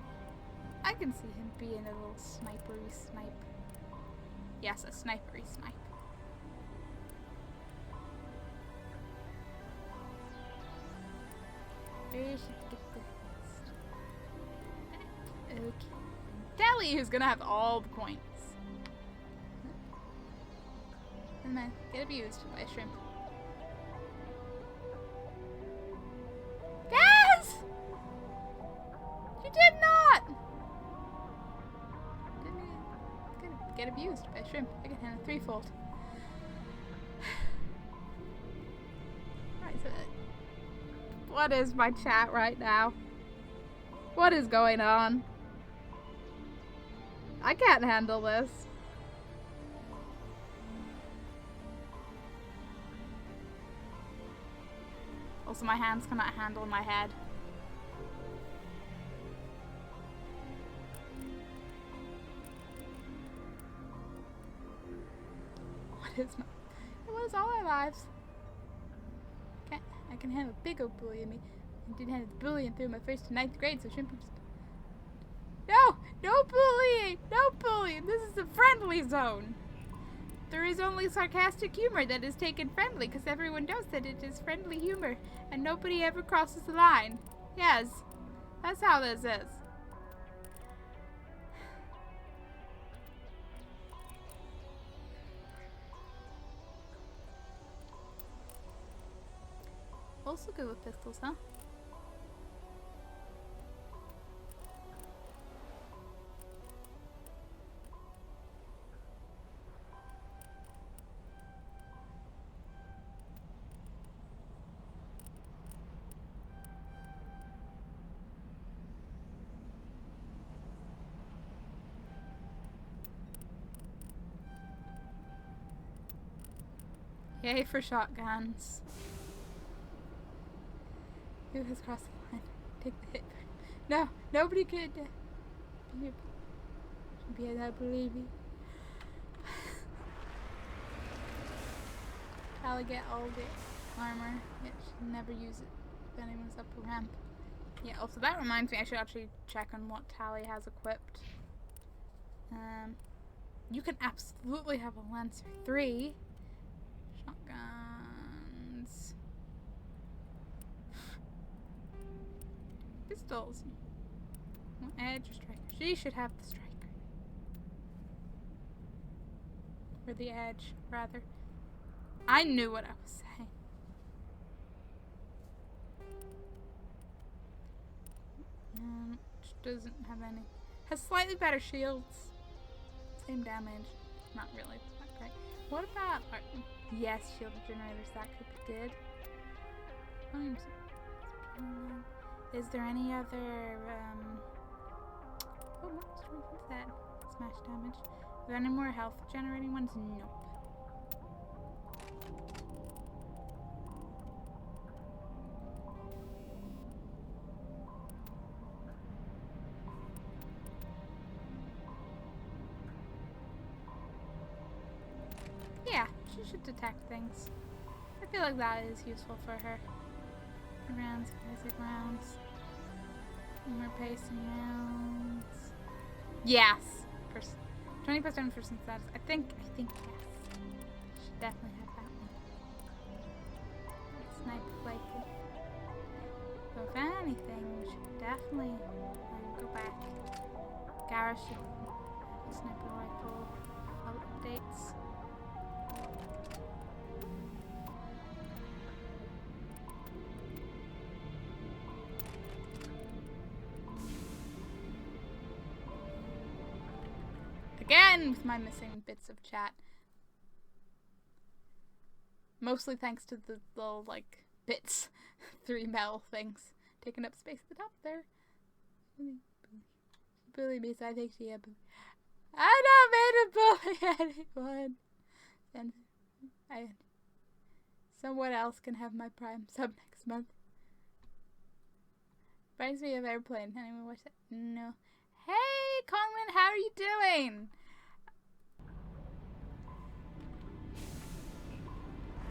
[SPEAKER 1] I can see him being a little snipery snipe. Yes, a snipery snipe. Where should we get this? Okay. Dally, who's gonna have all the points. And then get abused by a shrimp. Yes! You did not! Didn't get abused by a shrimp. I can handle threefold. Right, so what is my chat right now? What is going on? I can't handle this. Also, my hands cannot handle my head. What is all our lives? I can handle big old bully in me. I did handle the bullying through my 1st to 9th grade, so shouldn't be just... No! No bullying! No bullying! This is a friendly zone! There is only sarcastic humor that is taken friendly, because everyone knows that it is friendly humor, and nobody ever crosses the line. Yes. That's how this is. Also good with pistols, huh? Yay for shotguns. Who has crossed the line? Take the hit. No, nobody could be able to believe me. Tally get all the armor, yet she never use it if anyone's up a ramp. Yeah, also that reminds me, I should actually check on what Tally has equipped. You can absolutely have a Lancer 3. Shotguns. pistols. Edge or striker? She should have the striker. Or the edge, rather. I knew what I was saying. She doesn't have any. Has slightly better shields. Same damage. Not really that great. What about... yes, shield generators. That could be good. Is there any other... oh, what's that? Smash damage. Are there any more health generating ones? Nope. Yeah, she should detect things. I feel like that is useful for her. Rounds, basic rounds. More pacing rounds. Yes! 20% person status. I think yes. Should definitely have that one. Sniper flaky. So if anything, we should definitely go back. Garrus should have sniper rifle. All updates. Again with my missing bits of chat. Mostly thanks to the little, like, bits. 3 metal things. Taking up space at the top there. Bully me, so I think she... I don't mean to bully anyone. And someone else can have my Prime sub next month. Reminds me of Airplane. Anyone watch that? No. Hey, Conlin, how are you doing?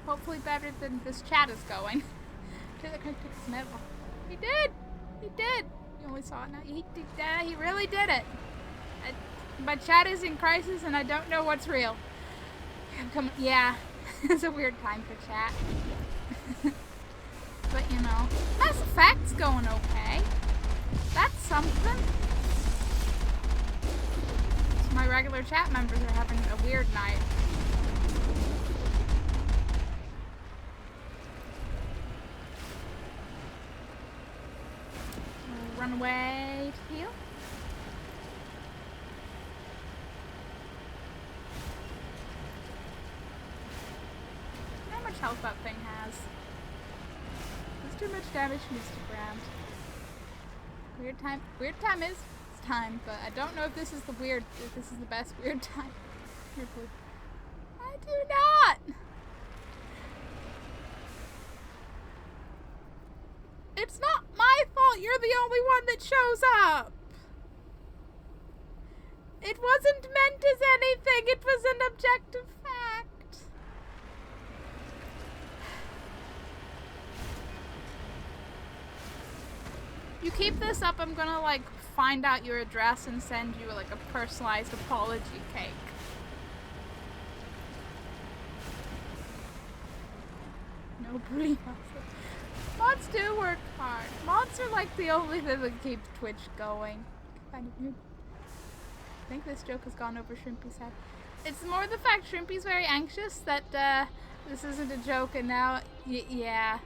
[SPEAKER 1] Hopefully better than this chat is going. He did! He did! You only saw it now. He really did it. My chat is in crisis and I don't know what's real. Yeah, it's a weird time for chat. But you know, Mass Effect's going okay. That's something. So my regular chat members are having a weird night. Run away to heal. How much health that thing has? It's too much damage needs to ground. Weird time. Weird time is time, but I don't know if this is the best weird time. I do not. It's not my fault. You're the only one that shows up. It wasn't meant as anything. It was an objective fact. You keep this up, I'm gonna like find out your address and send you like a personalized apology cake. No breathing. Mods do work hard. Mods are like the only thing that keeps Twitch going. I think this joke has gone over Shrimpy's head. It's more the fact Shrimpy's very anxious that this isn't a joke and now, yeah.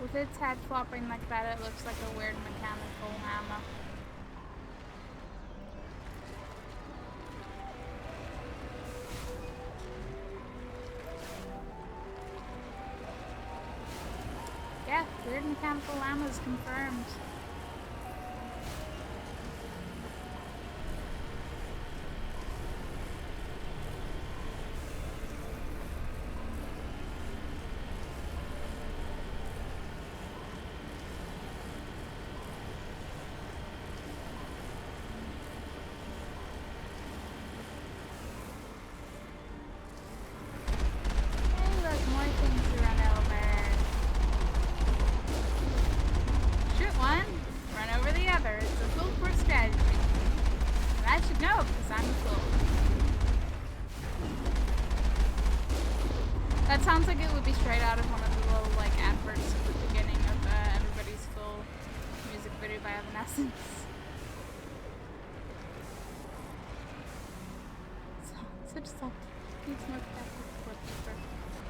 [SPEAKER 1] With its head flopping like that, it looks like a weird mechanical hammer. Yeah, weird mechanical llamas confirmed. No, because I'm cool. That sounds like it would be straight out of one of the little, like, adverts at the beginning of Everybody's Full music video by Evanescence. Such salt. Can't smoke that poor peeper.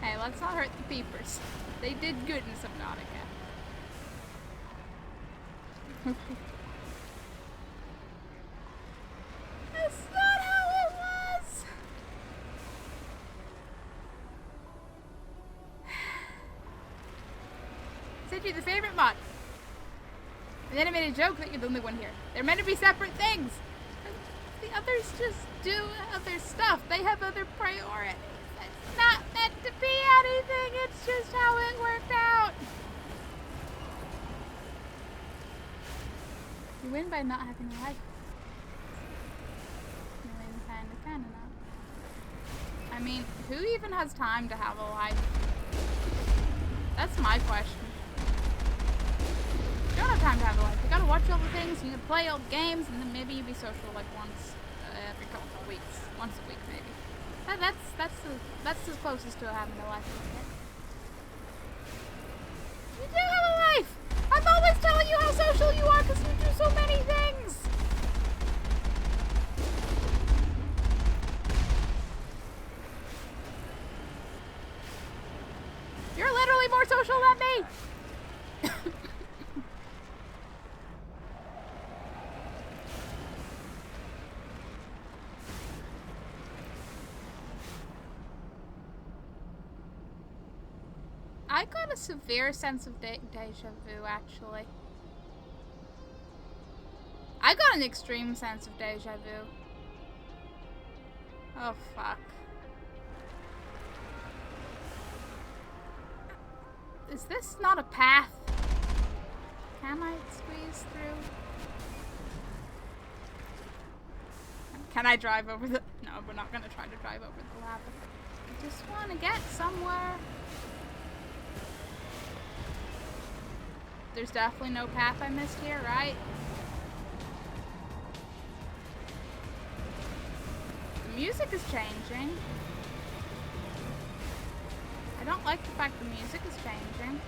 [SPEAKER 1] Hey, let's not hurt the peepers. They did good in Subnautica. That's not how it was! Said you're the favorite mod. And then I made a joke that you're the only one here. They're meant to be separate things. The others just do other stuff. They have other priorities. It's not meant to be anything. It's just how it worked out. You win by not having a life. Kinda not. I mean, who even has time to have a life? That's my question. You don't have time to have a life. You gotta watch all the things, you can play old games, and then maybe you be social like once every couple of weeks. Once a week, maybe. That's as closest to having a life as you get. You do have a life! I'm always telling you how social you are because you do so many things! You're literally more social than me! I got a severe sense of deja vu, actually. I got an extreme sense of deja vu. Oh, fuck. Is this not a path? Can I squeeze through? Can I drive over the... No, we're not gonna try to drive over the lava. I just want to get somewhere. There's definitely no path I missed here, right? The music is changing. I don't like the fact the music is changing.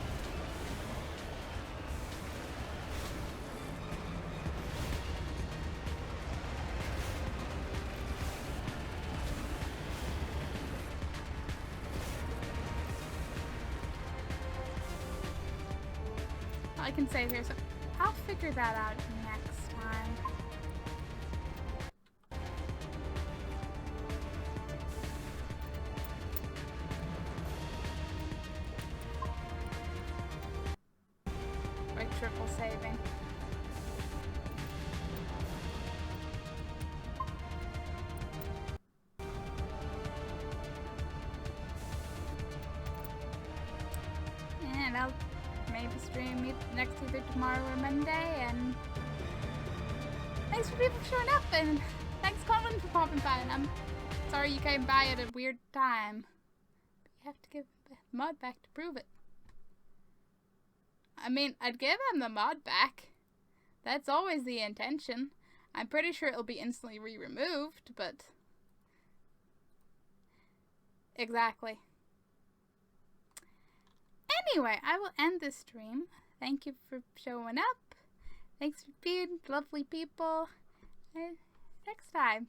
[SPEAKER 1] I can save here, so I'll figure that out next time. Like triple saving. And I'll maybe stream it next either tomorrow or Monday, and thanks for people showing up, and thanks Colin for popping by, and I'm sorry you came by at a weird time. But you have to give the mod back to prove it. I mean, I'd give him the mod back. That's always the intention. I'm pretty sure it'll be instantly re-removed, but... Exactly. Anyway, I will end this stream. Thank you for showing up. Thanks for being lovely people. Next time.